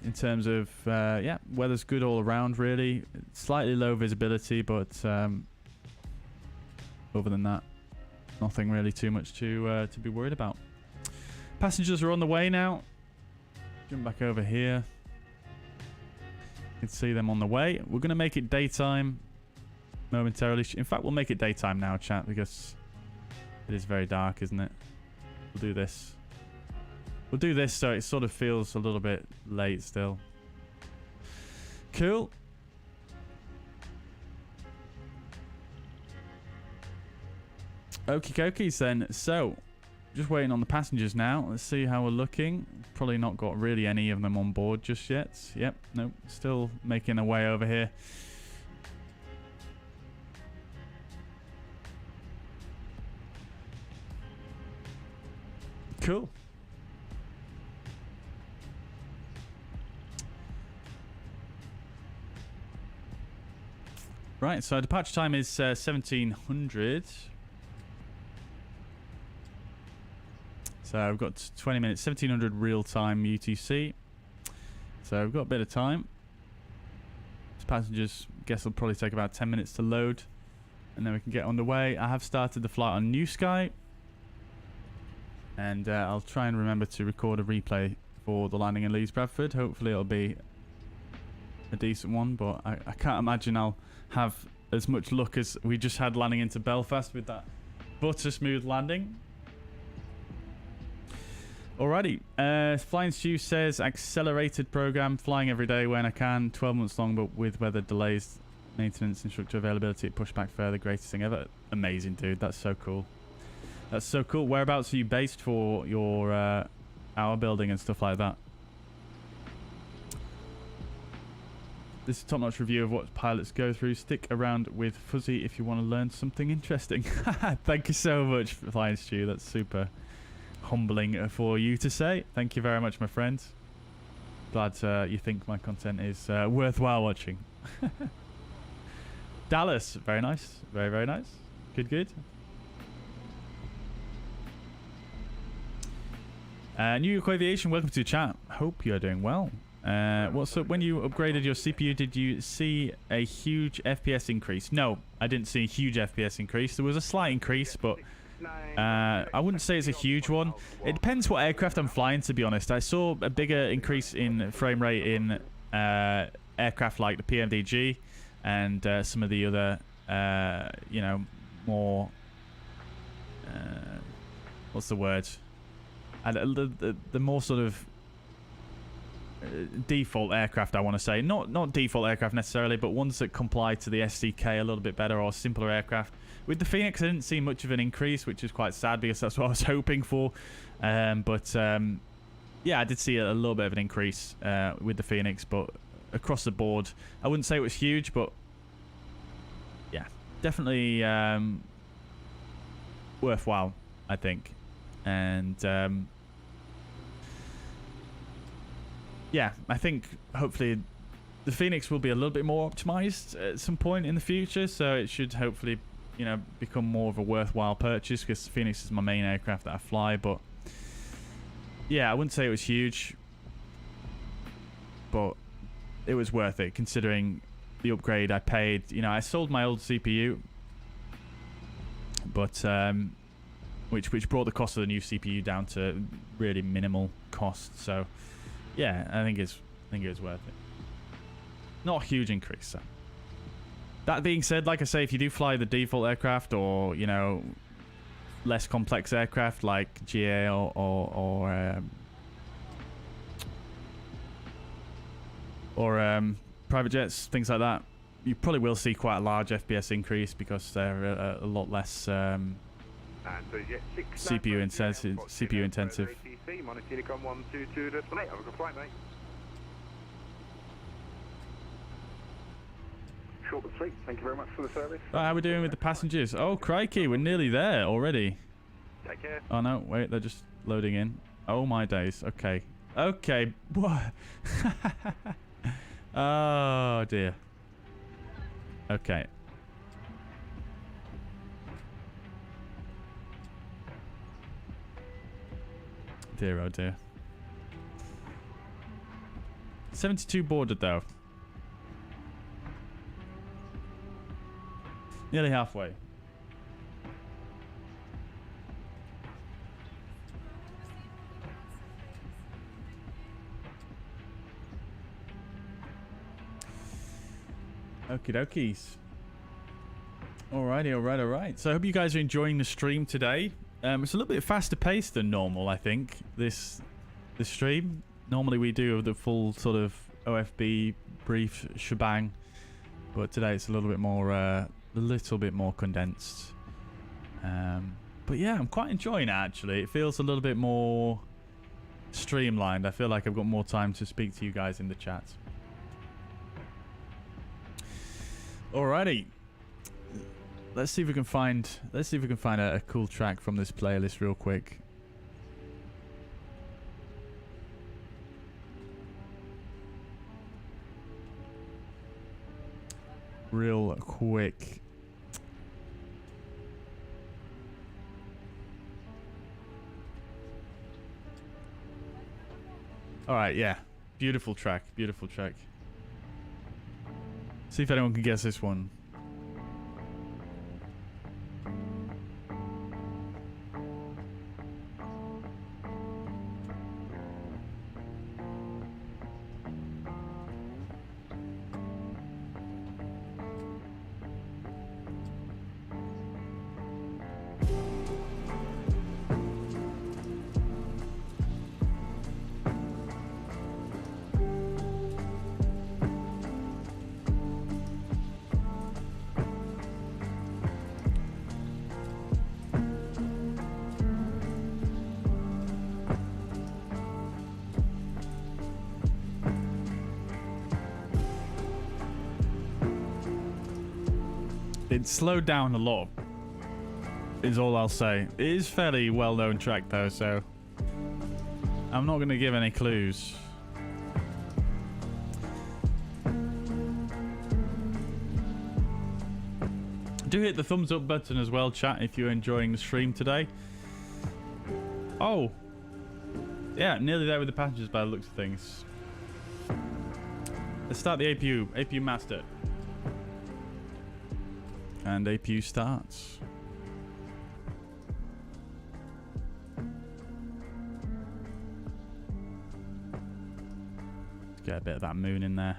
In terms of, yeah, weather's good all around, really. Slightly low visibility, but other than that, nothing really too much to be worried about. Passengers are on the way now. Jump back over here. You can see them on the way. We're going to make it daytime momentarily. In fact, we'll make it daytime now, chat, because it is very dark, isn't it? We'll do this. We'll do this so it sort of feels a little bit late still. Cool. Okie dokies then. So, just waiting on the passengers now. Let's see how we're looking. Probably not got really any of them on board just yet. Yep, nope. Still making their way over here. Cool. Right, so departure time is 1700. So we've got 20 minutes, 1700 real-time UTC. So we've got a bit of time. These passengers, guess will probably take about 10 minutes to load, and then we can get underway. I have started the flight on Newsky, and I'll try and remember to record a replay for the landing in Leeds Bradford. Hopefully it'll be a decent one, but I can't imagine I'll have as much luck as we just had landing into Belfast with that butter smooth landing. Alrighty, Flying Stew says accelerated program, flying every day when I can, 12 months long, but with weather delays Maintenance instructor availability pushed back further. Greatest thing ever. Amazing, dude. That's so cool. That's so cool. Whereabouts are you based for your hour building and stuff like that? This is a top-notch review of what pilots go through. Stick around with Fuzzy if you want to learn something interesting. Thank you so much, Flying Stew. That's super humbling for you to say. Thank you very much, my friend. Glad you think my content is worthwhile watching. Dallas, very nice. Very, very nice. Good, good. New York Aviation, welcome to the chat. Hope you are doing well. What's up? When you upgraded your CPU, did you see a huge FPS increase? No, I didn't see a huge FPS increase. There was a slight increase, but I wouldn't say it's a huge one. It depends what aircraft I'm flying, to be honest. I saw a bigger increase in frame rate in aircraft like the PMDG and some of the other, you know, more... what's the word? The more sort of default aircraft, I want to say. Not default aircraft necessarily, but ones that comply to the SDK a little bit better, or simpler aircraft. With the Fenix, I didn't see much of an increase, which is quite sad because that's what I was hoping for. Yeah, I did see a little bit of an increase with the Fenix, but across the board, I wouldn't say it was huge, but yeah, definitely worthwhile, I think. And yeah, I think hopefully the Fenix will be a little bit more optimized at some point in the future, so it should hopefully, you know, become more of a worthwhile purchase, because Fenix is my main aircraft that I fly. But yeah, I wouldn't say it was huge, but it was worth it considering the upgrade I paid. You know, I sold my old CPU, but which brought the cost of the new CPU down to really minimal cost. So yeah, I think it was worth it. Not a huge increase. So that being said, like I say, if you do fly the default aircraft, or you know, less complex aircraft like GA or private jets, things like that, you probably will see quite a large FPS increase because they're a lot less CPU intensive. Short but sweet. Thank you very much for the service. Right, how are we doing with the passengers? Oh, crikey, we're nearly there already. Take care. Oh no, wait, they're just loading in. Oh my days. Okay. Okay. What? Oh dear. Okay. Dear, oh dear. 72 boarded though. Nearly halfway. Okie dokies. Alrighty, alright. So I hope you guys are enjoying the stream today. It's a little bit faster paced than normal, I think, this stream. Normally we do the full sort of OFB brief shebang, but today it's a little bit more condensed. But yeah, I'm quite enjoying it actually. It feels a little bit more streamlined. I feel like I've got more time to speak to you guys in the chat. Alrighty. Let's see if we can find a cool track from this playlist real quick. Real quick. Alright, yeah. Beautiful track. Beautiful track. See if anyone can guess this one. It's slowed down a lot, is all I'll say. It is fairly well-known track though, so I'm not going to give any clues. Do hit the thumbs up button as well, chat, if you're enjoying the stream today. Oh, yeah, nearly there with the passengers by the looks of things. Let's start the APU master. And APU starts. Let's get a bit of that moon in there.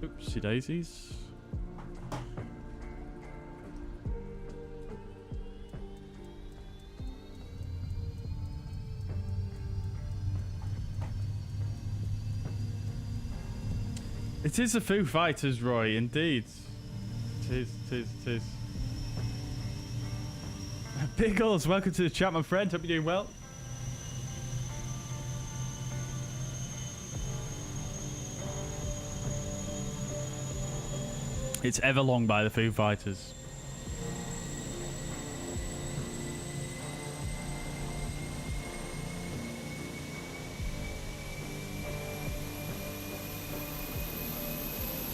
Oopsie daisies. It is the Foo Fighters, Roy, indeed. It is. Pickles, welcome to the chat, my friend. Hope you're doing well. It's Everlong by the Foo Fighters.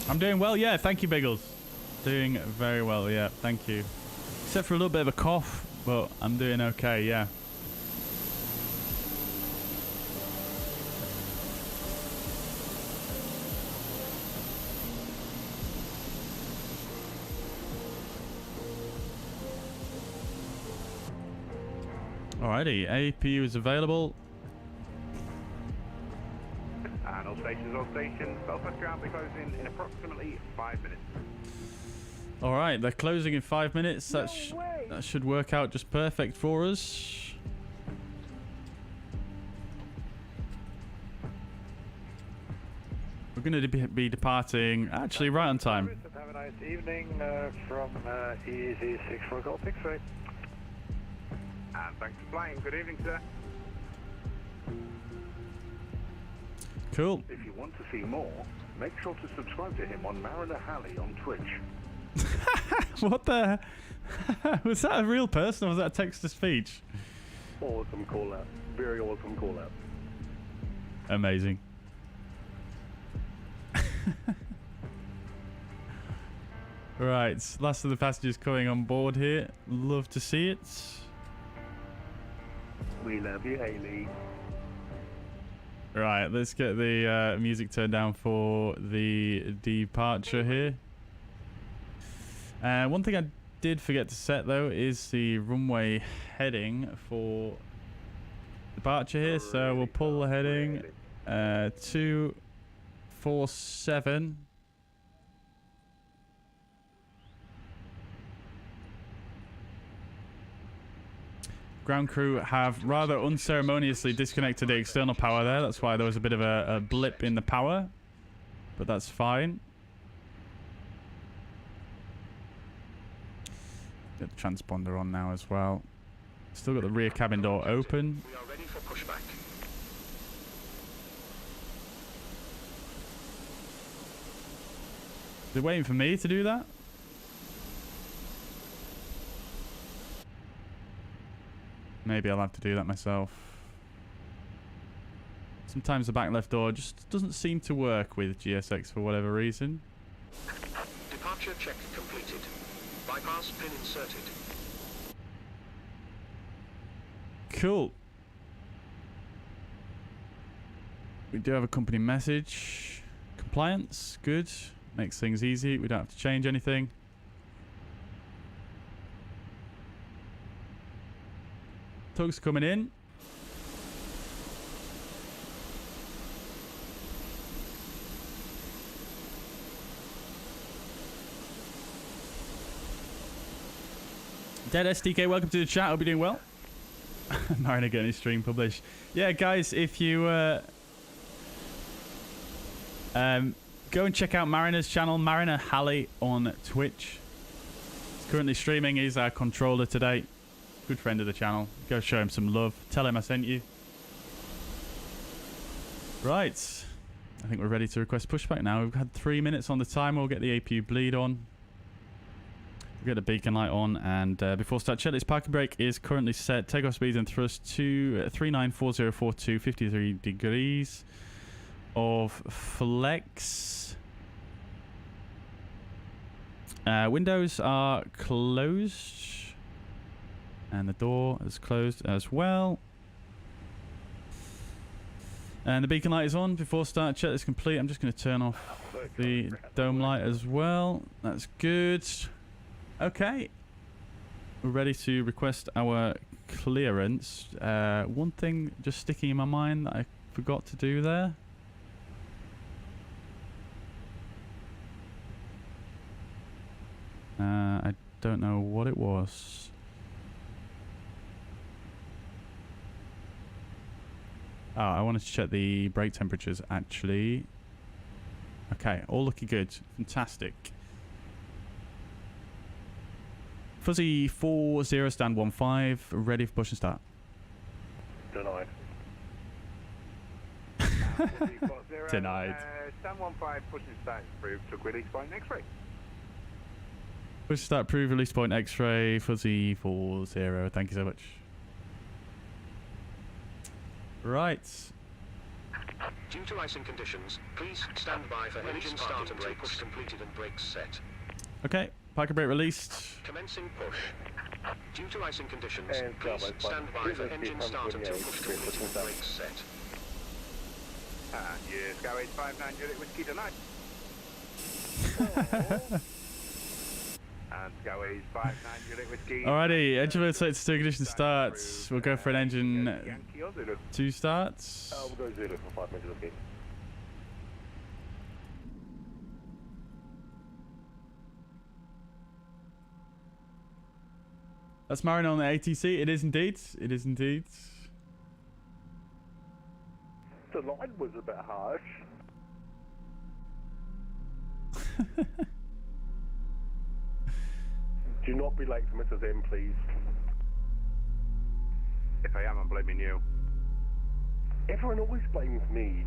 I'm doing well, yeah, thank you, Biggles. Doing very well, yeah, thank you. Except for a little bit of a cough, but I'm doing okay, yeah. Alrighty, APU is available. And all stations, Belfast ground will be closing in approximately 5 minutes. Alright, they're closing in 5 minutes. That should work out just perfect for us. We're going to be departing actually right on time. Have a nice evening from EZ6 for Golf X-ray. And thanks for flying. Good evening, sir. Cool. If you want to see more, make sure to subscribe to him on Mariner Halley on Twitch. What the? Was that a real person or was that a text-to-speech? Awesome call out. Very awesome call out. Amazing. Right, last of the passengers coming on board here. Love to see it. We love you, Haley. Right, let's get the music turned down for the departure here. One thing I did forget to set though is the runway heading for departure here. So we'll pull the heading 247. Ground crew have rather unceremoniously disconnected the external power there. That's why there was a bit of a blip in the power. But that's fine. Get the transponder on now as well. Still got the rear cabin door open. We are ready for pushback. They're waiting for me to do that? Maybe I'll have to do that myself. Sometimes the back left door just doesn't seem to work with GSX for whatever reason. Departure check completed. Bypass pin inserted. Cool. We do have a company message. Compliance, good. Makes things easy. We don't have to change anything. Tug's coming in. Dead SDK, welcome to the chat. Hope you're doing well. Mariner getting his stream published. Yeah, guys, if you go and check out Mariner's channel, Mariner Halley on Twitch. He's currently streaming. He's our controller today. Good friend of the channel. Go show him some love. Tell him I sent you. Right. I think we're ready to request pushback now. We've had 3 minutes on the timer. We'll get the APU bleed on. We'll get the beacon light on. And before start, checklist parking brake is currently set. Takeoff speed and thrust to 394042, 53 degrees of flex. Windows are closed. And the door is closed as well. And the beacon light is on. Before start, check is complete. I'm just going to turn off the dome light as well. That's good. Okay. We're ready to request our clearance. One thing just sticking in my mind that I forgot to do there. I don't know what it was. Oh, I wanted to check the brake temperatures, actually. Okay, all looking good. Fantastic. Fuzzy 40, stand 15, ready for push and start. Denied. Denied. Stand 15, push and start through to release point X-ray. Push and start, prove release point X-ray, Fuzzy 40. Thank you so much. Right. Due to icing conditions, please stand by for engine start until push completed and brakes set. Okay, parking brake released. Commencing push. Due to icing conditions, please stand by for engine start until push completed and brakes set. Yes, go 859 Juliet Whiskey tonight. And go is 59 Juliet Whiskey. Alrighty, engine mode set to 2 ignition starts. We'll go for an engine 2 starts. We'll go Zulu for 5 minutes, okay. That's Marin on the ATC. It is indeed. It is indeed. The line was a bit harsh. Do not be late for Mrs. M, please. If I am, I'm blaming you. Everyone always blames me.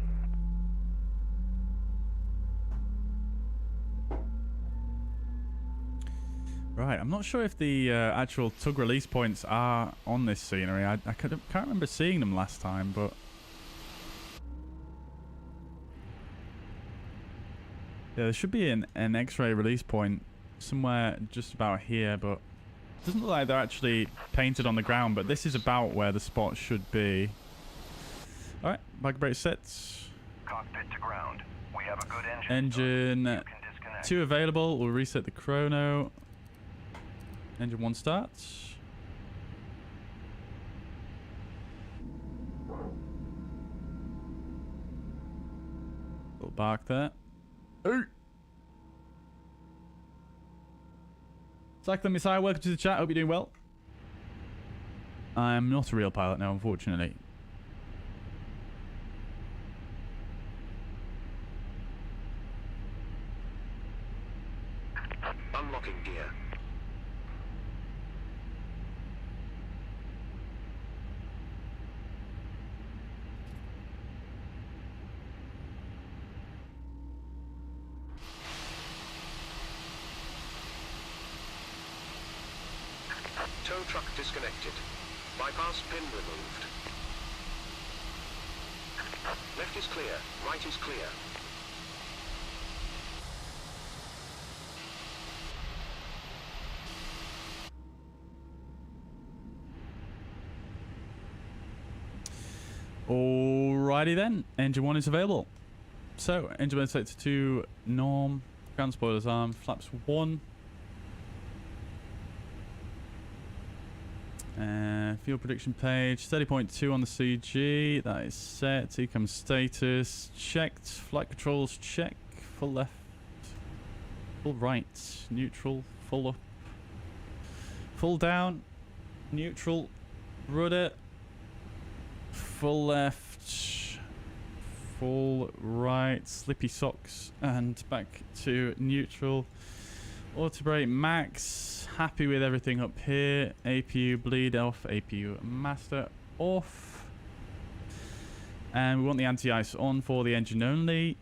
Right, I'm not sure if the actual tug release points are on this scenery. I can't remember seeing them last time, but... Yeah, there should be an X-ray release point somewhere just about here, but it doesn't look like they're actually painted on the ground, but this is about where the spot should be. Alright, parking brake sets. Cockpit to ground. We have a good engine. Engine 2 available. We'll reset the chrono. Engine 1 starts. Little bark there. Hey! Cyclone Messiah, welcome to the chat. Hope you're doing well. I'm not a real pilot now, unfortunately. Unlocking gear. Tow truck disconnected. Bypass pin removed. Left is clear. Right is clear. Alrighty then. Engine 1 is available. So, engine 1 set to 2 norm. Ground spoilers arm. Flaps 1. Fuel prediction page 30.2 on the CG. That is set. Ecom status checked. Flight controls check. Full left. Full right. Neutral. Full up. Full down. Neutral. Rudder. Full left. Full right. Slippy socks. And back to neutral. Auto brake max. Happy with everything up here. APU bleed off. APU master off. And we want the anti-ice on for the engine only.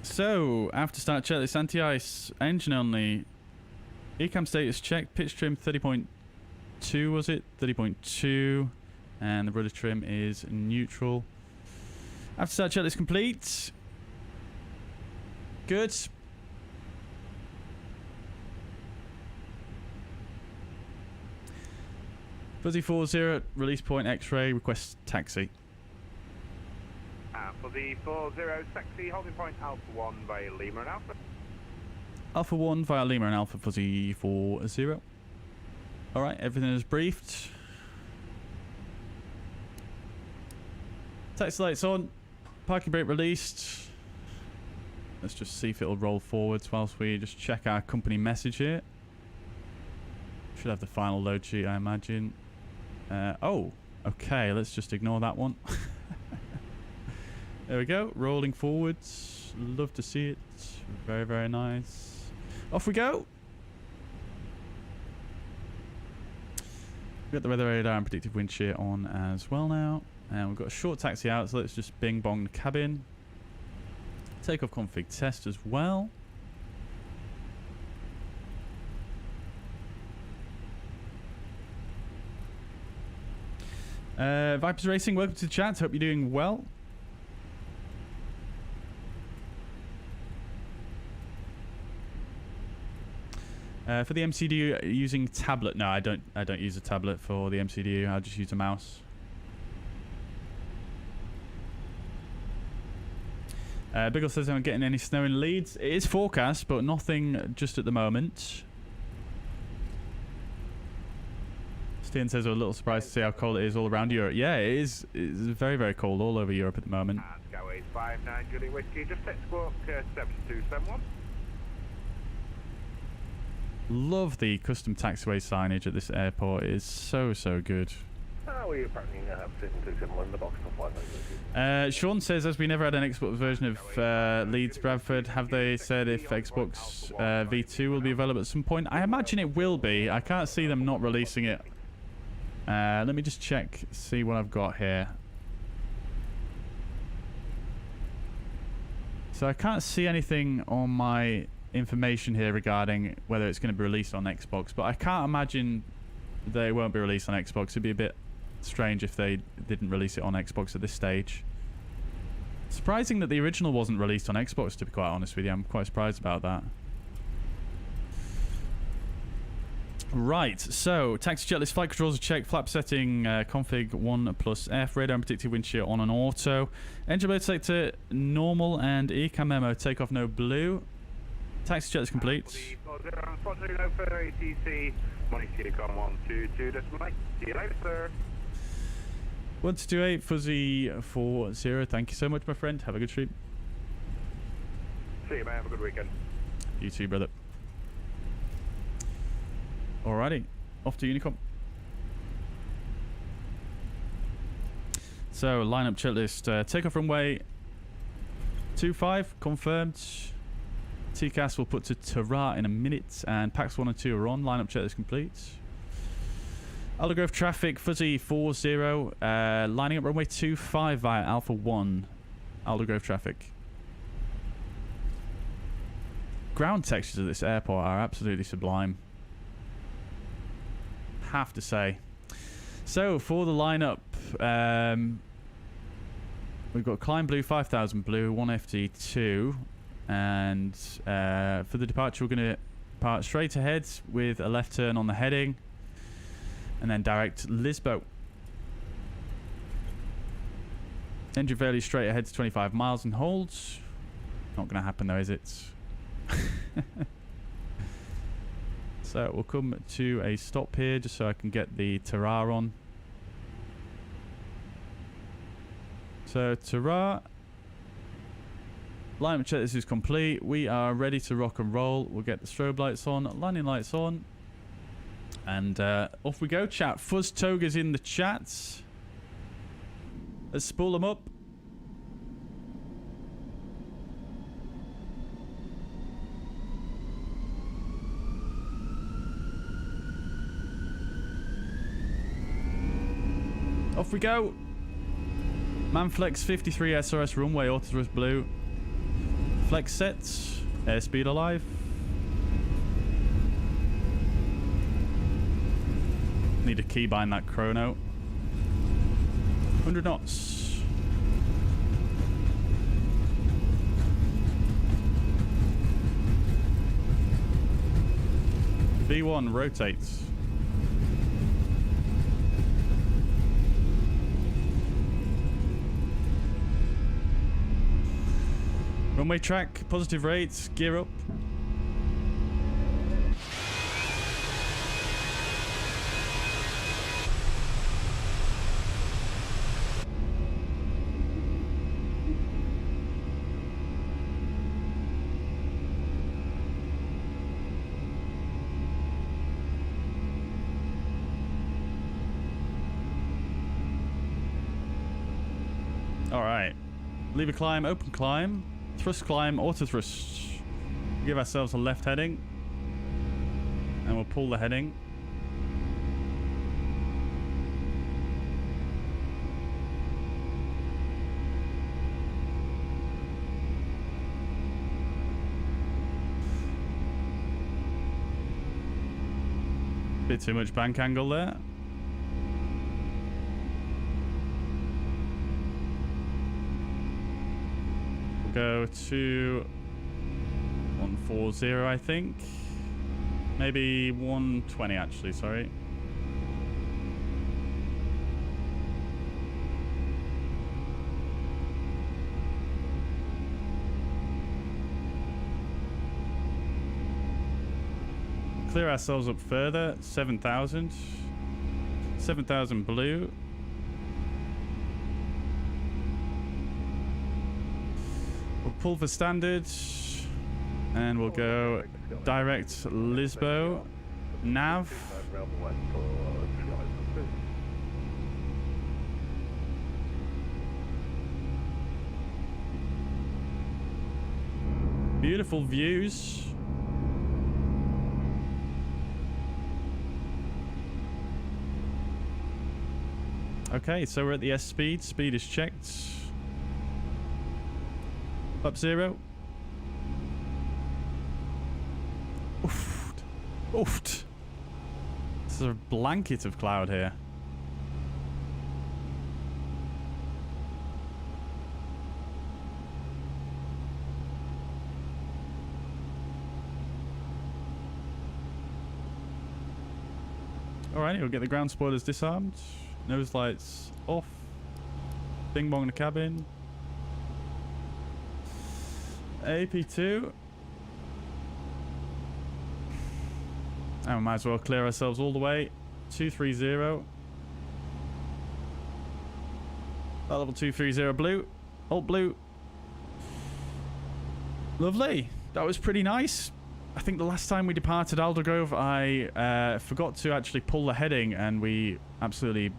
So, after start checklist, anti-ice, engine only. ECAM status check, pitch trim 30.2 was it? 30.2. And the rudder trim is neutral. After start checklist complete. Good. Fuzzy 40, release point X-ray, request taxi. Fuzzy 40, taxi, holding point Alpha 1 via Lima and Alpha. Alpha 1 via Lima and Alpha, Fuzzy 40. Alright, everything is briefed. Taxi lights on. Parking brake released. Let's just see if it'll roll forwards whilst we just check our company message here. Should have the final load sheet, I imagine. Oh, okay, let's just ignore that one. There we go, rolling forwards. Love to see it. Very, very nice. Off we go. We've got the weather radar and predictive wind shear on as well now. And we've got a short taxi out, so let's just bing bong the cabin. Takeoff config test as well. Vipers Racing, welcome to the chat. Hope you're doing well. For the MCDU, using tablet. No, I don't use a tablet for the MCDU. I'll just use a mouse. Biggle says I'm getting any snow in Leeds. It is forecast, but nothing just at the moment. Stian says we're a little surprised to see how cold it is all around Europe. Yeah, it is. It's very, very cold all over Europe at the moment. Go 859 Julie Whiskey, just take squawk 7271. Love the custom taxiway signage at this airport. It is so, so good. We apparently have 7271 in the box for 500. Sean says, as we never had an Xbox version of Leeds Bradford, have they said if Xbox V2 will be available at some point? I imagine it will be. I can't see them not releasing it. Let me just check, see what I've got here. So I can't see anything on my information here regarding whether it's going to be released on Xbox, but I can't imagine they won't be released on Xbox. It'd be a bit strange if they didn't release it on Xbox at this stage. Surprising that the original wasn't released on Xbox, to be quite honest with you. I'm quite surprised about that. Right, so taxi checklist, flight controls are checked, flap setting, config 1+F, radar and predictive wind shear on an auto, engine blade selector normal, and ECAM memo takeoff no blue. Taxi checklist complete. See you later, sir. 1228 Fuzzy 40. Thank you so much, my friend. Have a good stream. See you, man. Have a good weekend. You too, brother. Alrighty, off to Unicom. So, lineup checklist. Takeoff runway 25, confirmed. TCAS will put to Tara in a minute, and PAX 1 and 2 are on. Lineup checklist complete. Aldergrove traffic, Fuzzy 40, lining up runway 25 via Alpha 1. Aldergrove traffic. Ground textures at this airport are absolutely sublime. Have to say. So for the lineup, we've got Climb Blue, 5000 Blue, 1 FD2, and for the departure we're going to depart straight ahead with a left turn on the heading, and then direct Lisbo. Engine fairly straight ahead to 25 miles and holds. Not going to happen though, is it? So we'll come to a stop here just so I can get the Tara on. So Tara, lineup check, this is complete. We are ready to rock and roll. We'll get the strobe lights on, landing lights on, and off we go, chat. Fuzz Toga's in the chat. Let's spool them up. Off we go. Manflex 53 SRS runway, autothrust blue. Flex sets, airspeed alive. Need to keybind that chrono. 100 knots. V1 rotates. Runway track, positive rates, gear up. Alright. Lever climb, open climb, thrust climb, auto thrust. Give ourselves a left heading. And we'll pull the heading. Bit too much bank angle there. Go to 140, I think. Maybe 120 actually, sorry. Clear ourselves up further. 7,000. 7,000 blue. We'll pull for standard, and we'll go direct Lisbo, nav. Beautiful views. Okay, so we're at the S speed. Speed is checked. Up 0. Oofed. Oofed. This is a blanket of cloud here. Alright, we'll get the ground spoilers disarmed. Nose lights off. Bing bong in the cabin. AP2. And we might as well clear ourselves all the way. 230. That level 230 blue. Alt blue. Lovely. That was pretty nice. I think the last time we departed Aldergrove, I forgot to actually pull the heading and we absolutely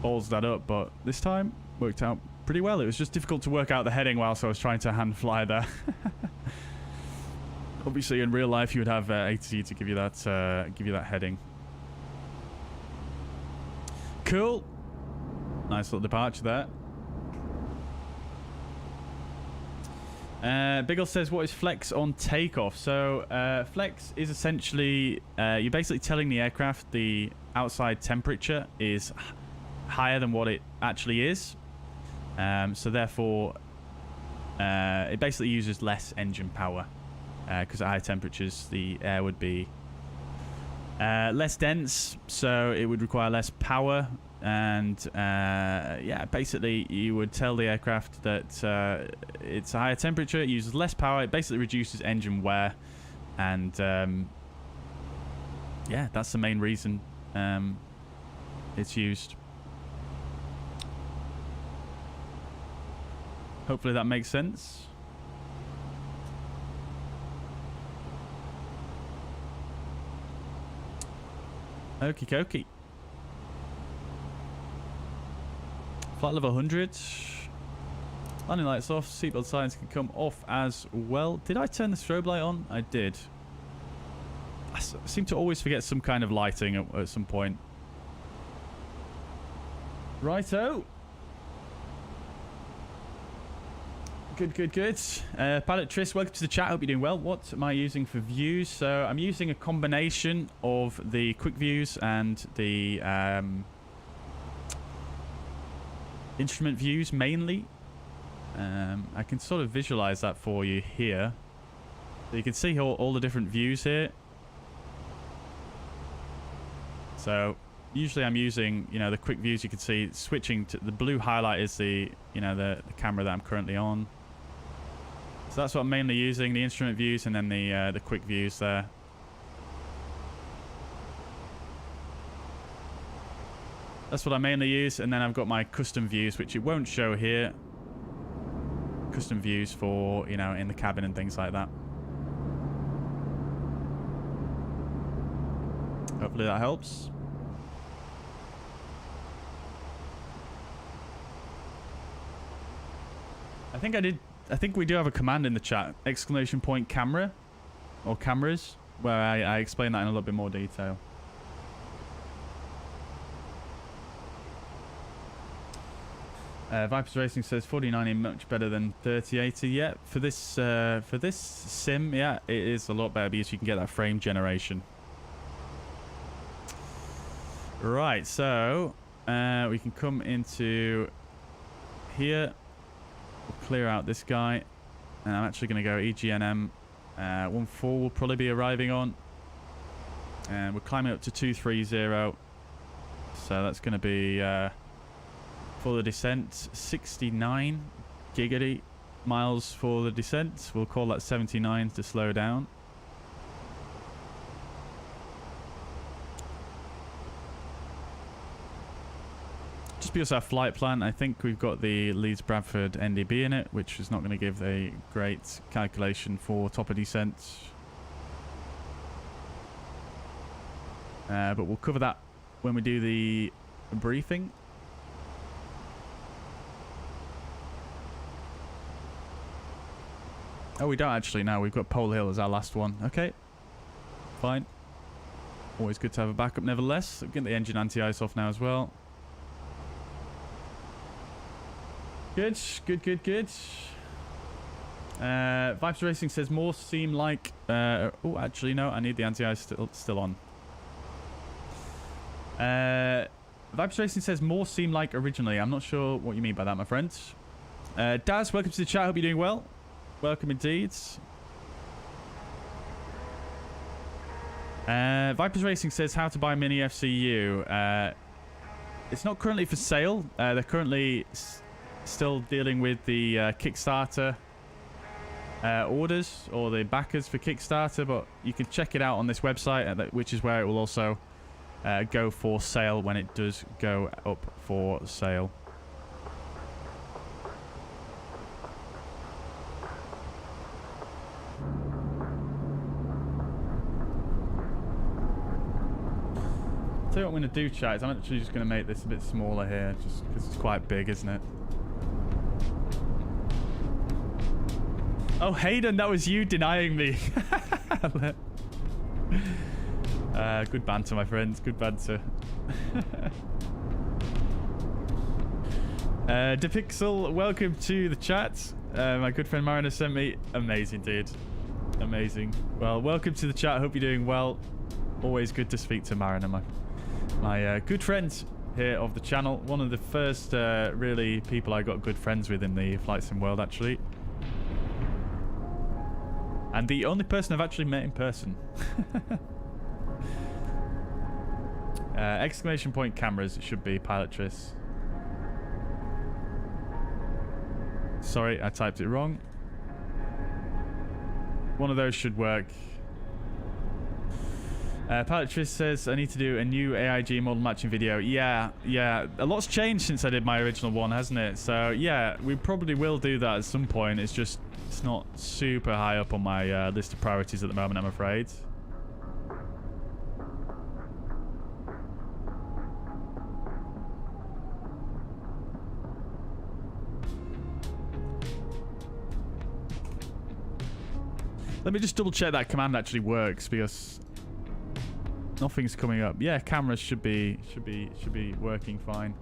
balls that up. But this time, worked out pretty well. It was just difficult to work out the heading whilst I was trying to hand fly there. Obviously, in real life, you would have ATC to give you that heading. Cool. Nice little departure there. Biggle says, what is flex on takeoff? So flex is essentially you're basically telling the aircraft the outside temperature is higher than what it actually is. So therefore, it basically uses less engine power because at high temperatures the air would be less dense, so it would require less power. And yeah, basically you would tell the aircraft that it's a higher temperature, it uses less power, it basically reduces engine wear, and yeah, that's the main reason it's used. Hopefully that makes sense. Okie dokie. Flight level 100. Landing lights off. Seatbelt signs can come off as well. Did I turn the strobe light on? I did. I seem to always forget some kind of lighting at some point. Righto. Good, good, good. Pilot Tris, welcome to the chat. Hope you're doing well. What am I using for views? So I'm using a combination of the quick views and the instrument views mainly. I can sort of visualize that for you here. So you can see all the different views here. So usually I'm using, you know, the quick views. You can see switching to the blue highlight is the, you know, the camera that I'm currently on. So that's what I'm mainly using, the instrument views and then the quick views there. That's what I mainly use, and then I've got my custom views, which it won't show here. Custom views for, you know, in the cabin and things like that. Hopefully that helps. I think we do have a command in the chat, ! camera, or cameras, where I explain that in a little bit more detail. Vipers Racing says 4090 much better than 3080. Yeah, for this sim, yeah, it is a lot better because you can get that frame generation. Right, so we can come into here. We'll clear out this guy, and I'm actually going to go EGNM 1.4 will probably be arriving on, and we're climbing up to 230, so that's going to be for the descent 69 giggity miles for the descent. We'll call that 79 to slow down. Just because our flight plan, I think we've got the Leeds Bradford NDB in it, which is not going to give a great calculation for top of descent. But we'll cover that when we do the briefing. Oh, we don't actually now. We've got Pole Hill as our last one. Okay, fine. Always good to have a backup nevertheless. Get the engine anti-ice off now as well. Good, good, good, good. Vipers Racing says more seem like... oh, actually, no. I need the anti-ice still on. Vipers Racing says more seem like originally. I'm not sure what you mean by that, my friend. Daz, welcome to the chat. Hope you're doing well. Welcome indeed. Vipers Racing says how to buy miniFCU. It's not currently for sale. They're currently... still dealing with the Kickstarter orders or the backers for Kickstarter, but you can check it out on this website, which is where it will also go for sale when it does go up for sale. Tell you what I'm going to do, chat, is I'm actually just going to make this a bit smaller here, just because it's quite big, isn't it? Oh, Hayden, that was you denying me. Good banter, my friends. Good banter. Depixel, welcome to the chat. My good friend Mariner sent me. Amazing, dude. Amazing. Well, welcome to the chat. Hope you're doing well. Always good to speak to Mariner, my good friend here of the channel. One of the first really people I got good friends with in the flight sim world, actually. And the only person I've actually met in person. ! Cameras, it should be Pilot Tris. Sorry, I typed it wrong. One of those should work. Pilot Tris says, I need to do a new AIG model matching video. Yeah. A lot's changed since I did my original one, hasn't it? So, yeah, we probably will do that at some point. It's just, it's not super high up on my list of priorities at the moment, I'm afraid. Let me just double check that command actually works, because nothing's coming up. Yeah, cameras should be working fine.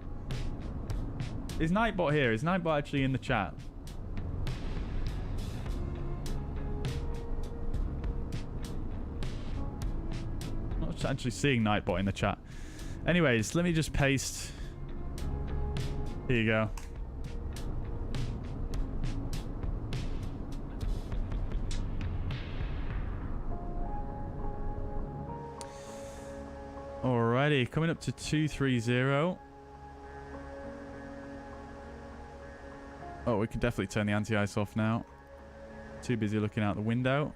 Is Nightbot here? Is Nightbot actually in the chat? not actually seeing Nightbot in the chat. Anyways, let me just paste. Here you go. Alrighty, coming up to 230. Oh, we can definitely turn the anti-ice off now. Too busy looking out the window.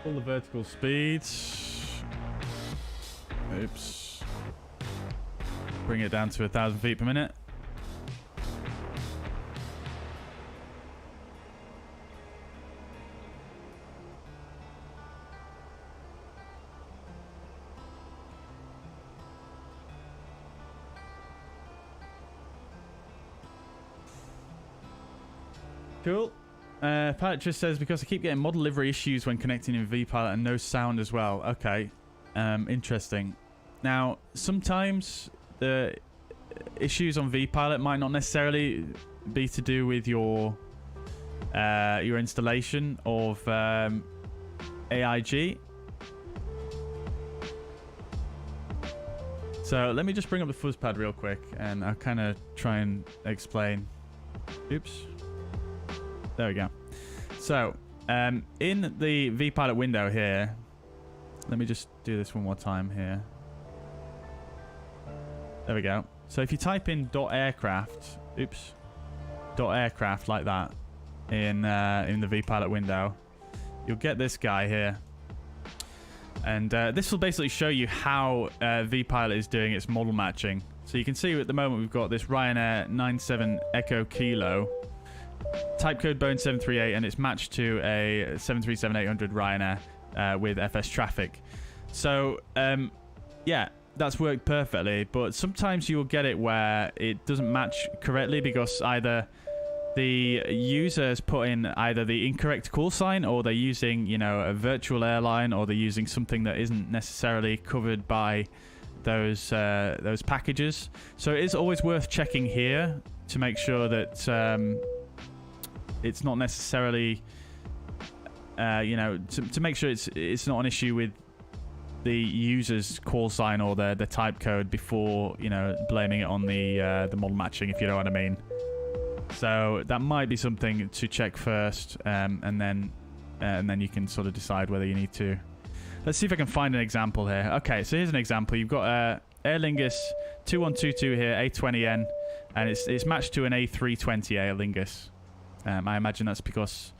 Pull the vertical speed. Oops. Bring it down to 1,000 feet per minute. Cool. Pilot just says, because I keep getting model livery issues when connecting in VPilot and no sound as well. Okay. Interesting. Now, sometimes the issues on VPilot might not necessarily be to do with your installation of AIG. So let me just bring up the fuzz pad real quick and I'll kind of try and explain. Oops. There we go. So, in the VPilot window here, let me just do this one more time here. There we go. So if you type in .aircraft, oops, .aircraft like that in the VPilot window, you'll get this guy here. And this will basically show you how VPilot is doing its model matching. So you can see at the moment we've got this Ryanair 97 Echo Kilo. Type code Boeing 738, and it's matched to a 737-800 Ryanair with FS traffic. So, yeah, that's worked perfectly. But sometimes you will get it where it doesn't match correctly because either the user has put in either the incorrect call sign, or they're using, you know, a virtual airline, or they're using something that isn't necessarily covered by those packages. So it is always worth checking here to make sure that it's not necessarily, you know, to make sure it's not an issue with the user's call sign or the type code before, you know, blaming it on the model matching, if you know what I mean. So that might be something to check first, and then you can sort of decide whether you need to. Let's see if I can find an example here. Okay, so here's an example. You've got Aer Lingus 2122 here, A20N, and it's matched to an A320 Aer Lingus. I imagine that's because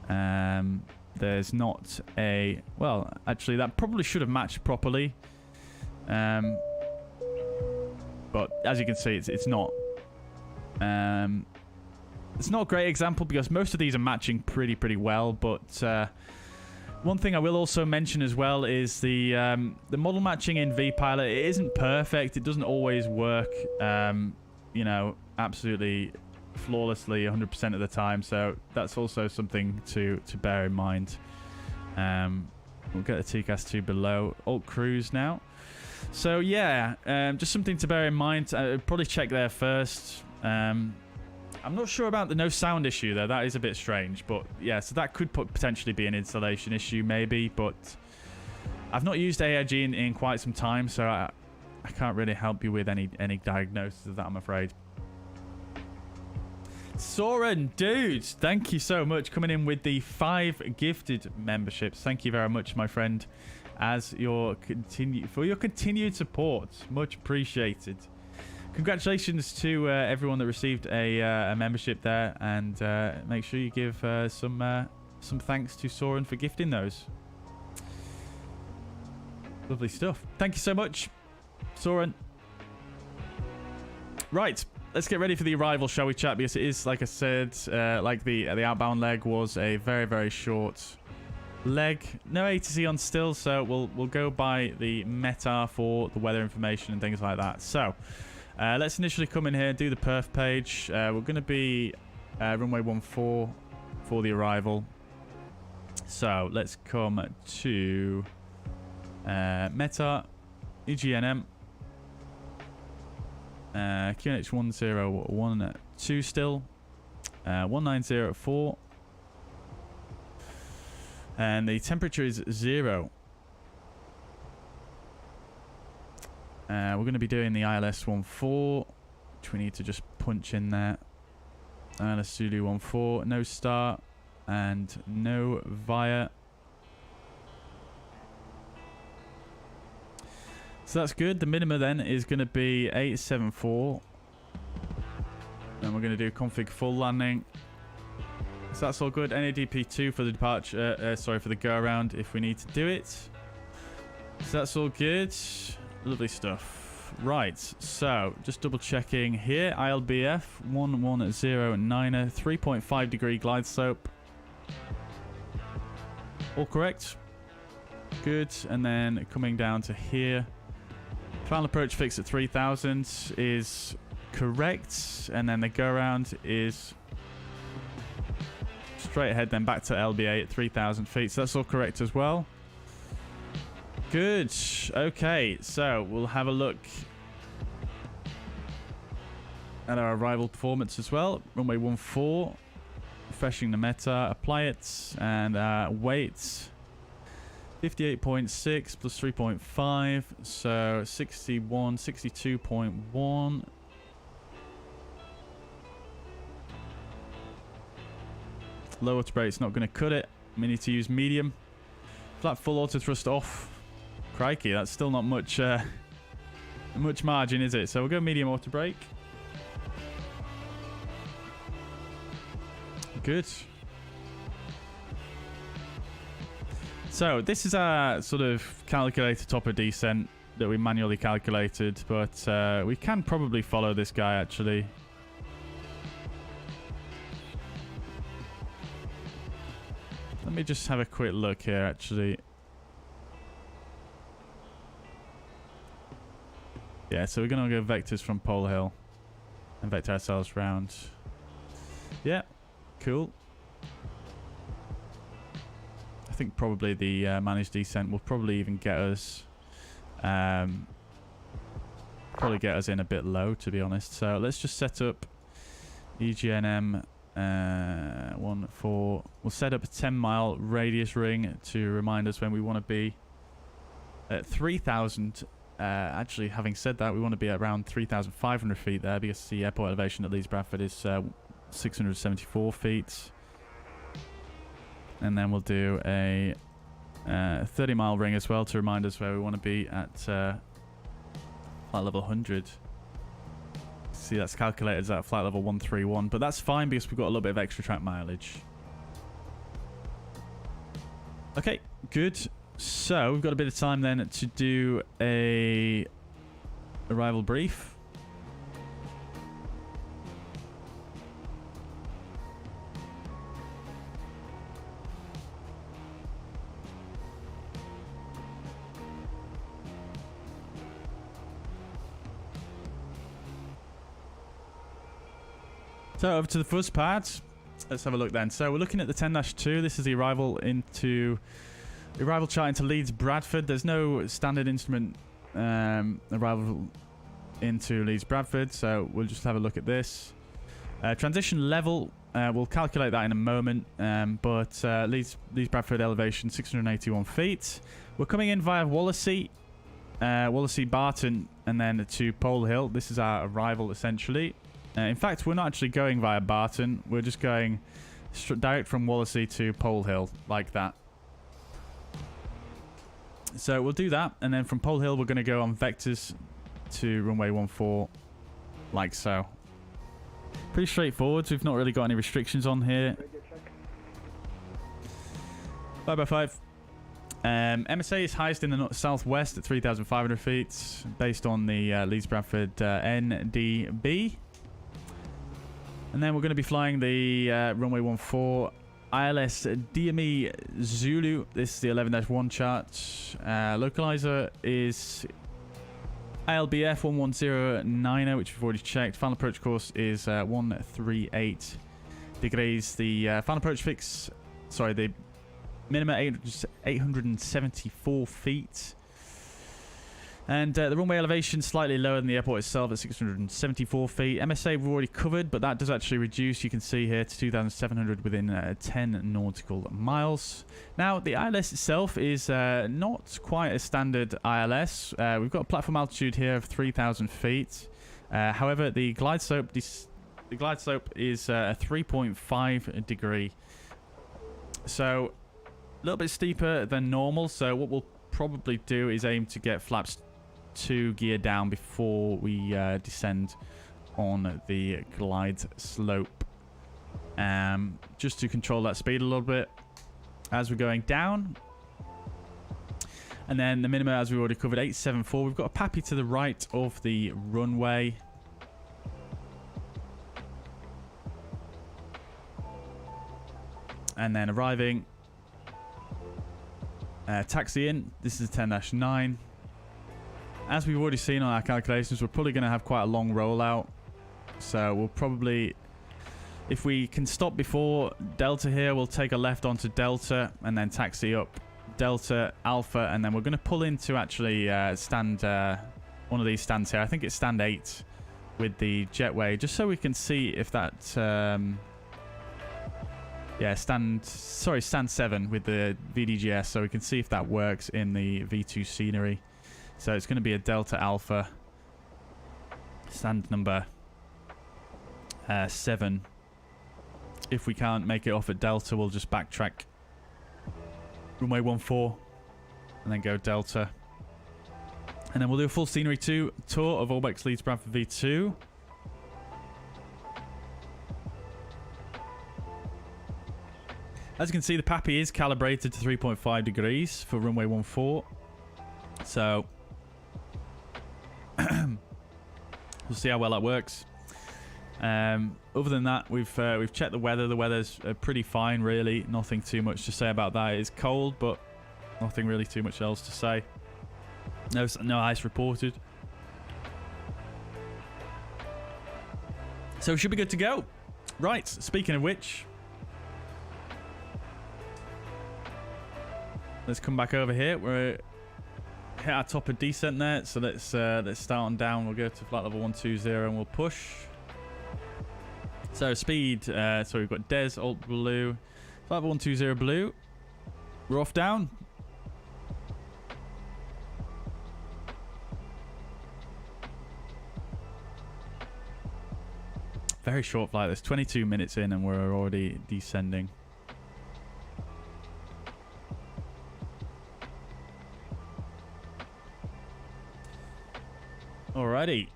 there's not a... Well, actually, that probably should have matched properly. But as you can see, it's not. It's not a great example because most of these are matching pretty well. But one thing I will also mention as well is the model matching in VPilot. It isn't perfect. It doesn't always work, you know, absolutely flawlessly 100% of the time, so that's also something to bear in mind. We'll get the TCAS 2 below alt cruise now. So yeah, just something to bear in mind. I'd probably check there first. I'm not sure about the no sound issue though. That is a bit strange, but yeah, so that could potentially be an installation issue maybe, but I've not used AIG in quite some time, so I can't really help you with any diagnosis of that, I'm afraid. Soren, dude, thank you so much coming in with the 5 gifted memberships. Thank you very much, my friend, for your continued support. Much appreciated. Congratulations to everyone that received a membership there, and make sure you give some thanks to Soren for gifting those. Lovely stuff. Thank you so much, Soren. Right. Let's get ready for the arrival, shall we, chat? Because it is, like I said, like the outbound leg was a very short leg. No A to C on still, so we'll go by the METAR for the weather information and things like that. So let's initially come in here and do the perf page. We're going to be runway 14 for the arrival. So let's come to METAR, EGNM. QNH 1012 still. 1904. And the temperature is 0. We're going to be doing the ILS 14, which we need to just punch in there. ILS Zulu 14, no start and no via. So that's good. The minimum then is going to be 874. And we're going to do config full landing. So that's all good. NADP2 for the departure, for the go around if we need to do it. So that's all good. Lovely stuff. Right, so just double checking here. ILBF 11090, 3.5 degree glide slope. All correct. Good. And then coming down to here. Final approach fix at 3000 is correct. And then the go around is straight ahead, then back to LBA at 3,000 feet. So that's all correct as well. Good. Okay, so we'll have a look at our arrival performance as well. Runway 14, refreshing the meta, apply it, and weight 58.6 plus 3.5, so 61, 62.1. Lower to brake's not going to cut it. We need to use medium. Flat full auto thrust off. Crikey, that's still not much much margin, is it? So we'll go medium auto brake. Good. So this is our sort of calculated top of descent that we manually calculated, but we can probably follow this guy actually. Let me just have a quick look here, actually. Yeah, so we're going to go vectors from Pole Hill and vector ourselves round. Yeah, cool. I think probably the managed descent will probably even get us... probably get us in a bit low, to be honest. So let's just set up EGNM... 14. We'll set up a 10-mile radius ring to remind us when we want to be at 3,000. Actually, having said that, we want to be at around 3,500 feet there because the airport elevation at Leeds Bradford is 674 feet. And then we'll do a 30-mile ring as well to remind us where we want to be at flight level 100. See, that's calculated as at flight level 131, but that's fine because we've got a little bit of extra track mileage. Okay, good. So we've got a bit of time then to do a arrival brief. So over to the first part. Let's have a look then. So we're looking at the 10-2. This is the arrival chart into Leeds Bradford. There's no standard instrument arrival into Leeds Bradford, so we'll just have a look at this. Transition level, we'll calculate that in a moment, but Leeds Bradford elevation 681 feet. We're coming in via Wallasey, Barton, and then to Pole Hill. This is our arrival essentially. In fact, we're not actually going via Barton. We're just going direct from Wallasey to Pole Hill, like that. So we'll do that, and then from Pole Hill, we're going to go on vectors to runway 14, like so. Pretty straightforward. We've not really got any restrictions on here. 5x5. MSA is highest in the southwest at 3,500 feet, based on the Leeds Bradford NDB. And then we're going to be flying the runway 14 ILS DME Zulu. This is the 11-1 chart. Localizer is ILBF 11090, which we've already checked. Final approach course is 138 degrees. The final approach fix, sorry, the minimum 874 feet. And the runway elevation slightly lower than the airport itself at 674 feet. MSA we've already covered, but that does actually reduce, you can see here, to 2,700 within 10 nautical miles. Now, the ILS itself is not quite a standard ILS. We've got a platform altitude here of 3,000 feet. However, the glide slope is a 3.5 degree. So, a little bit steeper than normal. So, what we'll probably do is aim to get flaps 2 gear down before we descend on the glide slope, just to control that speed a little bit as we're going down. And then the minimum, as we've already covered, 874. We've got a PAPI to the right of the runway. And then arriving, taxi in. This is a 10-9. As we've already seen on our calculations, we're probably going to have quite a long rollout. So we'll probably, if we can stop before Delta here, we'll take a left onto Delta and then taxi up Delta, Alpha, and then we're going to pull into actually stand one of these stands here. I think it's stand 8 with the jetway, just so we can see if that stand 7 with the VDGS, so we can see if that works in the V2 scenery. So it's going to be a Delta Alpha, stand number 7. If we can't make it off at Delta, we'll just backtrack runway 14 and then go Delta. And then we'll do a full scenery tour of Orbx Leeds Bradford V2. As you can see, the PAPI is calibrated to 3.5 degrees for runway 14. So we'll see how well that works. Other than that, we've checked the weather. The weather's pretty fine, really. Nothing too much to say about that. It's cold, but nothing really too much else to say. No ice reported. So we should be good to go. Right, speaking of which, let's come back over here. We're hit our top of descent there, so let's start on down. We'll go to flight level 120 and we'll push. So speed, so we've got Des, Alt Blue, flight level 120 blue. We're off down. Very short flight. There's 22 minutes in and we're already descending. Alrighty.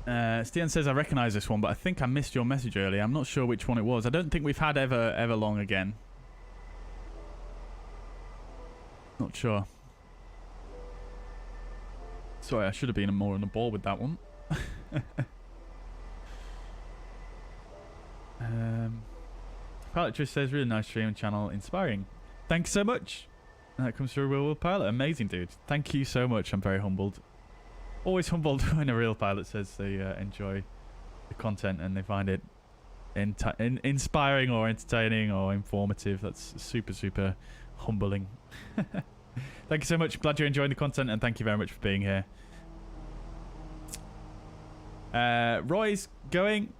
Stian says I recognise this one, but I think I missed your message earlier. I'm not sure which one it was. I don't think we've had ever long again. Not sure. Sorry, I should have been more on the ball with that one. Pilot Trish says really nice stream and channel, inspiring. Thanks so much. That comes through Real World Pilot. Amazing, dude. Thank you so much. I'm very humbled. Always humbled when a real pilot says they enjoy the content and they find it inspiring or entertaining or informative. That's super, super humbling. Thank you so much. Glad you're enjoying the content and thank you very much for being here. Roy's going.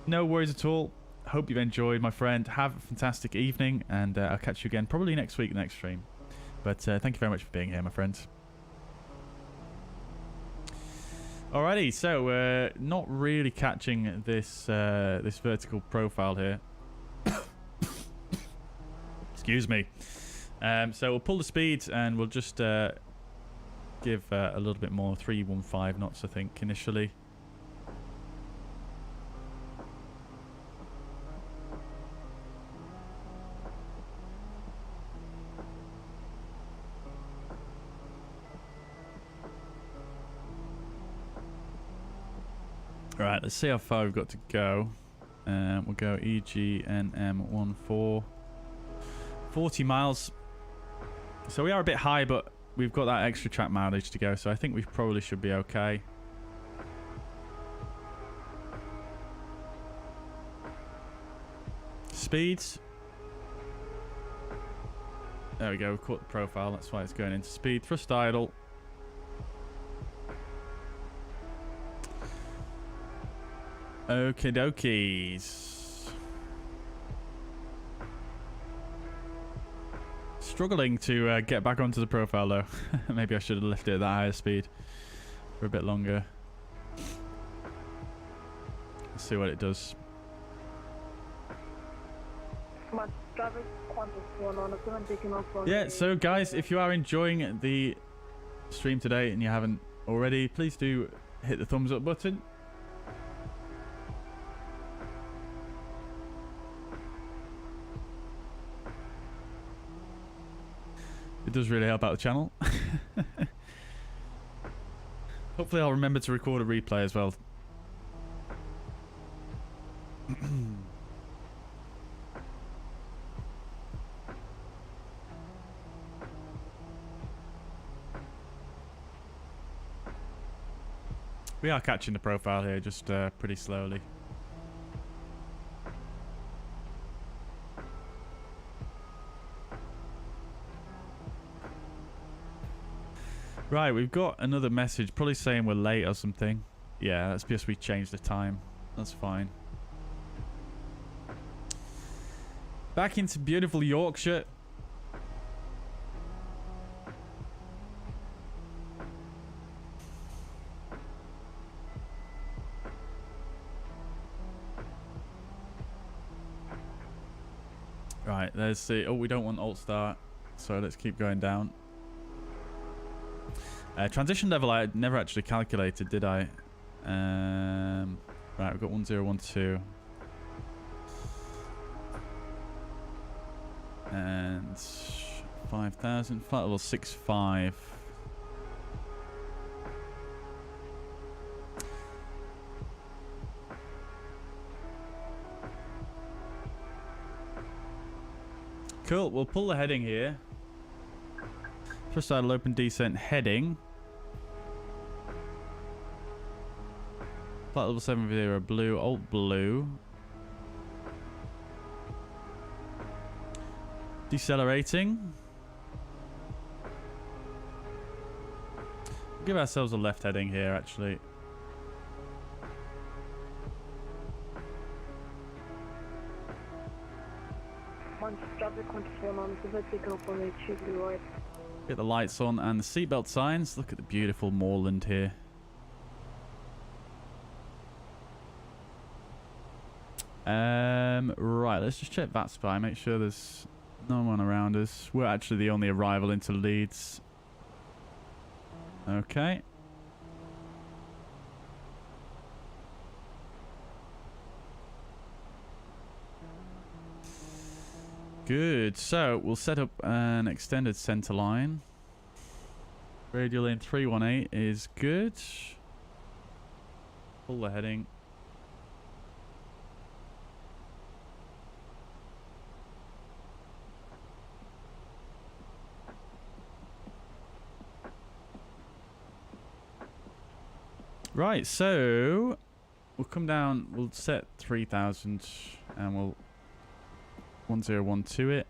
No worries at all. Hope you've enjoyed, my friend. Have a fantastic evening, and I'll catch you again probably next week, next stream. But thank you very much for being here, my friend. Alrighty, so we're not really catching this this vertical profile here. Excuse me. So we'll pull the speed and we'll just give a little bit more, 315 knots, I think, initially. Right, let's see how far we've got to go. We'll go EGNM 14. 40 miles. So we are a bit high, but we've got that extra track mileage to go, so I think we probably should be okay. There we go. We caught the profile. That's why it's going into speed. Thrust idle. Okie dokies. Struggling to get back onto the profile though. Maybe I should have left it at that higher speed for a bit longer. Let's see what it does. Yeah, so guys, if you are enjoying the stream today and you haven't already, please do hit the thumbs up button. It does really help out the channel. Hopefully I'll remember to record a replay as well. We are catching the profile here, just pretty slowly. Right, we've got another message, probably saying we're late or something. Yeah, that's because we changed the time. That's fine. Back into beautiful Yorkshire. Right, there's the... Oh, we don't want alt start, so let's keep going down. Transition level I never actually calculated, did I? Right, we've got 1012. And 5,000. Flight level 65. Cool, we'll pull the heading here. First idle open descent heading. Flight level 70 blue, alt blue. Decelerating. Give ourselves a left heading here actually. Get the lights on and the seatbelt signs. Look at the beautiful moorland here. Right, let's just check VATSIM, make sure there's no one around us. We're actually the only arrival into Leeds. Okay. Good, so we'll set up an extended center line. Radial lane 318 is good. Pull the heading. Right, so we'll come down, we'll set 3,000 and we'll 1012 it.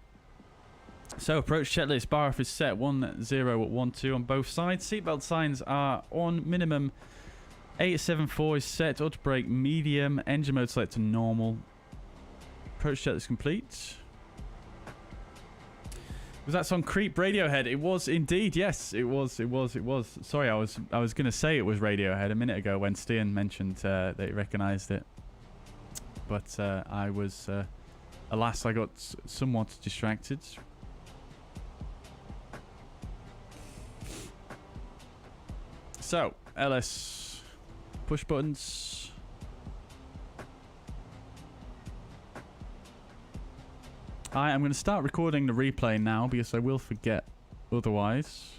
So approach checklist, bar off is set 1012 on both sides. Seatbelt signs are on, minimum 874 is set, auto brake medium, engine mode select to normal. Approach checklist complete. Was that song Creep Radiohead? It was indeed, yes, it was. Sorry, I was gonna say it was Radiohead a minute ago when Stian mentioned that he recognised it. But I was alas, I got somewhat distracted. So, LS push buttons. I am going to start recording the replay now because I will forget otherwise.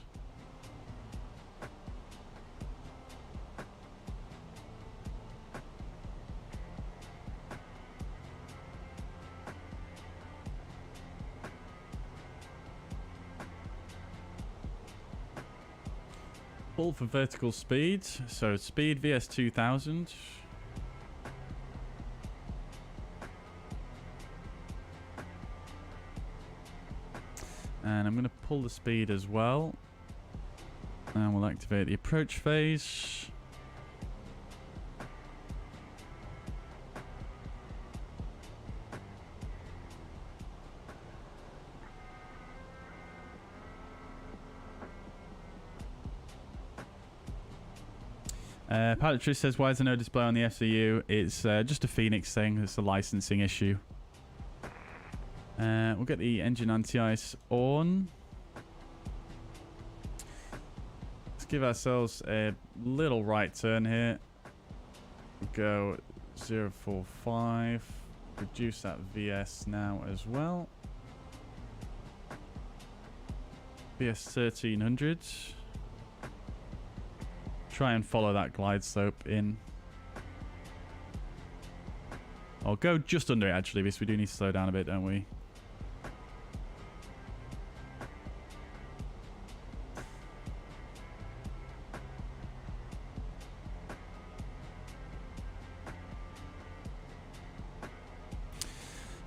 Pull for vertical speed. So speed VS 2000. And I'm going to pull the speed as well. And we'll activate the approach phase. Pilotry says, why is there no display on the FCU? It's just a Fenix thing. It's a licensing issue. We'll get the engine anti-ice on. Let's give ourselves a little right turn here. Go 045. Reduce that VS now as well. VS 1300. Try and follow that glide slope in. I'll go just under it actually, because we do need to slow down a bit, don't we?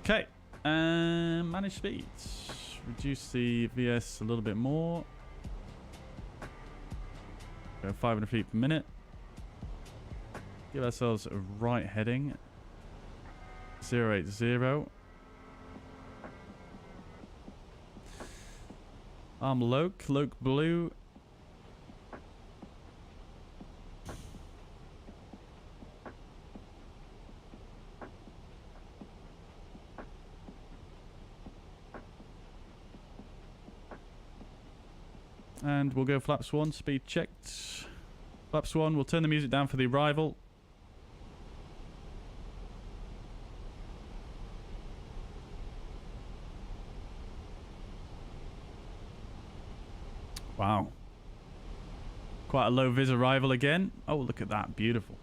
Okay, manage speeds. Reduce the VS a little bit more. Go 500 feet per minute. Give ourselves a right heading. 080. Arm Loke blue. And we'll go flaps 1, speed checked. Flaps 1, we'll turn the music down for the arrival. Wow. Quite a low vis arrival again. Oh, look at that. Beautiful.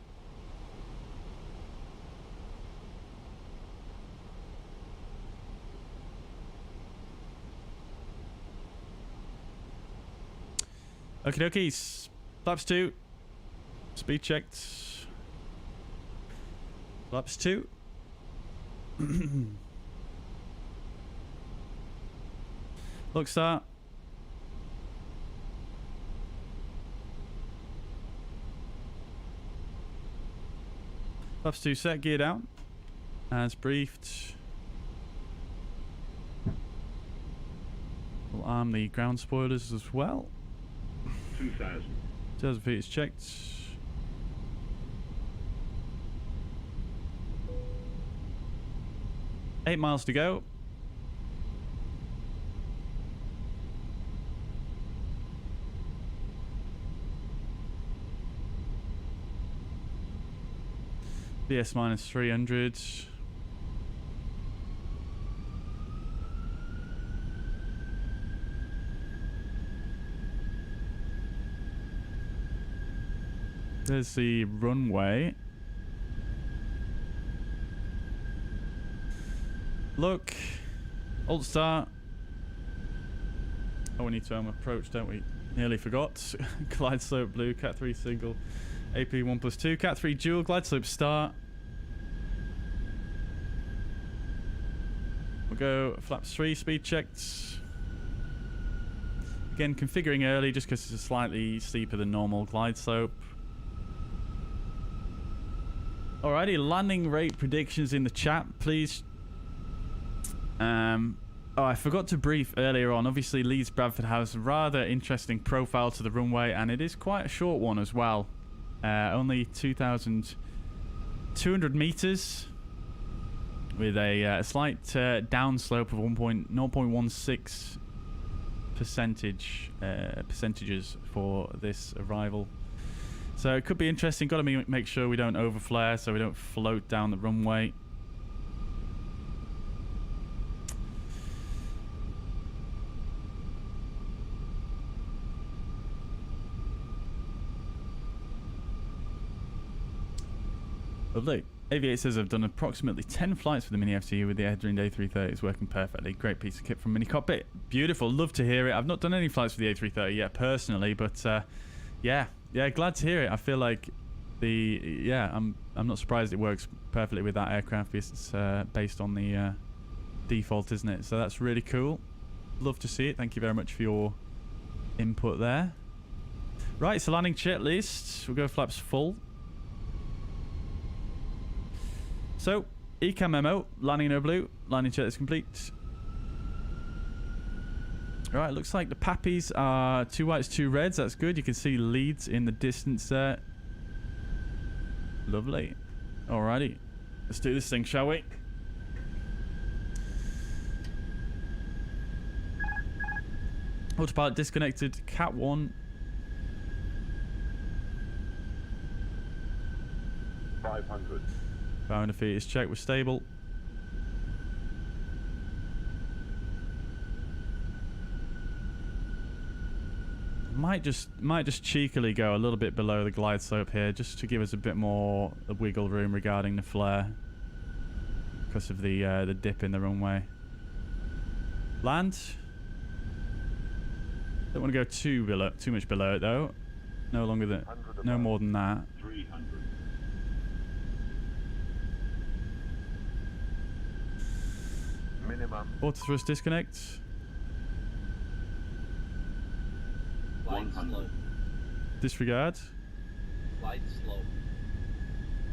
Okie dokies. Flaps 2. Speed checked. Flaps 2. Look start. Flaps 2 set, gear down. As briefed. We'll arm the ground spoilers as well. 2,000 feet is checked. Eight miles to go. VS minus 300. There's the runway. Look. Alt start. Oh, we need to approach, don't we? Nearly forgot. Glide slope blue, Cat 3 single, AP 1+2, Cat 3 dual, glide slope start. We'll go flaps 3, speed checked. Again, configuring early just because it's slightly steeper than normal glide slope. Alrighty, landing rate predictions in the chat, please. Oh, I forgot to brief earlier on. Obviously, Leeds Bradford has a rather interesting profile to the runway, and it is quite a short one as well. Only 2,200 meters, with a slight downslope of 0.16 percentages for this arrival. So it could be interesting. Got to make sure we don't overflare, so we don't float down the runway. Lovely. Aviator says I've done approximately 10 flights with the miniFCU with the Addon A330. It's working perfectly. Great piece of kit from Mini Cockpit. Beautiful. Love to hear it. I've not done any flights with the A330 yet personally, but yeah, glad to hear it. I feel like I'm not surprised it works perfectly with that aircraft because it's based on the default, isn't it? So that's really cool. Love to see it. Thank you very much for your input there. Right, so landing checklist. We'll go flaps full. So, ECAM memo, landing no blue, landing checklist complete. Right, looks like the pappies are 2 whites, 2 reds. That's good. You can see Leeds in the distance there. Lovely. Alrighty. Let's do this thing, shall we? Autopilot disconnected. Cat 1. 500. 500 feet is checked. We're stable. Might just cheekily go a little bit below the glide slope here, just to give us a bit more wiggle room regarding the flare, because of the dip in the runway. Land. Don't want to go too much below it though. No longer than, no more than that. 300. Minimum. Auto thrust disconnect. Light slow. Disregard. Light slow.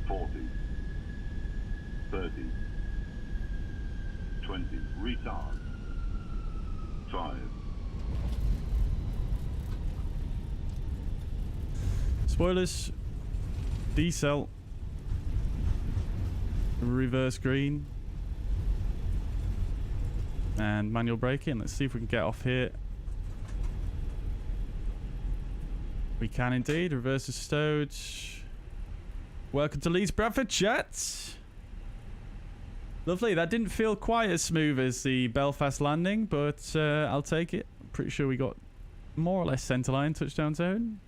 40. 30. 20. Retard. 5. Spoilers. Decel. Reverse green. And manual braking. Let's see if we can get off here. We can indeed. Reverse is stowed. Welcome to Leeds Bradford, chat. Lovely. That didn't feel quite as smooth as the Belfast landing, but I'll take it. I'm pretty sure we got more or less centerline touchdown zone.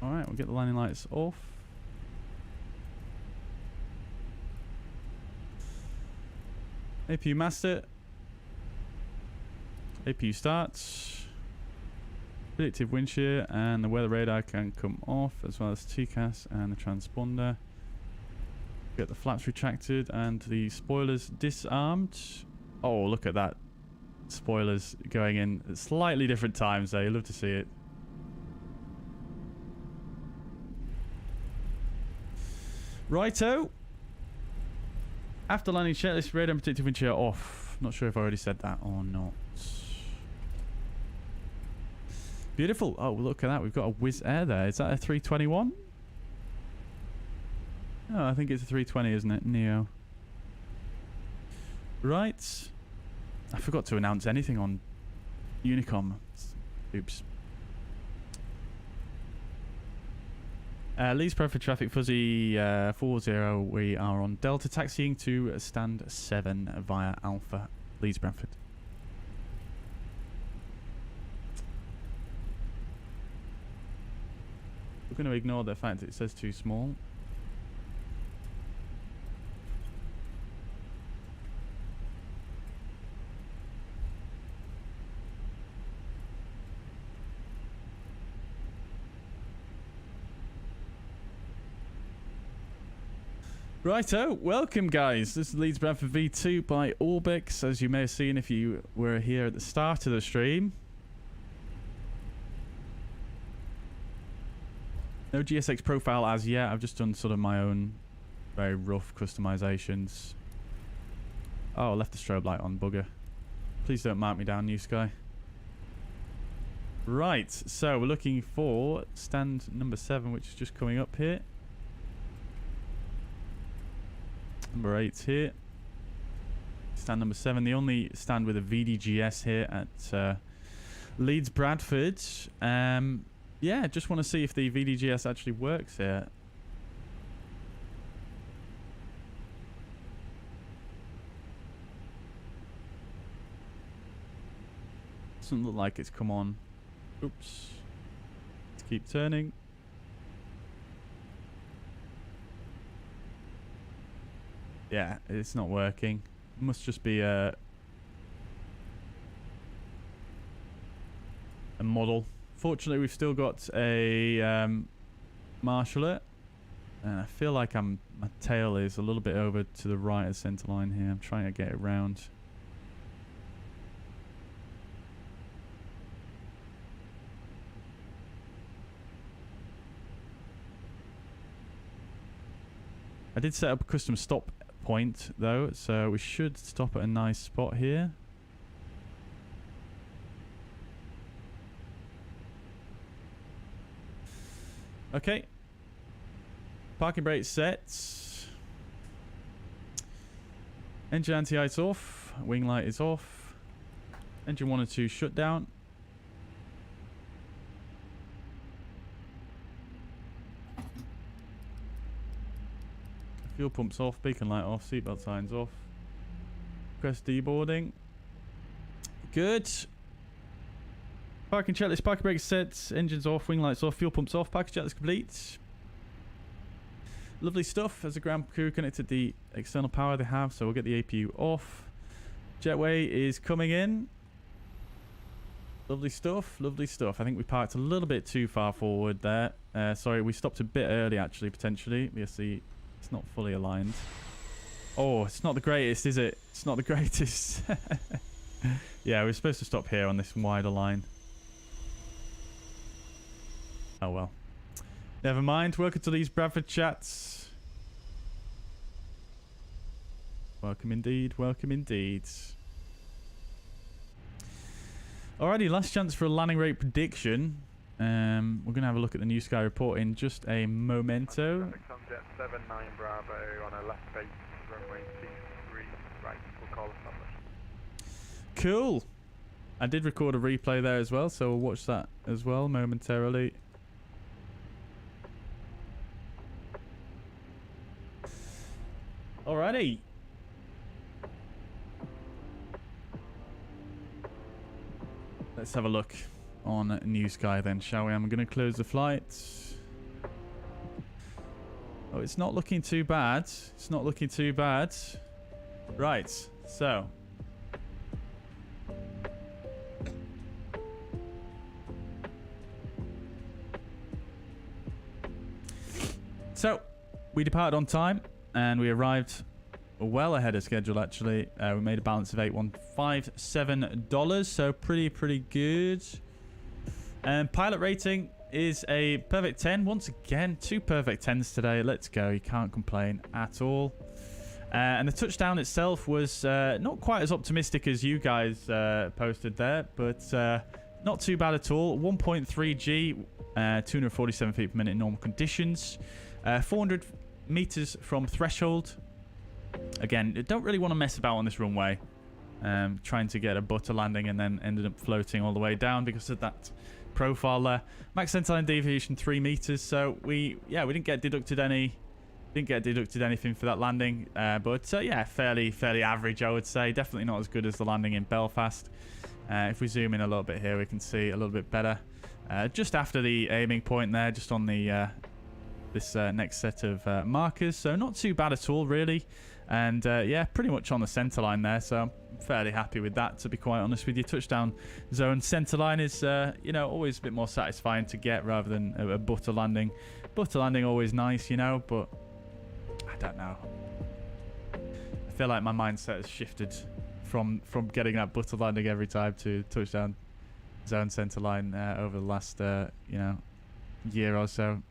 Alright, we'll get the landing lights off. APU master. APU starts. Predictive wind shear and the weather radar can come off, as well as TCAS and the transponder. Get the flaps retracted and the spoilers disarmed. Oh, look at that. Spoilers going in at slightly different times there. You love to see it. Righto. After landing checklist, radar and predictive wind shear off. Not sure if I already said that or not. Beautiful. Oh, look at that. We've got a Wizz Air there. Is that a 321? Oh, I think it's a 320, isn't it? Neo. Right. I forgot to announce anything on Unicom. Oops. Leeds Bradford traffic fuzzy 40. We are on Delta taxiing to stand 7 via Alpha Leeds Bradford. We're going to ignore the fact that it says too small. Righto, welcome guys. This is Leeds Bradford V2 by Orbx, as you may have seen if you were here at the start of the stream. No GSX profile as yet. I've just done sort of my own very rough customizations. Oh, I left the strobe light on, bugger. Please don't mark me down, Newsky. Right, so we're looking for stand number 7, which is just coming up here. Number 8's here. Stand number 7, the only stand with a VDGS here at Leeds Bradford. Yeah, just want to see if the VDGS actually works here. Doesn't look like it's come on. Oops. Let's keep turning. Yeah, it's not working. Must just be a model. Fortunately, we've still got a marshaller. And I feel like my tail is a little bit over to the right of center line here. I'm trying to get it round. I did set up a custom stop point though, so we should stop at a nice spot here. Okay. Parking brake set. Engine anti-ice off. Wing light is off. Engine 1 and 2 shut down. Fuel pumps off. Beacon light off. Seatbelt signs off. Press deboarding. Good. Parking checklist. Parking brake set. Engines off. Wing lights off. Fuel pumps off. Parking checklist complete. Lovely stuff. As a ground crew connected the external power they have, so we'll get the APU off. Jetway is coming in. Lovely stuff. Lovely stuff. I think we parked a little bit too far forward there. Sorry, we stopped a bit early actually, potentially. We see it's not fully aligned. Oh, it's not the greatest, is it? It's not the greatest. Yeah, we're supposed to stop here on this wider line. Oh well. Never mind. Welcome to Leeds Bradford chats. Welcome indeed. Welcome indeed. Alrighty, last chance for a landing rate prediction. We're going to have a look at the Newsky report in just a momento. Jet 79 Bravo on a left base, runway 23, right, we'll call established. Cool. I did record a replay there as well, so we'll watch that as well momentarily. Alrighty. Let's have a look on Newsky then, shall we? I'm going to close the flight. Oh, it's not looking too bad. It's not looking too bad. Right, so. So, we departed on time and we arrived well ahead of schedule actually. We made a balance of $8157, so pretty good. And pilot rating is a perfect 10. Once again, 2 perfect 10s today. Let's go. You can't complain at all. And the touchdown itself was not quite as optimistic as you guys posted there, but not too bad at all. 1.3 G, 247 feet per minute in normal conditions. 400 meters from threshold. Again, don't really want to mess about on this runway. Trying to get a butter landing and then ended up floating all the way down because of that profile there. Max centerline deviation 3 meters, so we didn't get deducted anything for that landing, but yeah, fairly average, I would say. Definitely not as good as the landing in Belfast. If we zoom in a little bit here, we can see a little bit better just after the aiming point there, just on the this next set of markers, so not too bad at all really. And yeah, pretty much on the center line there, so I'm fairly happy with that, to be quite honest with you. Touchdown zone center line is you know, always a bit more satisfying to get rather than a butter landing. Butter landing always nice, you know, but I don't know, I feel like my mindset has shifted from getting that butter landing every time to touchdown zone center line over the last you know, year or so.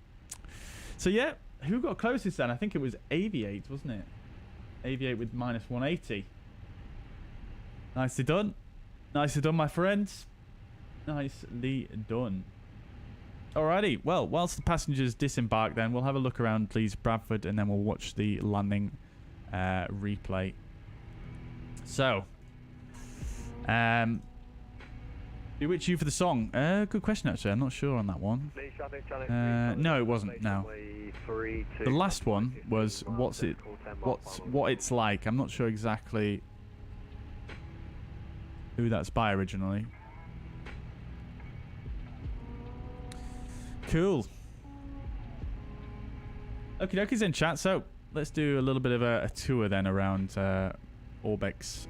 So yeah, who got closest then? I think it was Aviate, wasn't it? Aviate with minus 180. Nicely done. Nicely done, my friends. Nicely done. Alrighty, well, whilst the passengers disembark then, we'll have a look around Leeds Bradford and then we'll watch the landing replay. So, Bewitch You for the song. Good question actually, I'm not sure on that one. No, it wasn't, no. The last one was what it's like. I'm not sure exactly who that's by originally. Cool. Okie dokies in chat. So let's do a little bit of a tour then around Orbx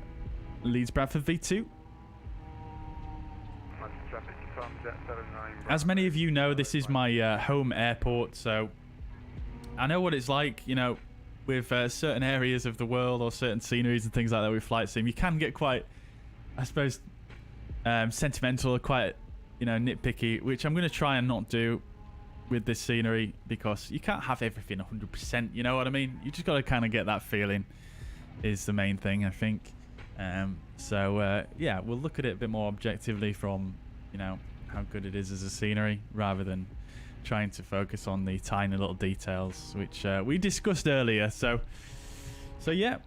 Leeds Bradford V2. As many of you know, this is my home airport, so I know what it's like, you know, with certain areas of the world or certain sceneries and things like that with flight sim. You can get quite, I suppose, sentimental or quite, you know, nitpicky, which I'm going to try and not do. with this scenery, because you can't have everything 100%, you know what I mean? You just got to kind of get that feeling is the main thing, I think. Yeah, we'll look at it a bit more objectively from, you know, how good it is as a scenery, rather than trying to focus on the tiny little details, which we discussed earlier. So yeah.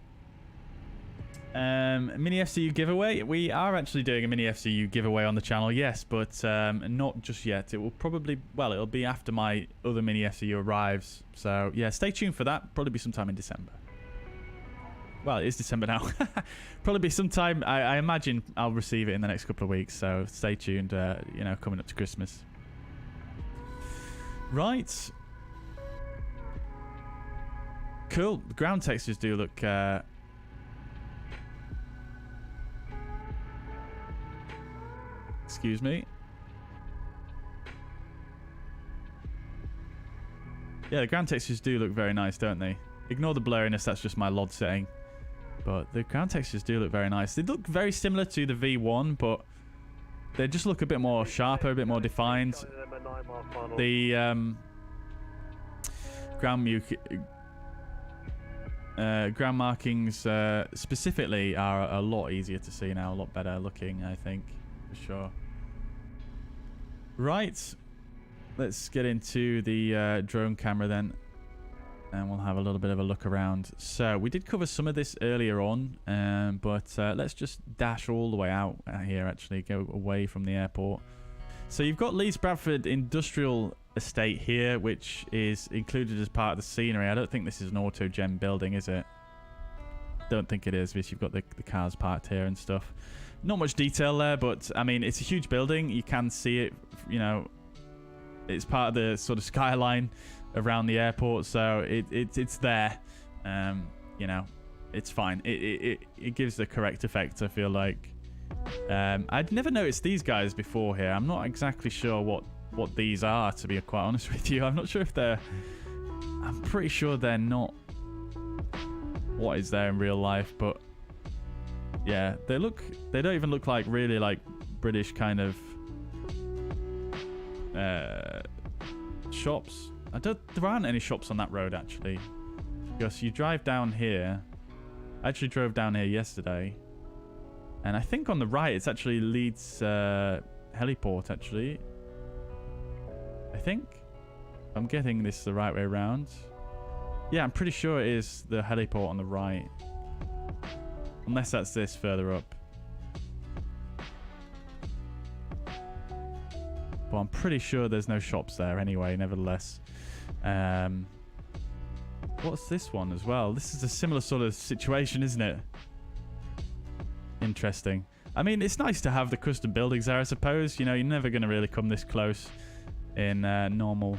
miniFCU giveaway. We are actually doing a miniFCU giveaway on the channel, yes, but not just yet. It will probably, well, it'll be after my other miniFCU arrives. So yeah, stay tuned for that. Probably be sometime in December. Well, it is December now. Probably be sometime. I imagine I'll receive it in the next couple of weeks. So stay tuned. You know, coming up to Christmas. Right. Cool. The ground textures do look. Excuse me. Yeah, the ground textures do look very nice, don't they? Ignore the blurriness, that's just my LOD setting. But the ground textures do look very nice. They look very similar to the V1, but they just look a bit more sharper, a bit more defined. The ground markings specifically are a lot easier to see now, a lot better looking, I think, for sure. Right, let's get into the drone camera then, and we'll have a little bit of a look around. So we did cover some of this earlier on, but let's just dash all the way out here, actually go away from the airport. So you've got Leeds Bradford Industrial Estate here, which is included as part of the scenery. I don't think this is an auto-gem building, is it? Don't think it is, because you've got the cars parked here and stuff. Not much detail there, but I mean, it's a huge building. You can see it, you know, it's part of the sort of skyline around the airport, so it's there. You know, it's fine. It gives the correct effect, I feel like. I'd never noticed these guys before here. I'm not exactly sure what these are, to be quite honest with you. I'm not sure if they're... I'm pretty sure they're not what is there in real life, but yeah, they don't even look like really like British kind of shops. There aren't any shops on that road, actually, because you drive down here. I actually drove down here yesterday, and I think on the right it's actually Leeds heliport, actually. I think I'm getting this the right way around. Yeah, I'm pretty sure it is the heliport on the right, unless that's this further up. But I'm pretty sure there's no shops there anyway, nevertheless. What's this one as well? This is a similar sort of situation, isn't it? Interesting. I mean, it's nice to have the custom buildings there, I suppose. You know, you're never going to really come this close in normal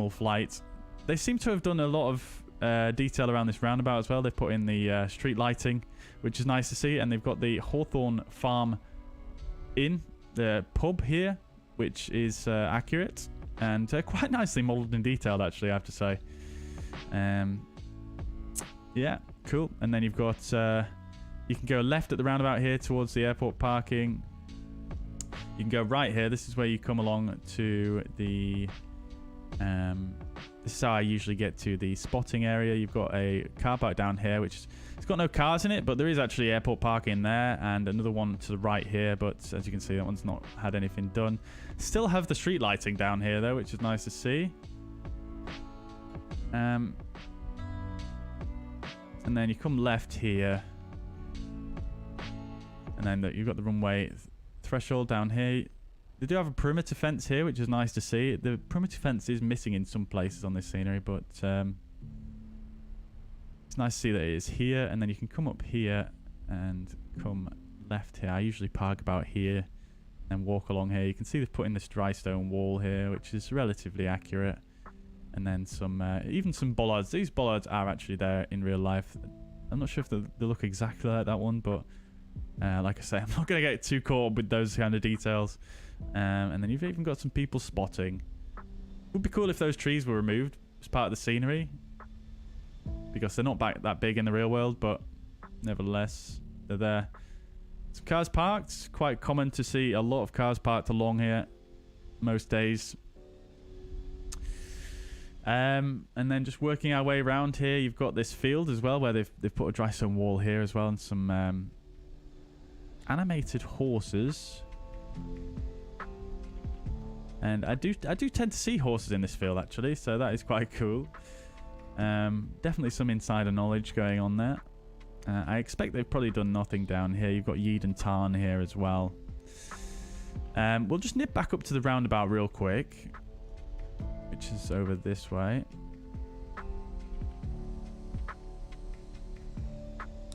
flight. They seem to have done a lot of detail around this roundabout as well. They've put in the street lighting, which is nice to see, and they've got the Hawthorne Farm Inn, the pub here, which is accurate and quite nicely modelled and detailed, actually, I have to say. Yeah, cool. And then you've got you can go left at the roundabout here towards the airport parking. You can go right here. This is where you come along to the this is how I usually get to the spotting area. You've got a car park down here, which it's got no cars in it, but there is actually airport parking there, and another one to the right here, but as you can see, that one's not had anything done. Still have the street lighting down here though, which is nice to see. And then you come left here, and then you've got the runway threshold down here. They do have a perimeter fence here, which is nice to see. The perimeter fence is missing in some places on this scenery, but it's nice to see that it is here. And then you can come up here and come left here. I usually park about here and walk along here. You can see they've put in this dry stone wall here, which is relatively accurate. And then some, even some bollards. These bollards are actually there in real life. I'm not sure if they look exactly like that one, but like I say, I'm not going to get too caught up with those kind of details. And then you've even got some people spotting. Would be cool if those trees were removed as part of the scenery, because they're not that big in the real world, but nevertheless, they're there. Some cars parked. Quite common to see a lot of cars parked along here most days. And then just working our way around here, you've got this field as well where they've put a dry stone wall here as well and some animated horses. And I do tend to see horses in this field actually, so that is quite cool. Definitely some insider knowledge going on there. I expect they've probably done nothing down here. You've got Yeed and Tarn here as well. We'll just nip back up to the roundabout real quick, which is over this way.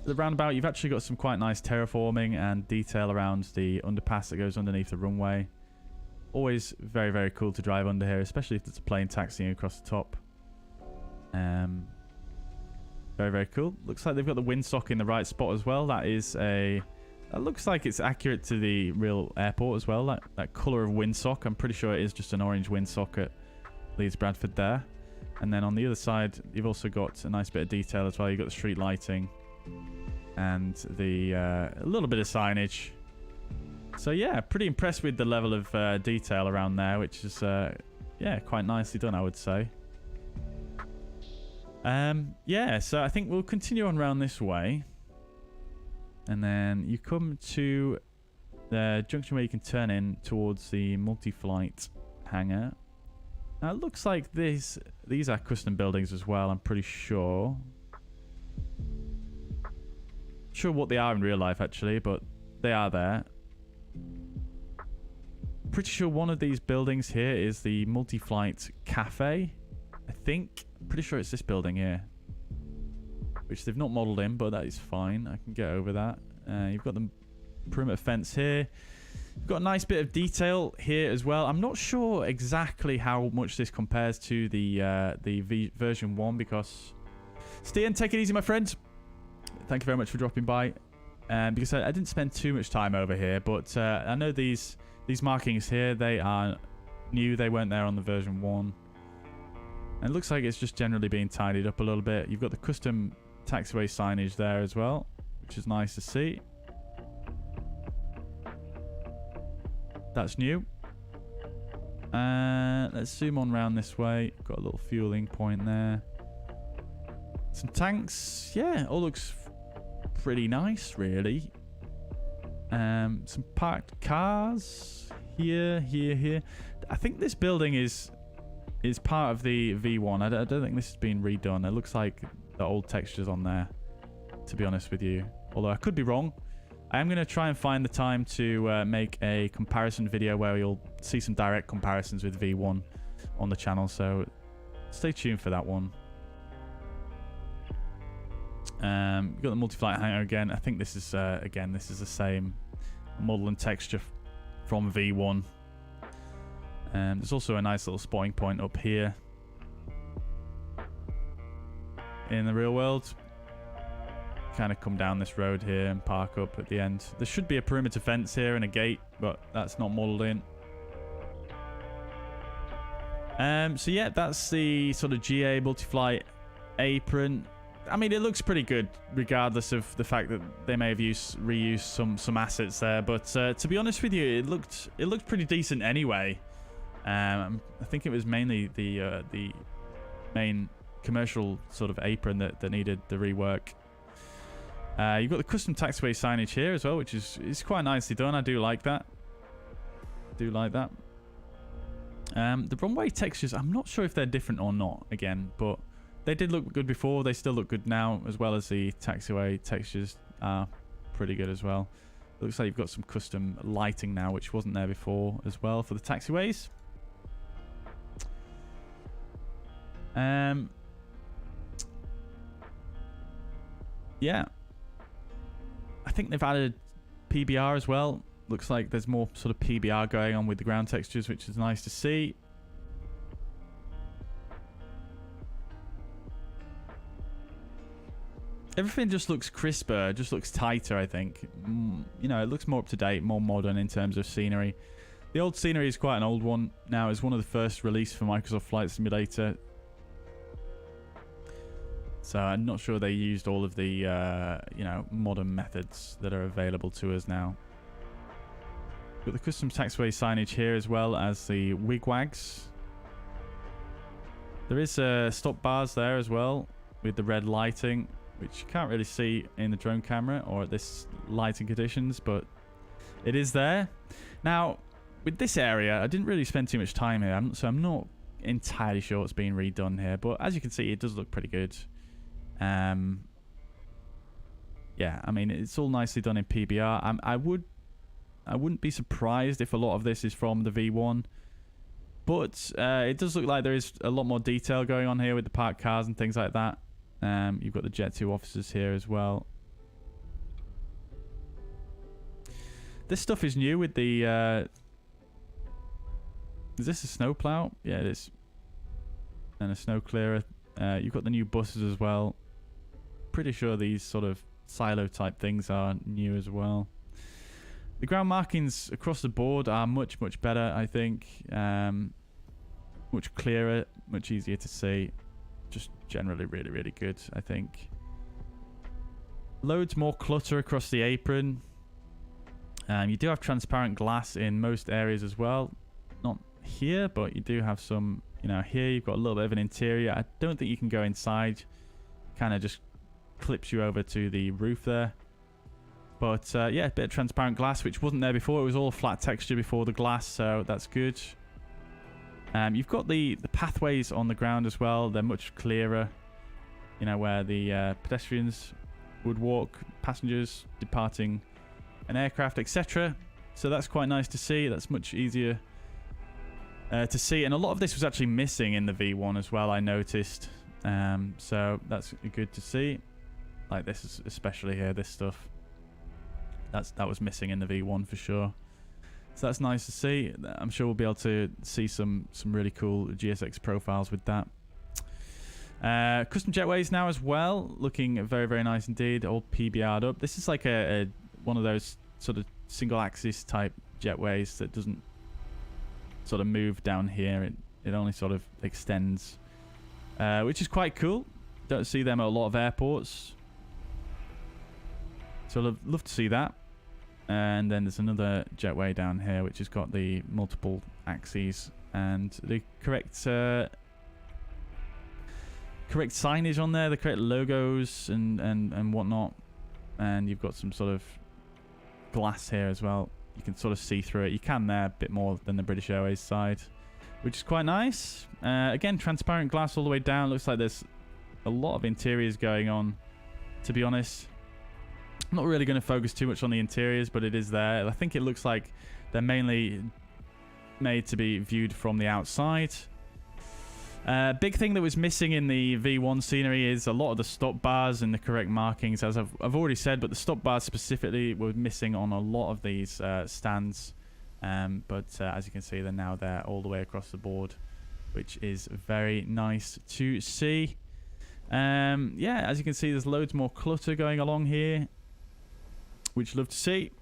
The roundabout, you've actually got some quite nice terraforming and detail around the underpass that goes underneath the runway. Always very, very cool to drive under here, especially if it's a plane taxiing across the top. Very, very cool. Looks like they've got the windsock in the right spot as well. That looks like it's accurate to the real airport as well. That colour of windsock, I'm pretty sure it is just an orange windsock at Leeds Bradford there. And then on the other side, you've also got a nice bit of detail as well. You've got the street lighting and the a little bit of signage. So yeah, pretty impressed with the level of detail around there, which is yeah, quite nicely done, I would say. Yeah, so I think we'll continue on around this way. And then you come to the junction where you can turn in towards the multi-flight hangar. Now it looks like these are custom buildings as well, I'm pretty sure. Not sure what they are in real life actually, but they are there. Pretty sure one of these buildings here is the multi-flight cafe, I think. Pretty sure it's this building here, which they've not modelled in, but that is fine. I can get over that. You've got the perimeter fence here. You've got a nice bit of detail here as well. I'm not sure exactly how much this compares to the version 1 because... Stian, take it easy, my friend. Thank you very much for dropping by. Because I didn't spend too much time over here, but I know these markings here, they are new. They weren't there on the version 1. And it looks like it's just generally being tidied up a little bit. You've got the custom taxiway signage there as well, which is nice to see. That's new. Let's zoom on around this way. Got a little fueling point there. Some tanks. Yeah, all looks pretty nice, really. Some parked cars here. I think this building is part of the V1. I don't think this has been redone. It looks like the old textures on there, to be honest with you. Although I could be wrong. I am going to try and find the time to make a comparison video where you'll see some direct comparisons with V1 on the channel. So stay tuned for that one. We've got the multi-flight hangar again. I think this is, again, this is the same model and texture from V1. There's also a nice little spotting point up here in the real world. Kind of come down this road here and park up at the end. There should be a perimeter fence here and a gate, but that's not modelled in. So yeah, that's the sort of GA multi-flight apron. I mean, it looks pretty good, regardless of the fact that they may have reused some assets there. But to be honest with you, it looked pretty decent anyway. I think it was mainly the main commercial sort of apron that needed the rework. You've got the custom taxiway signage here as well, which is quite nicely done. I do like that. The runway textures, I'm not sure if they're different or not, again, but they did look good before. They still look good now, as well as the taxiway textures are pretty good as well. It looks like you've got some custom lighting now, which wasn't there before as well for the taxiways. Yeah. I think they've added PBR as well. Looks like there's more sort of PBR going on with the ground textures, which is nice to see. Everything just looks crisper, just looks tighter, I think. You know, it looks more up to date, more modern in terms of scenery. The old scenery is quite an old one now. It's one of the first released for Microsoft Flight Simulator. So I'm not sure they used all of the, you know, modern methods that are available to us now. Got the custom taxiway signage here as well as the wigwags. There is stop bars there as well with the red lighting, which you can't really see in the drone camera or at this lighting conditions, but it is there. Now, with this area, I didn't really spend too much time here, so I'm not entirely sure what's being redone here, but as you can see, it does look pretty good. Yeah, I mean, it's all nicely done in PBR. I wouldn't be surprised if a lot of this is from the V1, but it does look like there is a lot more detail going on here with the parked cars and things like that. You've got the Jet 2 officers here as well. This stuff is new with the... is this a snowplow? Yeah, it is. And a snow clearer. You've got the new buses as well. Pretty sure these sort of silo type things are new as well. The ground markings across the board are much, much better, I think. Much clearer, much easier to see. Just generally really, really good, I think. Loads more clutter across the apron. You do have transparent glass in most areas as well. Not here, but you do have some, you know, here you've got a little bit of an interior. I don't think you can go inside. Kind of just clips you over to the roof there. But yeah, a bit of transparent glass, which wasn't there before. It was all flat texture before the glass, so that's good. You've got the pathways on the ground as well. They're much clearer, you know, where the pedestrians would walk, passengers departing an aircraft, etc. So that's quite nice to see. That's much easier to see. And a lot of this was actually missing in the V1 as well, I noticed. So that's good to see. Like this is especially here, this stuff. That was missing in the V1 for sure. So that's nice to see. I'm sure we'll be able to see some really cool GSX profiles with that. Custom jetways now as well, looking very, very nice indeed. All PBR'd up. This is like one of those sort of single axis type jetways that doesn't sort of move down here. It only sort of extends, which is quite cool. Don't see them at a lot of airports. So I'd love to see that. And then there's another jetway down here which has got the multiple axes and the correct signage on there, the correct logos and whatnot. And you've got some sort of glass here as well. You can sort of see through it. You can there a bit more than the British Airways side, which is quite nice. Again, transparent glass all the way down. Looks like there's a lot of interiors going on, to be honest. I'm not really going to focus too much on the interiors, but it is there. I think it looks like they're mainly made to be viewed from the outside. Big thing that was missing in the V1 scenery is a lot of the stop bars and the correct markings, as I've already said, but the stop bars specifically were missing on a lot of these stands. But as you can see, they're now there all the way across the board, which is very nice to see. Yeah, as you can see, there's loads more clutter going along here, which I love to see.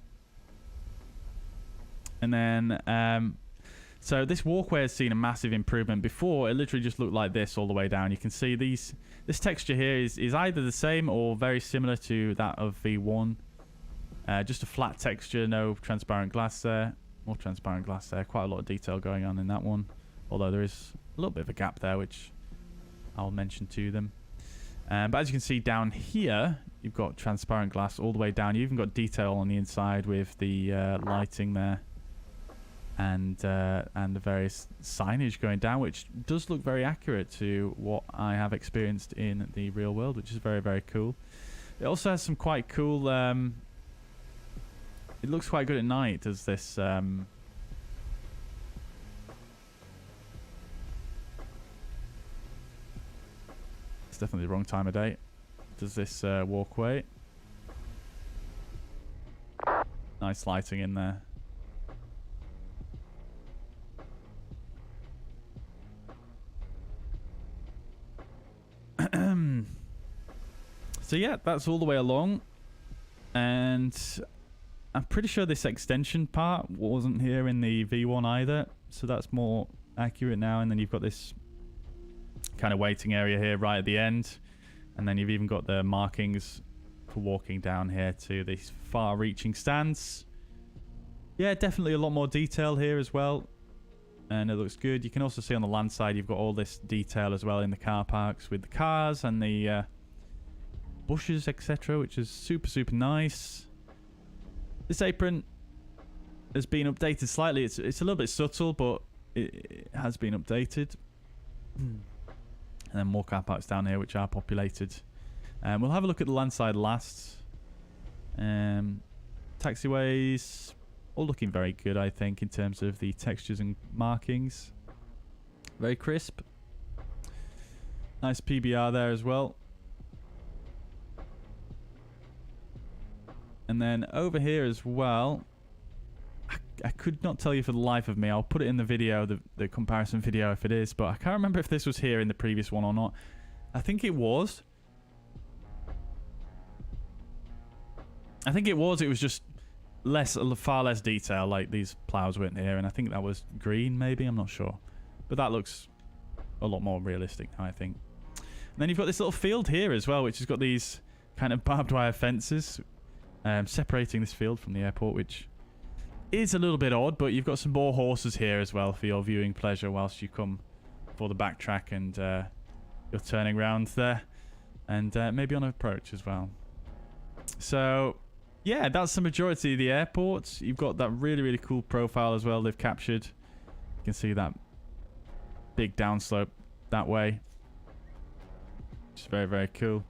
And then so this walkway has seen a massive improvement. Before, it literally just looked like this all the way down. You can see this texture here is either the same or very similar to that of V1. Just a flat texture, no transparent glass there. More transparent glass there. Quite a lot of detail going on in that one. Although there is a little bit of a gap there, which I'll mention to them. But as you can see down here, you've got transparent glass all the way down. You've even got detail on the inside with the lighting there, and the various signage going down, which does look very accurate to what I have experienced in the real world, which is very, very cool. It also has some quite cool. It looks quite good at night. Does this? It's definitely the wrong time of day. Does this walkway? Nice lighting in there. So yeah, that's all the way along, and I'm pretty sure this extension part wasn't here in the V1 either, so that's more accurate now. And then you've got this kind of waiting area here right at the end, and then you've even got the markings for walking down here to these far-reaching stands. Yeah, definitely a lot more detail here as well. and it looks good. You can also see on the land side you've got all this detail as well in the car parks with the cars and the bushes, etc., which is super, super nice. This apron has been updated slightly. It's a little bit subtle, but it has been updated. And then more car parks down here, which are populated. We'll have a look at the land side last. Taxiways, all looking very good, I think, in terms of the textures and markings. Very crisp. Nice PBR there as well. And then over here as well, I could not tell you for the life of me. I'll put it in the video, the comparison video if it is, but I can't remember if this was here in the previous one or not. I think it was. It was just far less detail, like these plows weren't here, and I think that was green maybe, I'm not sure. But that looks a lot more realistic, I think. And then you've got this little field here as well, which has got these kind of barbed wire fences separating this field from the airport, which is a little bit odd, but you've got some more horses here as well for your viewing pleasure whilst you come for the backtrack and you're turning around there, and maybe on approach as well. So yeah, that's the majority of the airport. You've got that really, really cool profile as well they've captured. You can see that big downslope that way, which is very, very cool.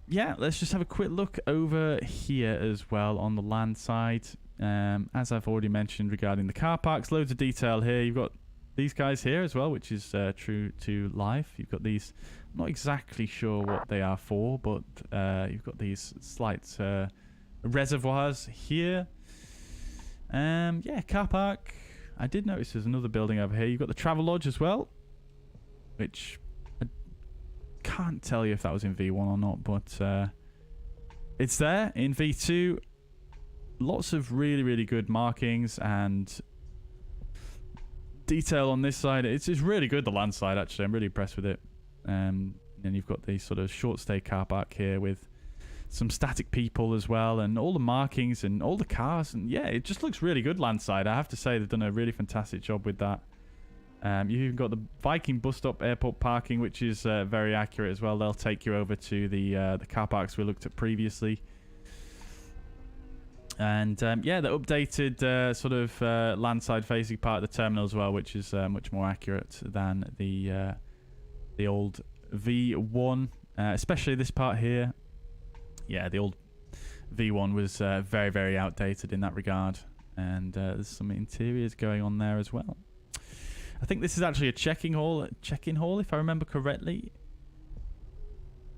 Yeah, let's just have a quick look over here as well on the land side. As I've already mentioned regarding the car parks, loads of detail here. You've got these guys here as well, which is true to life. You've got these, I'm not exactly sure what they are for, but you've got these slight reservoirs here. Yeah, car park. I did notice there's another building over here. You've got the travel lodge as well, which I can't tell you if that was in V1 or not, but it's there in V2. Lots of really, really good markings and detail on this side. It's really good, the land side, actually. I'm really impressed with it. And you've got the sort of short stay car park here with some static people as well, and all the markings and all the cars, and yeah, it just looks really good land side. I have to say they've done a really fantastic job with that. You've even got the Viking bus stop airport parking, which is very accurate as well. They'll take you over to the car parks we looked at previously. And yeah, the updated sort of landside facing part of the terminal as well, which is much more accurate than the old V1, especially this part here. Yeah, the old V1 was very, very outdated in that regard. And there's some interiors going on there as well. I think this is actually a check-in hall, if I remember correctly.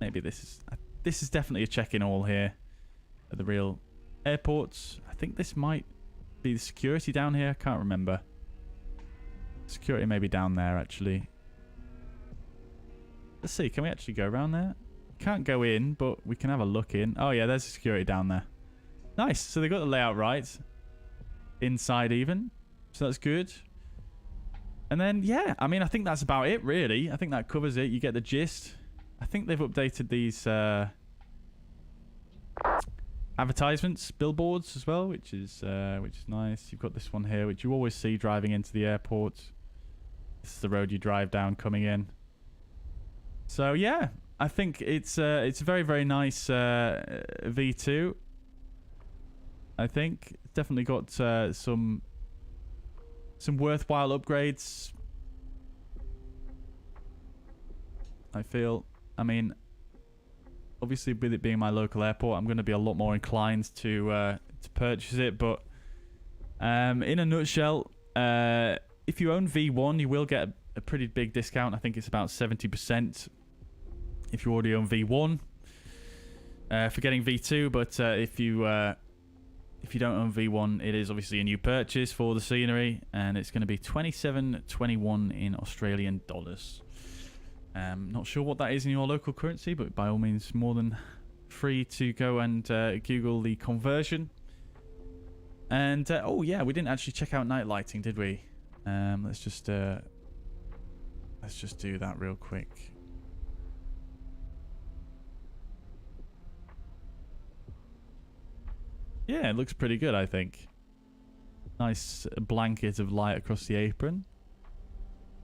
Maybe this is definitely a check-in hall here at the real airports. I think this might be the security down here. I can't remember. Security may be down there, actually. Let's see. Can we actually go around there? Can't go in, but we can have a look in. Oh, yeah, there's the security down there. Nice. So they got the layout right. Inside even. So that's good. And then, yeah, I mean, I think that's about it, really. I think that covers it. You get the gist. I think they've updated these advertisements, billboards as well, which is nice. You've got this one here, which you always see driving into the airport. This is the road you drive down coming in. So yeah, I think it's a very, very nice V2. I think it's definitely got some worthwhile upgrades. I feel. I mean, obviously, with it being my local airport, I'm going to be a lot more inclined to purchase it. But in a nutshell, if you own V1, you will get a pretty big discount. I think it's about 70% if you already own V1 for getting V2. But if you don't own V1, it is obviously a new purchase for the scenery, and it's going to be $27.21 in Australian dollars. Not sure what that is in your local currency, but by all means, more than free to go and Google the conversion. And oh yeah, we didn't actually check out night lighting, did we? Let's just do that real quick. Yeah, it looks pretty good, I think. Nice blanket of light across the apron.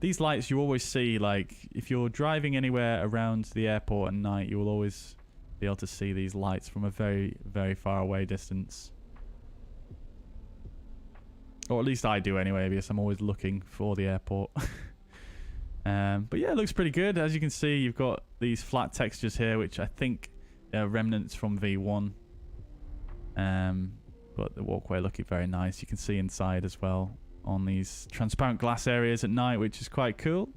These lights you always see, like, if you're driving anywhere around the airport at night, you will always be able to see these lights from a very, very far away distance. Or at least I do anyway, because I'm always looking for the airport. But yeah, it looks pretty good. As you can see, you've got these flat textures here, which I think are remnants from V1. But the walkway looking very nice. You can see inside as well on these transparent glass areas at night, which is quite cool.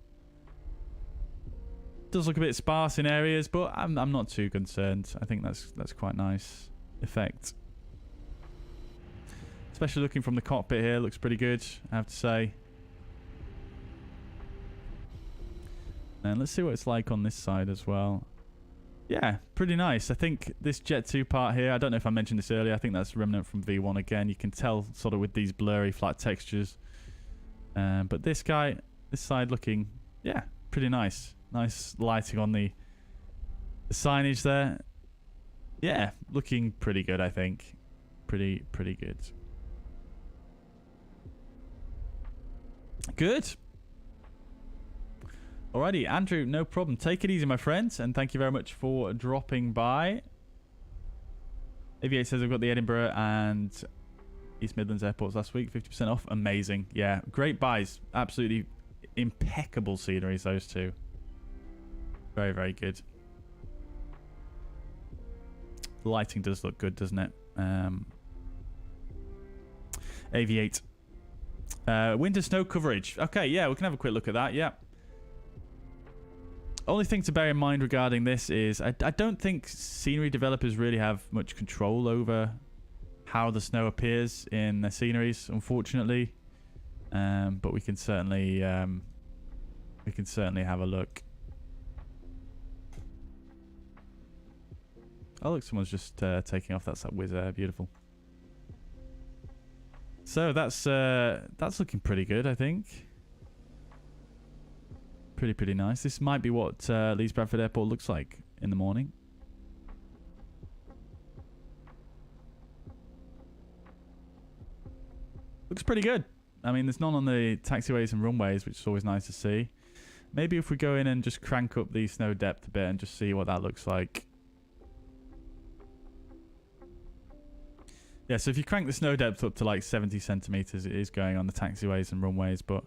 Does look a bit sparse in areas, but I'm not too concerned. I think that's quite nice effect. Especially looking from the cockpit here, looks pretty good, I have to say. And let's see what it's like on this side as well. Yeah, pretty nice. I think this Jet 2 part here, I don't know if I mentioned this earlier, I think that's remnant from V1 again. You can tell sort of with these blurry flat textures. But this guy, this side looking, yeah, pretty nice. Nice lighting on the signage there. Yeah, looking pretty good, I think. Pretty good. Good. Alrighty, Andrew, no problem. Take it easy, my friends, and thank you very much for dropping by. Aviator says I've got the Edinburgh and East Midlands airports last week, 50% off. Amazing. Yeah, great buys. Absolutely impeccable sceneries, those two. Very, very good. The lighting does look good, doesn't it? Aviate. Winter snow coverage. Okay, yeah, we can have a quick look at that. Yeah. Only thing to bear in mind regarding this is I don't think scenery developers really have much control over how the snow appears in their sceneries, unfortunately. But we can certainly have a look. Oh look, someone's just taking off. That's that Wizz Air. Beautiful. So that's looking pretty good, I think. Pretty nice. This might be what Leeds Bradford Airport looks like in the morning. Looks pretty good. I mean, there's none on the taxiways and runways, which is always nice to see. Maybe if we go in and just crank up the snow depth a bit and just see what that looks like. Yeah, so if you crank the snow depth up to like 70 centimeters, it is going on the taxiways and runways, but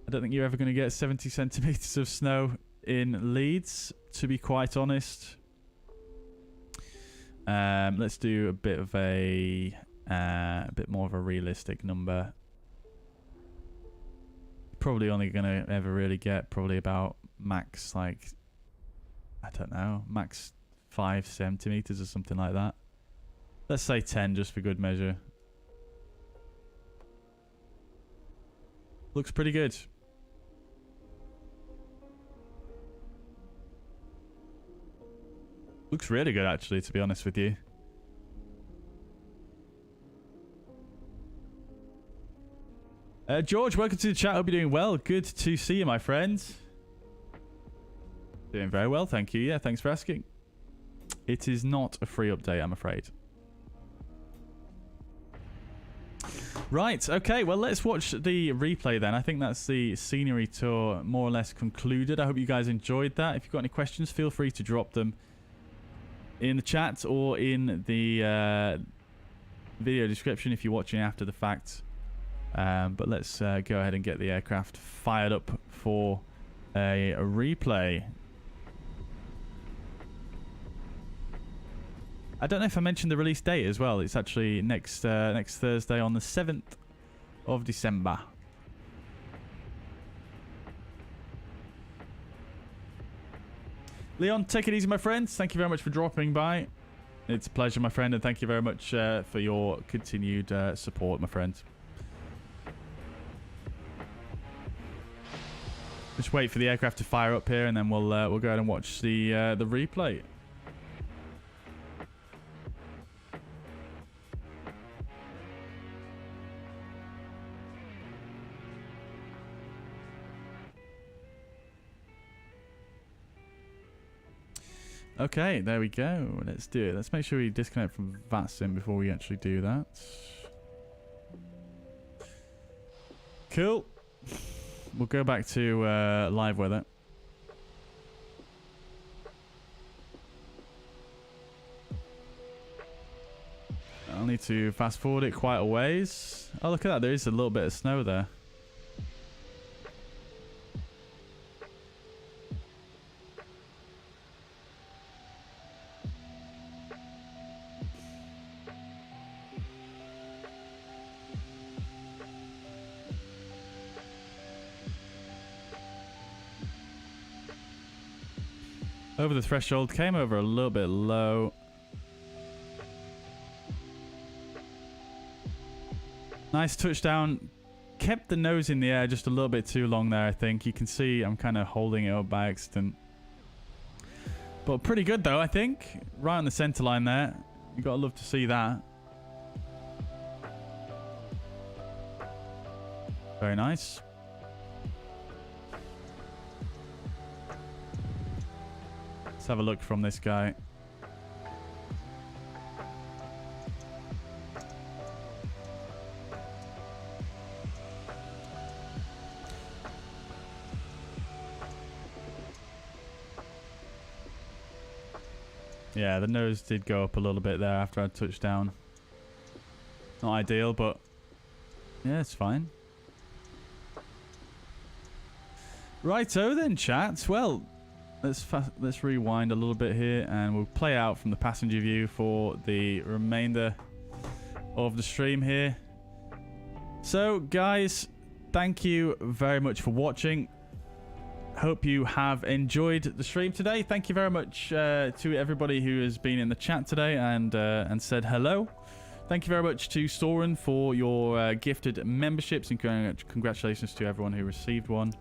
I don't think you're ever going to get 70 centimeters of snow in Leeds, to be quite honest. Let's do a bit of a bit more of a realistic number. Probably only going to ever really get probably about max, like, I don't know, max 5 centimeters or something like that. Let's say 10 just for good measure. Looks pretty good. Looks really good, actually, to be honest with you. George, welcome to the chat. Hope you're doing well. Good to see you, my friend. Doing very well, thank you. Yeah, thanks for asking. It is not a free update, I'm afraid. Right, okay, well, let's watch the replay then. I think that's the scenery tour more or less concluded. I hope you guys enjoyed that. If you've got any questions, feel free to drop them in the chat or in the video description if you're watching after the fact. But let's go ahead and get the aircraft fired up for a replay. I don't know if I mentioned the release date as well. It's actually next Thursday on the 7th of December. Leon, take it easy, my friends. Thank you very much for dropping by. It's a pleasure, my friend, and thank you very much for your continued support, my friend. Just wait for the aircraft to fire up here, and then we'll go ahead and watch the replay. Okay, there we go. Let's do it. Let's make sure we disconnect from VATSIM before we actually do that. Cool. We'll go back to live weather. I'll need to fast forward it quite a ways. Oh, look at that. There is a little bit of snow there. Over the threshold, came over a little bit low. Nice touchdown. Kept the nose in the air just a little bit too long there, I think. You can see I'm kind of holding it up by accident. But pretty good though, I think. Right on the center line there. You gotta love to see that. Very nice. Let's have a look from this guy. Yeah, the nose did go up a little bit there after I touched down. Not ideal, but yeah, it's fine. Righto then, chat. Well, let's rewind a little bit here, and we'll play out from the passenger view for the remainder of the stream here. So, guys, thank you very much for watching. Hope you have enjoyed the stream today. Thank you very much to everybody who has been in the chat today and said hello. Thank you very much to Soren for your gifted memberships, and congratulations to everyone who received one.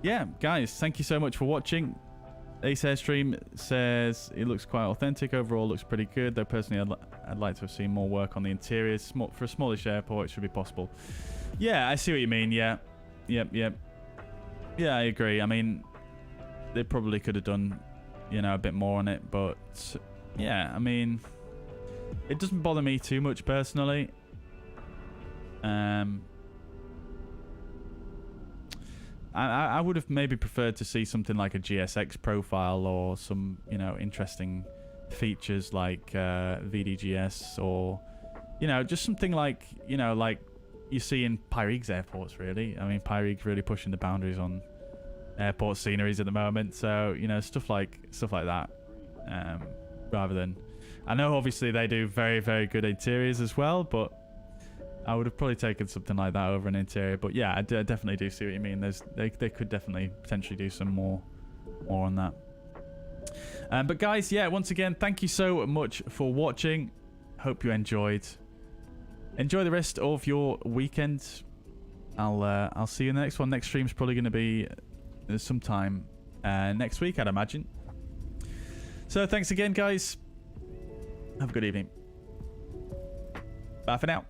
Yeah, guys, thank you so much for watching. Ace Airstream says it looks quite authentic. Overall, looks pretty good. Though personally, I'd like to have seen more work on the interiors. For a smallish airport, it should be possible. Yeah, I see what you mean. Yeah, yep. Yeah, I agree. I mean, they probably could have done, you know, a bit more on it. But yeah, I mean, it doesn't bother me too much personally. I would have maybe preferred to see something like a GSX profile or some, you know, interesting features like VDGS, or, you know, just something like, you know, like you see in Pyreegue's airports, really. I mean, Pyreegue's really pushing the boundaries on airport sceneries at the moment. So, you know, stuff like that, rather than... I know, obviously, they do very, very good interiors as well, but I would have probably taken something like that over an interior. But yeah, I definitely do see what you mean. They could definitely potentially do some more on that. But guys, yeah, once again, thank you so much for watching. Hope you enjoyed. Enjoy the rest of your weekend. I'll see you in the next one. Next stream's probably going to be sometime next week, I'd imagine. So thanks again, guys. Have a good evening. Bye for now.